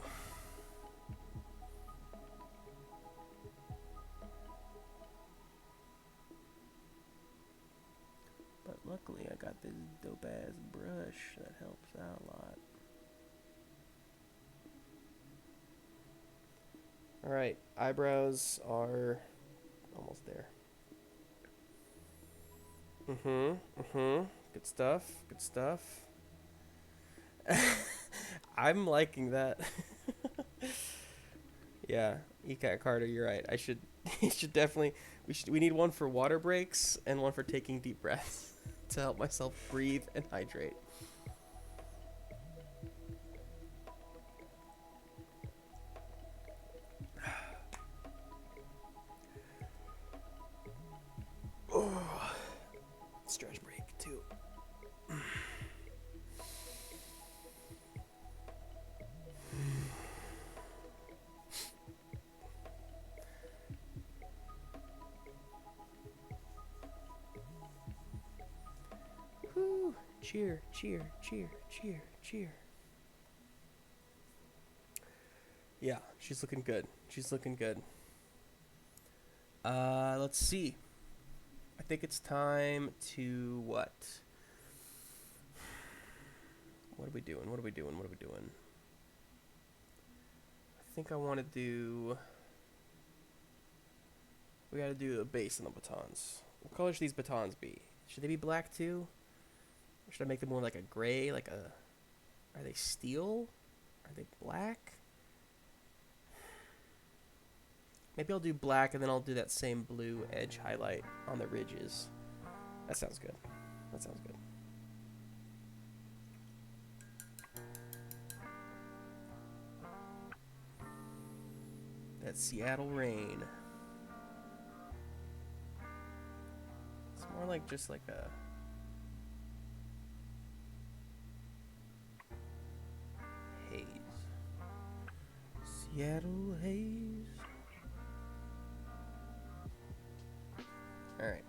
But luckily I got this dope ass brush that helps out a lot. Alright, eyebrows are almost there. Good stuff, good stuff. I'm liking that. Yeah, ECAT Carter, you're right. I should you should definitely we need one for water breaks and one for taking deep breaths to help myself breathe and hydrate. Oh, stretch break too. Whew. Cheer, cheer, cheer, cheer, cheer. Yeah, she's looking good. She's looking good. Let's see. I think it's time to what? What are we doing? What are we doing? What are we doing? I think I want to do... We gotta do a base on the batons. What color should these batons be? Should they be black too? Or should I make them more like a gray, like a... Are they steel? Are they black? Maybe I'll do black and then I'll do that same blue edge highlight on the ridges. That sounds good. That sounds good. That Seattle rain. It's more like just like a... haze. Seattle haze. Alright.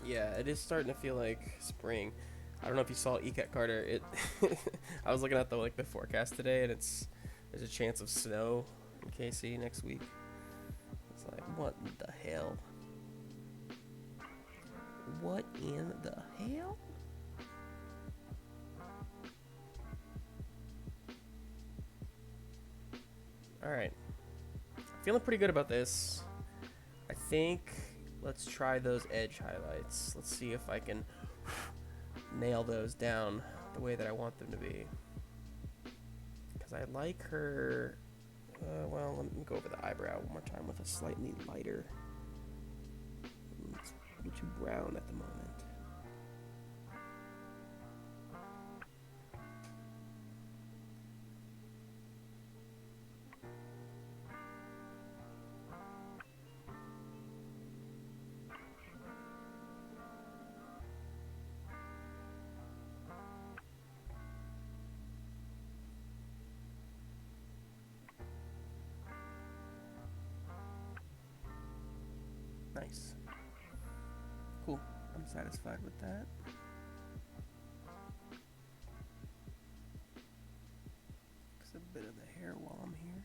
Yeah, it is starting to feel like spring. I don't know if you saw ECAT Carter. It I was looking at the forecast today, and there's a chance of snow in KC next week. It's like, what the hell? What in the hell? All right, feeling pretty good about this. I think let's try those edge highlights. Let's see if I can nail those down the way that I want them to be. Because I like her... well, let me go over the eyebrow one more time with a slightly lighter. It's too brown at the moment. Nice. Cool. I'm satisfied with that. Fix a bit of the hair while I'm here.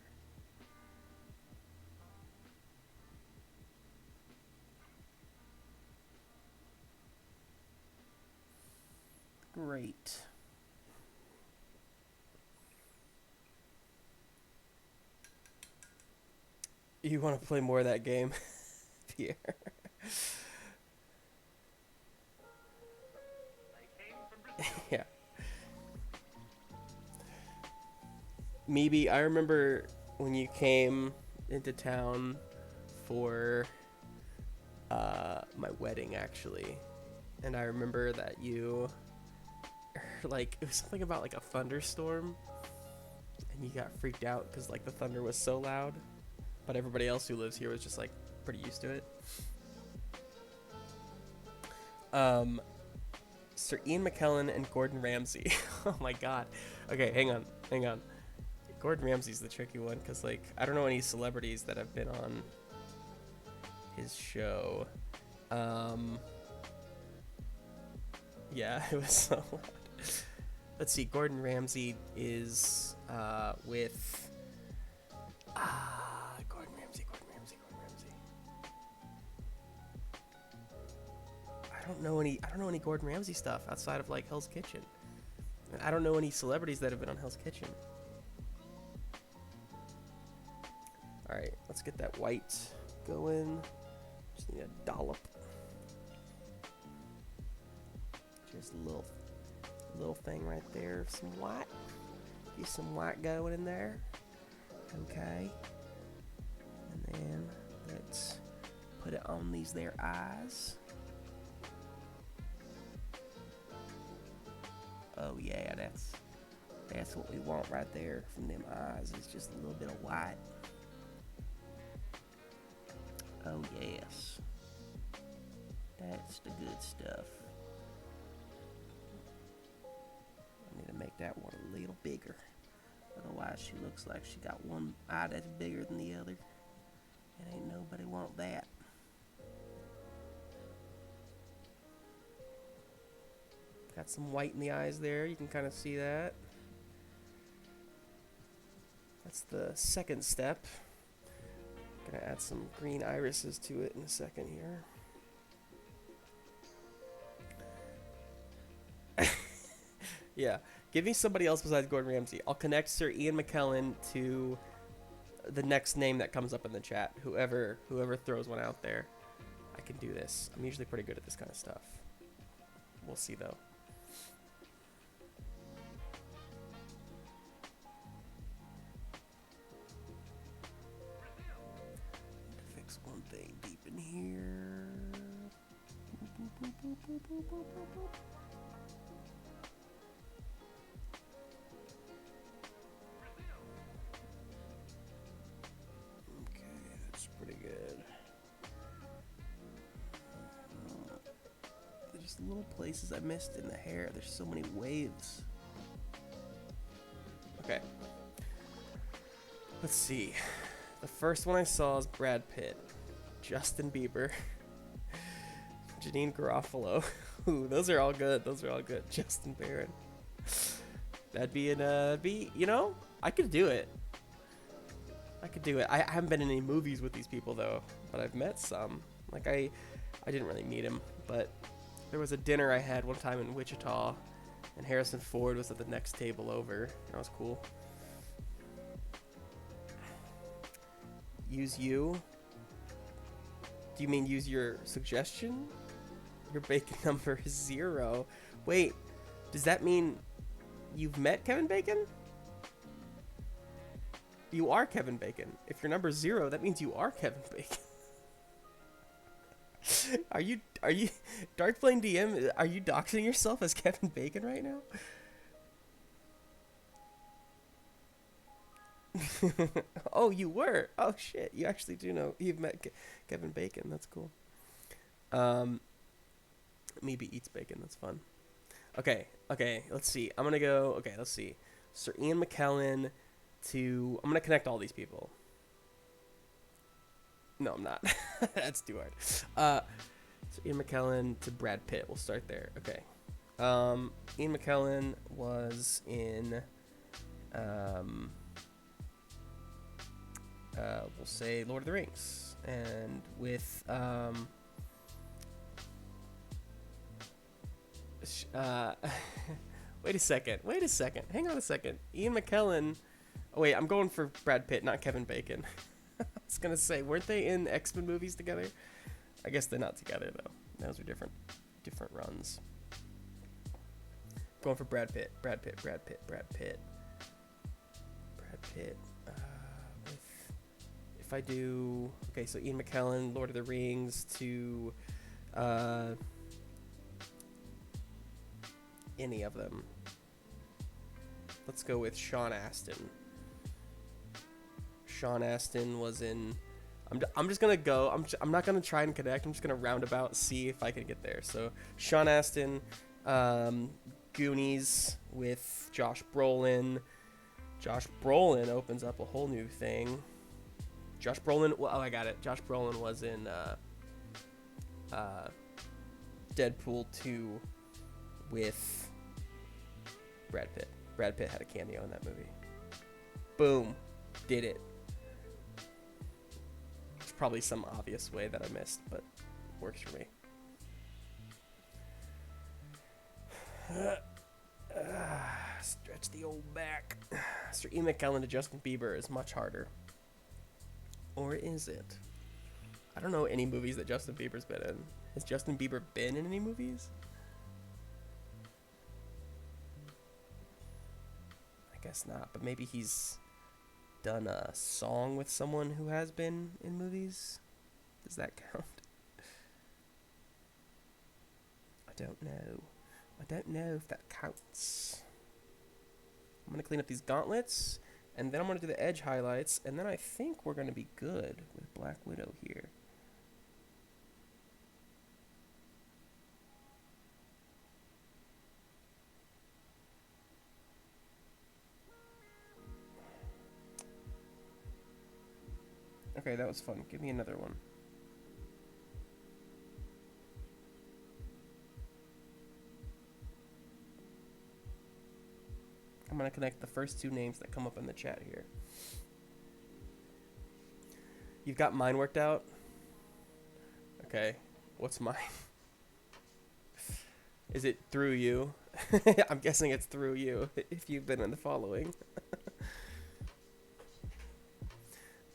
Great. You want to play more of that game, Pierre? Yeah. Maybe I remember when you came into town for my wedding, actually, and I remember that you like it was something about like a thunderstorm, and you got freaked out because like the thunder was so loud, but everybody else who lives here was just like pretty used to it. Sir Ian McKellen and Gordon Ramsay. Oh my god. Okay, hang on. Gordon Ramsay's the tricky one because like I don't know any celebrities that have been on his show. Yeah, it was so loud. Let's see. Gordon Ramsay is with Gordon Ramsay. I don't know any Gordon Ramsay stuff outside of like Hell's Kitchen. I don't know any celebrities that have been on Hell's Kitchen. All right, let's get that white going. Just need a dollop. Just a little thing right there of some white. Get some white going in there. Okay. And then let's put it on these there eyes. Oh yeah, that's what we want right there from them eyes. Is just a little bit of white. Oh yes. That's the good stuff. I need to make that one a little bigger. Otherwise she looks like she got one eye that's bigger than the other. And ain't nobody want that. Got some white in the eyes there. You can kind of see that. That's the second step. Gonna add some green irises to it in a second here. Yeah, give me somebody else besides Gordon Ramsay. I'll connect Sir Ian McKellen to the next name that comes up in the chat. Whoever throws one out there, I can do this. I'm usually pretty good at this kind of stuff. We'll see though. One thing deep in here. Boop, boop, boop, boop, boop, boop, boop, boop. Okay, that's pretty good. There's little places I missed in the hair. There's so many waves. Okay. Let's see. The first one I saw is Brad Pitt, Justin Bieber, Janine Garofalo. Ooh, those are all good. Justin Barron. That'd be you know, I could do it. I haven't been in any movies with these people though, but I've met some. Like I didn't really meet him, but there was a dinner I had one time in Wichita, and Harrison Ford was at the next table over. That was cool. Use you? Do you mean use your suggestion? Your bacon number is 0. Wait, does that mean you've met Kevin Bacon? You are Kevin Bacon. If your number's 0, that means you are Kevin Bacon. Are you Darkplane DM? Are you doxing yourself as Kevin Bacon right now? Oh, you were. Oh shit, you actually do know. You've met Kevin Bacon. That's cool. Maybe eats bacon. That's fun. Okay. Let's see. I'm gonna go. Okay, let's see. Sir Ian McKellen to. I'm gonna connect all these people. No, I'm not. That's too hard. So Ian McKellen to Brad Pitt. We'll start there. Okay. Ian McKellen was in, we'll say Lord of the Rings, and with wait a second. Hang on a second. Ian McKellen. Oh wait, I'm going for Brad Pitt, not Kevin Bacon. I was gonna say, weren't they in X-Men movies together? I guess they're not together though. Those are different runs. Going for Brad Pitt. If I do, okay, so Ian McKellen, Lord of the Rings to any of them. Let's go with Sean Astin. Sean Astin was in. I'm just gonna go. I'm not gonna try and connect. I'm just gonna roundabout see if I can get there. So Sean Astin, Goonies with Josh Brolin. Josh Brolin opens up a whole new thing. Josh Brolin. Well, oh, I got it. Josh Brolin was in Deadpool 2 with Brad Pitt. Brad Pitt had a cameo in that movie. Boom. Did it. It's probably some obvious way that I missed, but works for me. Stretch the old back. Sir Ian McKellen to Justin Bieber is much harder. Or is it? I don't know any movies that Justin Bieber's been in. Has Justin Bieber been in any movies? I guess not, but maybe he's done a song with someone who has been in movies. Does that count? I don't know. I don't know if that counts. I'm going to clean up these gauntlets, and then I'm going to do the edge highlights, and then I think we're going to be good with Black Widow here. Okay, that was fun. Give me another one. I'm going to connect the first two names that come up in the chat here. You've got mine worked out? Okay. What's mine? Is it through you? I'm guessing it's through you, if you've been in the following.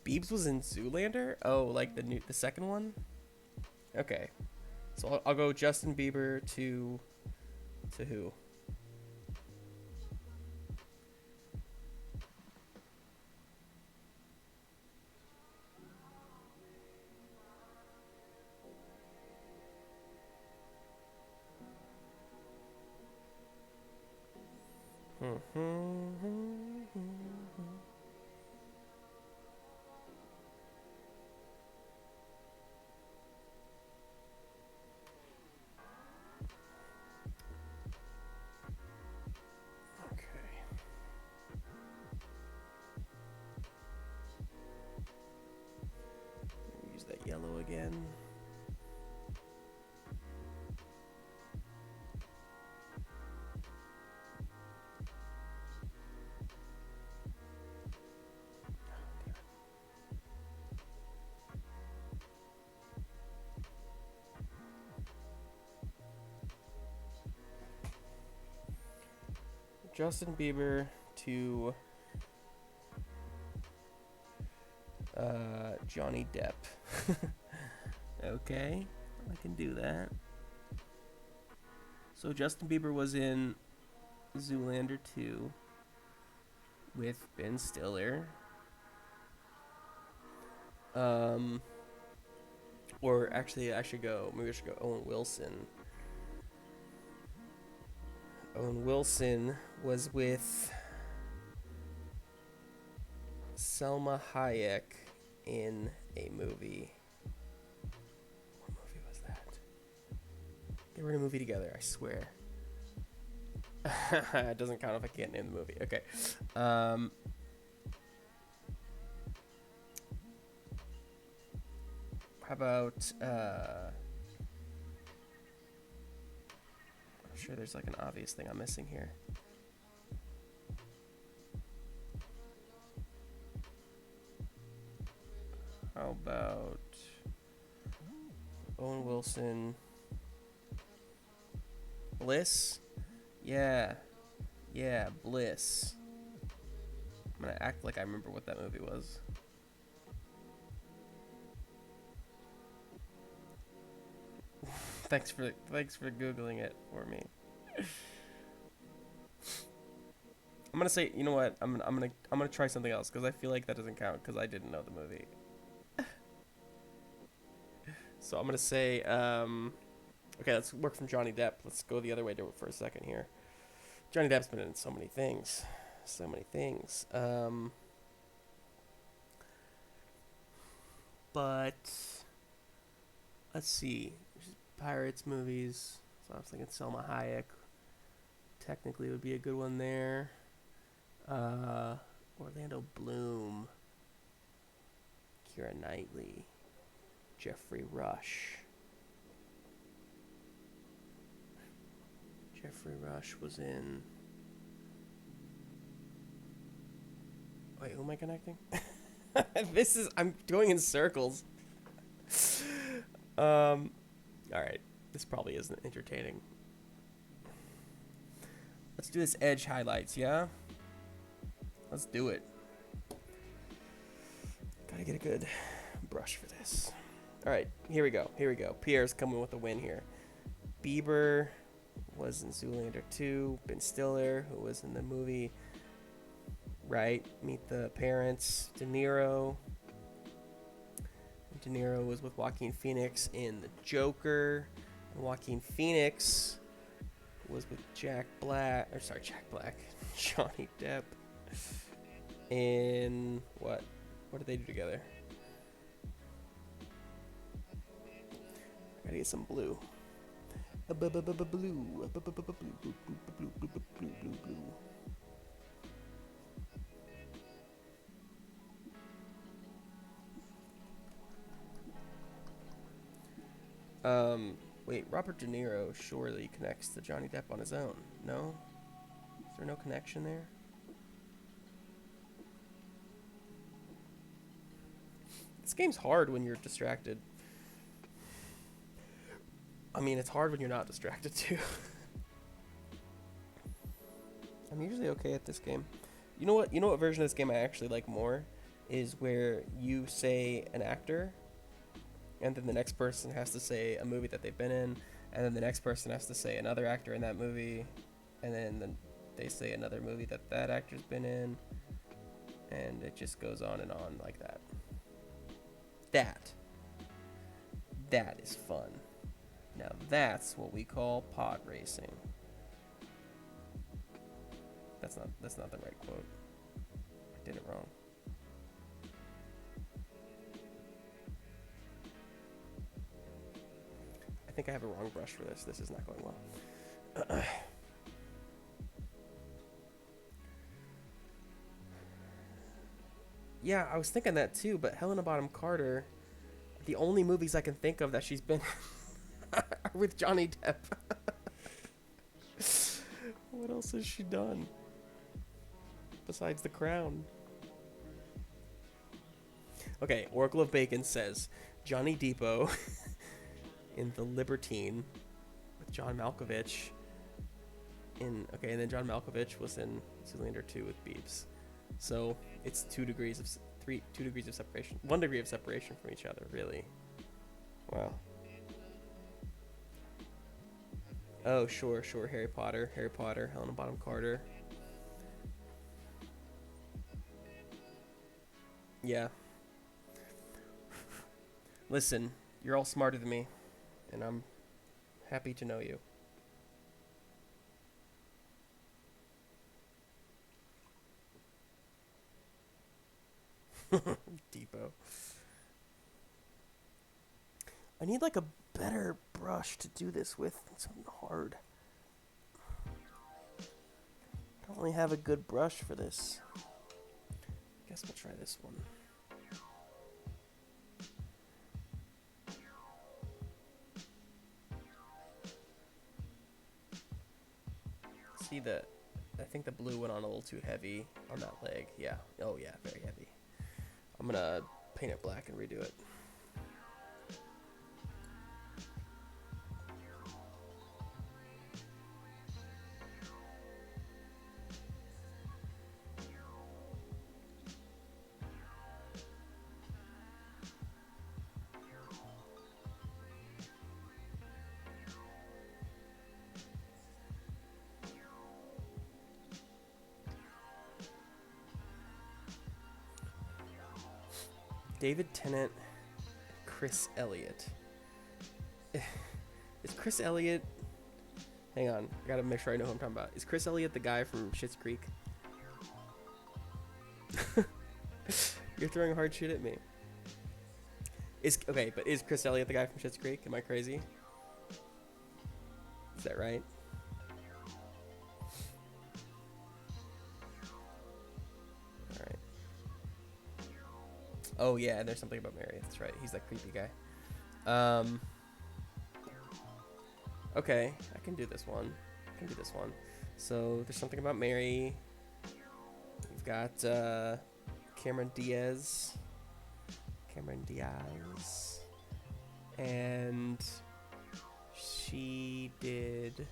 Biebs was in Zoolander? Oh, like the second one? Okay. So I'll go Justin Bieber to who? Use that yellow again. Justin Bieber to Johnny Depp. Okay, I can do that. So Justin Bieber was in Zoolander 2 with Ben Stiller. Or actually, maybe I should go Owen Wilson. Owen Wilson was with Selma Hayek in a movie. What movie was that? They were in a movie together, I swear. It doesn't count if I can't name the movie. Okay. How about I'm sure there's like an obvious thing I'm missing here. How about Owen Wilson? Bliss? Yeah. Yeah, Bliss. I'm gonna act like I remember what that movie was. thanks for Googling it for me. I'm gonna say, you know what? I'm gonna try something else because I feel like that doesn't count because I didn't know the movie. So I'm gonna say, okay, let's work from Johnny Depp. Let's go the other way to it for a second here. Johnny Depp's been in so many things, but let's see. Pirates movies. So I was thinking Selma Hayek. Technically, would be a good one there. Orlando Bloom. Keira Knightley. Jeffrey Rush. Jeffrey Rush was in... Wait, who am I connecting? I'm going in circles. Alright. This probably isn't entertaining. Let's do this Edge highlights, yeah? Let's do it. Gotta get a good brush for this. Alright, here we go. Pierre's coming with a win here. Bieber was in Zoolander 2. Ben Stiller, who was in the movie Meet the Parents. De Niro was with Joaquin Phoenix in The Joker. And Joaquin Phoenix was with Johnny Depp in what? What did they do together? Gotta get some blue. Blue. Wait, Robert De Niro surely connects to Johnny Depp on his own. No? Is there no connection there? This game's hard when you're distracted. I mean, it's hard when you're not distracted too. I'm usually okay at this game. You know what version of this game I actually like more? Is where you say an actor, and then the next person has to say a movie that they've been in, and then the next person has to say another actor in that movie, and then they say another movie that actor's been in, and it just goes on and on like that. That is fun. Now that's what we call pod racing. That's not the right quote. I did it wrong. I think I have a wrong brush for this. This is not going well. Yeah, I was thinking that too, but Helena Bonham Carter, the only movies I can think of that she's been are with Johnny Depp. What else has she done? Besides The Crown. Okay, Oracle of Bacon says Johnny Depot in The Libertine with John Malkovich and then John Malkovich was in Zoolander 2 with Biebs. So it's 2 degrees of separation. 1 degree of separation from each other, really. Wow. Oh, sure. Harry Potter, Helena Bonham Carter. Yeah. Listen, you're all smarter than me, and I'm happy to know you. Depot. I need like a better brush to do this with. It's something hard. I don't really have a good brush for this. Guess we'll try this one. See I think the blue went on a little too heavy on that leg. Yeah. Oh yeah, very heavy. I'm gonna paint it black and redo it. David Tennant, Chris Elliott. Is Chris Elliott... Hang on, I gotta make sure I know who I'm talking about. Is Chris Elliott the guy from Schitt's Creek? You're throwing a hard shit at me. Okay, but is Chris Elliott the guy from Schitt's Creek? Am I crazy? Is that right? Alright. Oh yeah, and there's something about Mary. That's right. He's that creepy guy. Okay, I can do this one. So there's something about Mary. We've got Cameron Diaz. And she did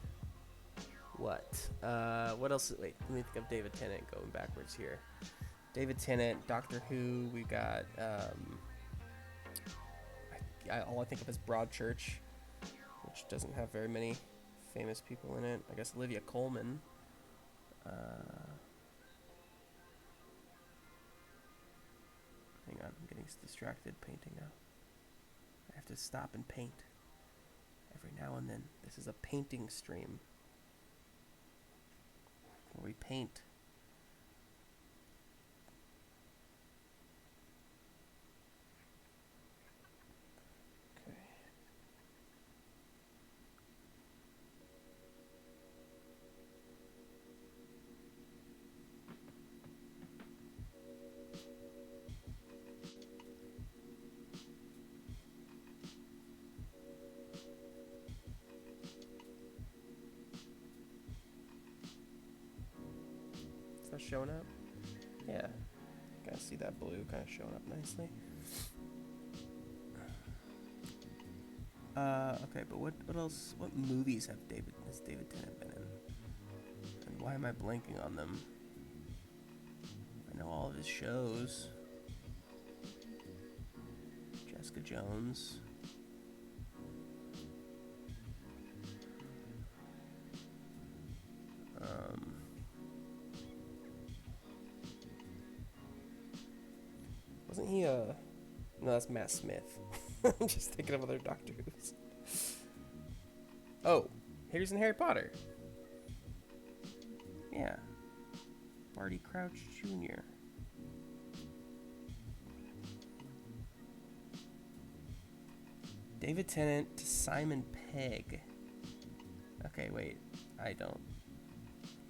what? What else? Wait, let me think of David Tennant going backwards here. David Tennant, Doctor Who. We got all I think of is Broadchurch, which doesn't have very many famous people in it. I guess Olivia Colman. Hang on, I'm getting distracted painting now. I have to stop and paint every now and then. This is a painting stream where we paint. Okay. Is that showing up? Yeah. Gotta see that blue kind of showing up nicely. Okay, but what else? What movies has David Tennant been in? And why am I blanking on them? I know all of his shows. Jessica Jones. Wasn't he no, that's Matt Smith. I'm just thinking of other Doctor Who's. Oh, here's in Harry Potter. Yeah. Barty Crouch Jr. David Tennant to Simon Pegg. Okay, wait. I don't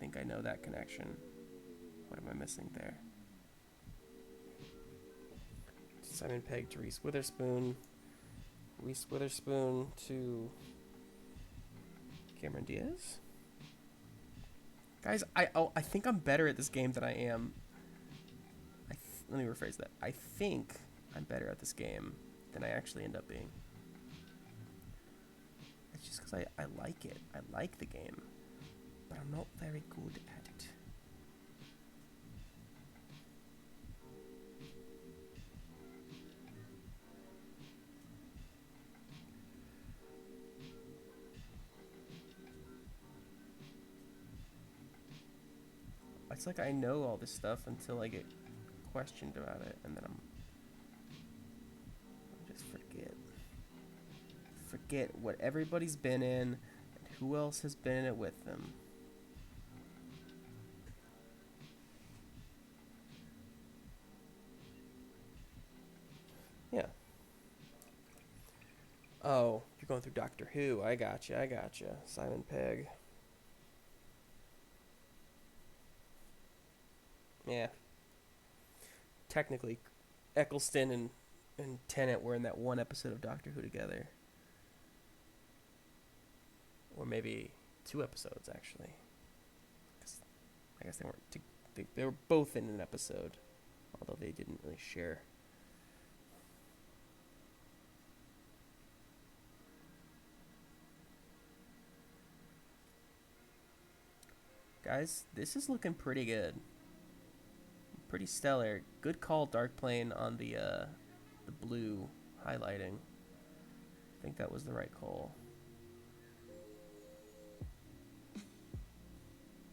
think I know that connection. What am I missing there? Simon Pegg to Reese Witherspoon. Reese Witherspoon to Cameron Diaz. Guys, I think I'm better at this game than I am. Let me rephrase that. I think I'm better at this game than I actually end up being. It's just because I like it. I like the game. But I'm not very good at it. It's like I know all this stuff until I get questioned about it, and then I just forget what everybody's been in and who else has been in it with them. Yeah. Oh, you're going through Doctor Who. I gotcha. Simon Pegg. Yeah. Technically, Eccleston and Tennant were in that one episode of Doctor Who together. Or maybe 2 episodes, actually. I guess they weren't. They were both in an episode, although they didn't really share. Guys, this is looking pretty good. Pretty stellar. Good call, Dark Plane, on the blue highlighting. I think that was the right call.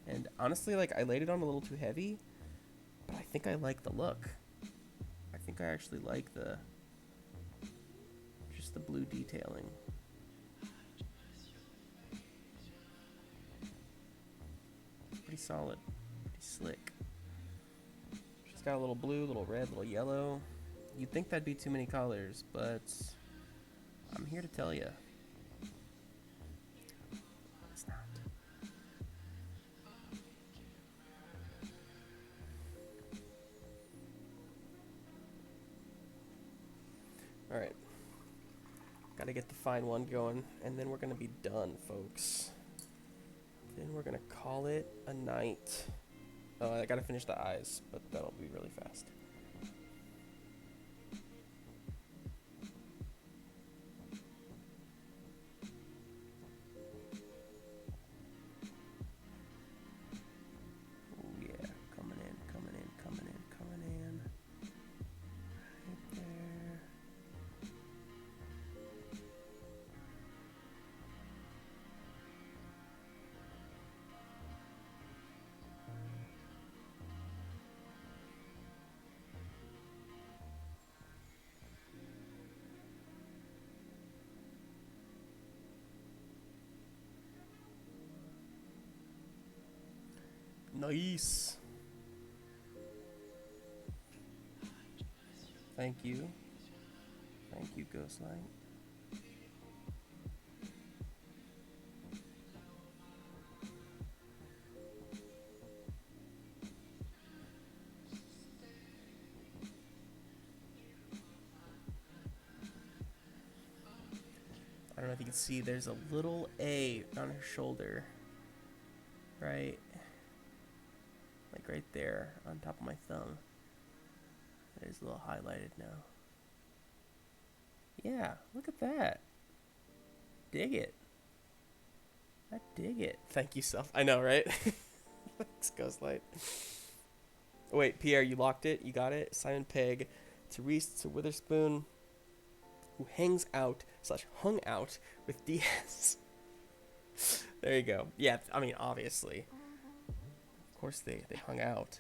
And honestly, like, I laid it on a little too heavy, but I think I like the look. I think I actually like just the blue detailing. Pretty solid, pretty slick. She's got a little blue, little red, little yellow. You'd think that'd be too many colors, but I'm here to tell you, it's not. All right, gotta get the fine one going, and then we're gonna be done, folks. Then we're gonna call it a night. Oh, I gotta finish the eyes, but that'll be really fast. Oh yeah, coming in, coming in, coming in, coming in. Right there. Nice. Thank you. Thank you, Ghostlight. I don't know if you can see, there's a little A on her shoulder. Right? Like right there on top of my thumb. It is a little highlighted now. Yeah, look at that. Dig it. I dig it. Thank you, Self. I know, right? Thanks, Ghostlight. Oh, wait, Pierre, you locked it? You got it? Simon Pegg to Reese to Witherspoon, who hangs out / hung out with Diaz. There you go. Yeah, I mean, obviously. Of course they hung out.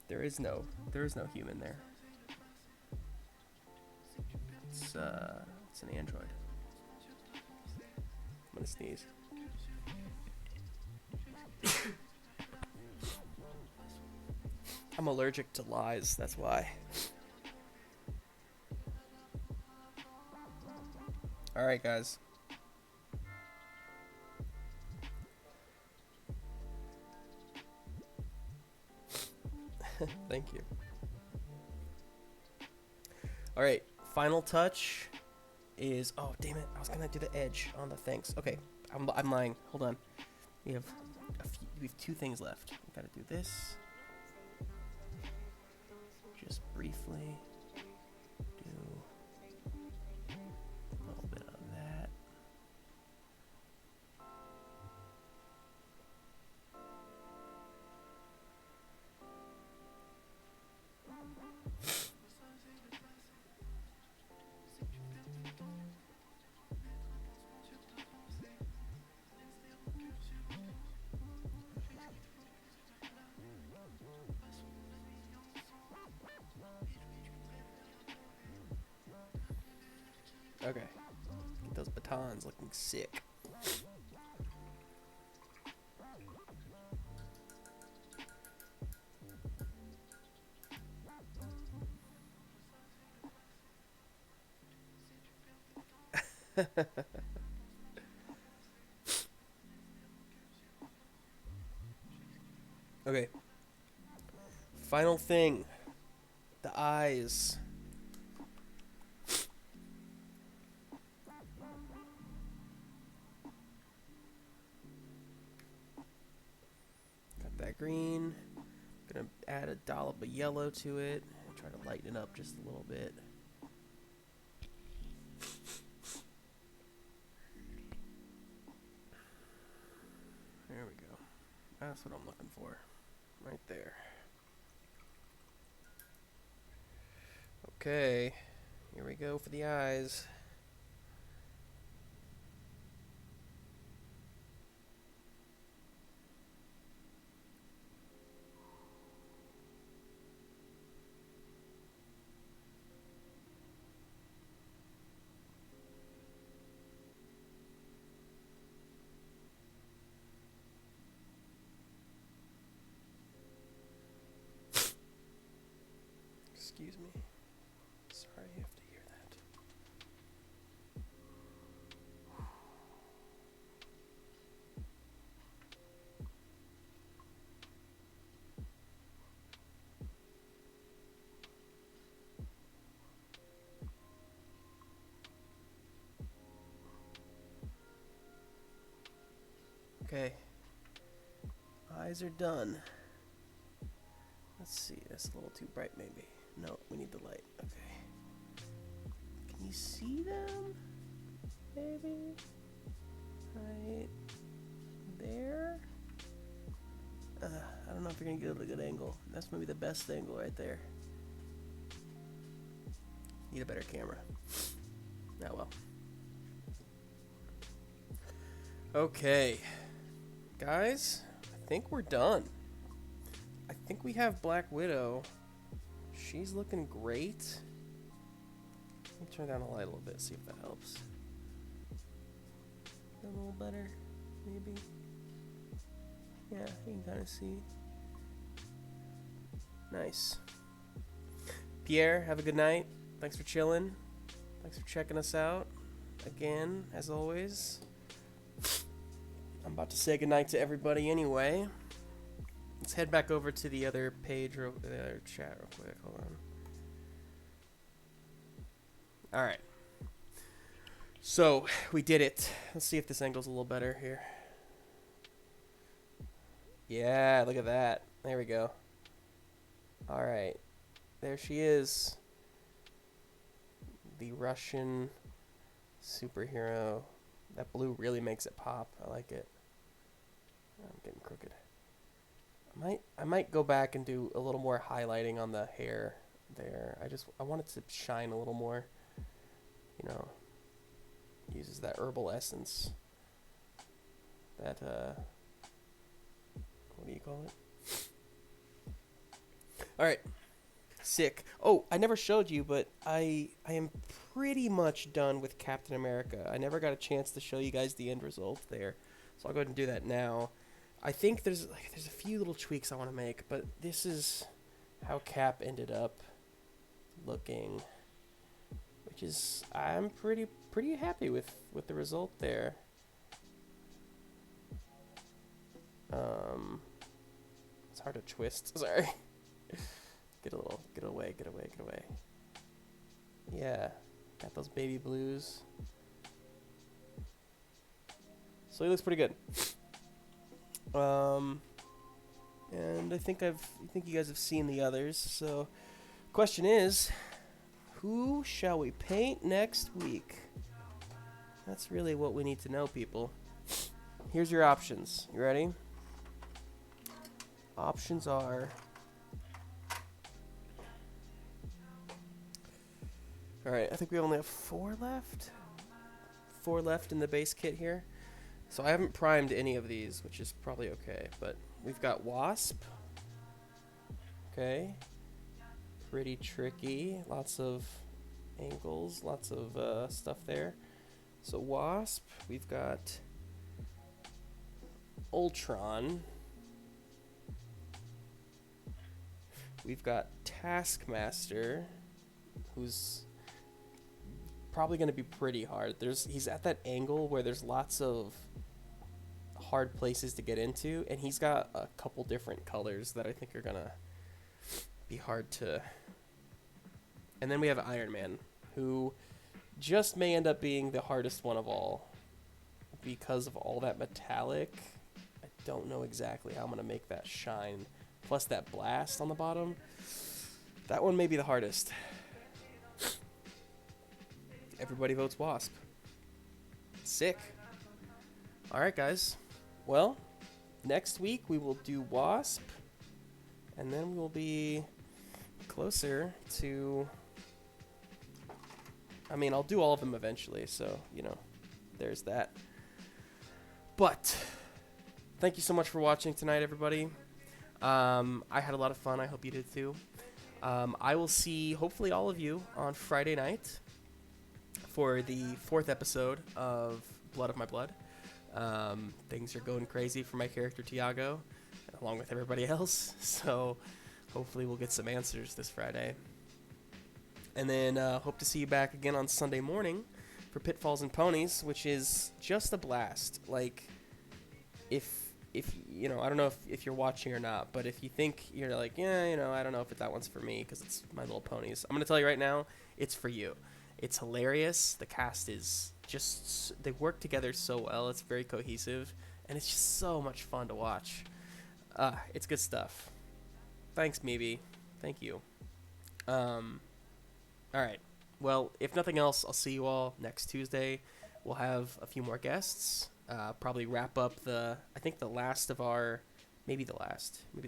There is no human there. It's an android. I'm gonna sneeze. I'm allergic to lies, that's why. Alright, guys. Thank you. Alright, final touch is... Oh, damn it. I was gonna do the edge on the things. Okay, I'm lying. Hold on. We have two things left. We gotta do this. Just briefly do a little bit of that. Okay. Get those batons looking sick. Okay. Final thing. The eyes. Got that green. Gonna add a dollop of yellow to it. And try to lighten it up just a little bit. There we go. That's what I'm looking for. Right there. Okay. Here we go for the eyes. Excuse me. Sorry you have to hear that. Okay. Eyes are done. Let's see. That's a little too bright, maybe. No, we need the light. Okay. Can you see them? Maybe? Right there? I don't know if you're gonna get a good angle. That's maybe the best angle right there. Need a better camera. Oh well. Okay. Guys, I think we're done. I think we have Black Widow. She's looking great. Let me turn down the light a little bit, see if that helps. A little better, maybe. Yeah, you can kind of see. Nice. Pierre, have a good night. Thanks for chilling. Thanks for checking us out. Again, as always. I'm about to say goodnight to everybody anyway. Let's head back over to the other page, the other chat real quick. Hold on. Alright. So, we did it. Let's see if this angle's a little better here. Yeah, look at that. There we go. Alright. There she is. The Russian superhero. That blue really makes it pop. I like it. I'm getting crooked. I might go back and do a little more highlighting on the hair there. I want it to shine a little more. You know, uses that herbal essence. That what do you call it? All right. Sick. Oh, I never showed you, but I am pretty much done with Captain America. I never got a chance to show you guys the end result there. So I'll go ahead and do that now. I think there's a few little tweaks I want to make, but this is how Cap ended up looking, which is I'm pretty happy with the result there. It's hard to twist. Sorry. Get away. Yeah, got those baby blues. So he looks pretty good. And I think you guys have seen the others. So, question is, who shall we paint next week? That's really what we need to know, people. Here's your options. You ready? Options are. All right, I think we only have 4 left. 4 left in the base kit here. So I haven't primed any of these, which is probably okay. But we've got Wasp. Okay. Pretty tricky. Lots of angles, lots of stuff there. So Wasp, we've got Ultron. We've got Taskmaster, who's probably going to be pretty hard. He's at that angle where there's lots of hard places to get into, and he's got a couple different colors that I think are gonna be hard to. And then we have Iron Man, who just may end up being the hardest one of all because of all that metallic. I don't know exactly how I'm gonna make that shine. Plus that blast on the bottom. That one may be the hardest. Everybody votes Wasp. Sick. Alright, guys. Well, next week we will do Wasp. And then we will be closer to... I mean, I'll do all of them eventually, so, you know, there's that. But, thank you so much for watching tonight, everybody. I had a lot of fun. I hope you did too. I will see, hopefully, all of you on Friday night for the 4th episode of Blood of My Blood. Things are going crazy for my character, Tiago, along with everybody else. So, hopefully, we'll get some answers this Friday. And then hope to see you back again on Sunday morning for Pitfalls and Ponies, which is just a blast. Like, if you know, I don't know if you're watching or not, but if you think you're like, yeah, you know, I don't know if that one's for me because it's My Little Ponies, I'm going to tell you right now, it's for you. It's hilarious. The cast is just, they work together so well. It's very cohesive, and it's just so much fun to watch. It's good stuff. Thanks, Meeby. Thank you. All right. Well, if nothing else, I'll see you all next Tuesday. We'll have a few more guests. Probably wrap up I think the last of our, maybe the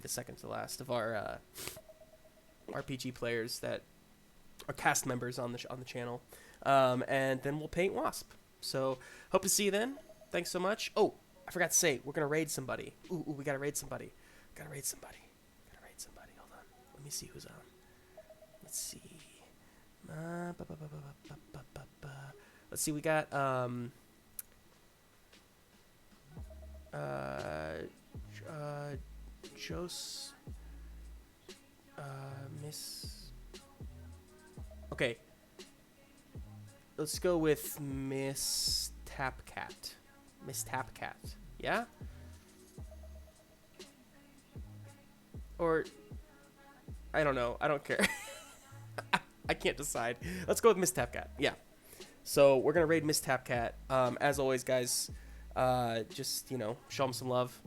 second to last of our RPG players that are cast members on the channel. And then we'll paint Wasp. So hope to see you then. Thanks so much. Oh, I forgot to say, we're gonna raid somebody. Ooh, we gotta raid somebody. Hold on. Let me see who's on. Let's see. Let's see, we got Miss. Okay, let's go with Miss Tapcat. Yeah? Or I don't know. I don't care. I can't decide. Let's go with Miss Tapcat. Yeah. So we're gonna raid Miss Tapcat. As always, guys, just, you know, show them some love.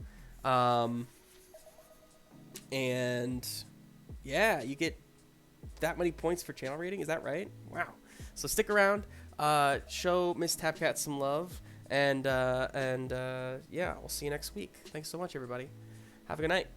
And yeah, you get that many points for channel rating. Is that right? Wow. So stick around. Show Miss Tapcat some love. And yeah, we'll see you next week. Thanks so much, everybody. Have a good night.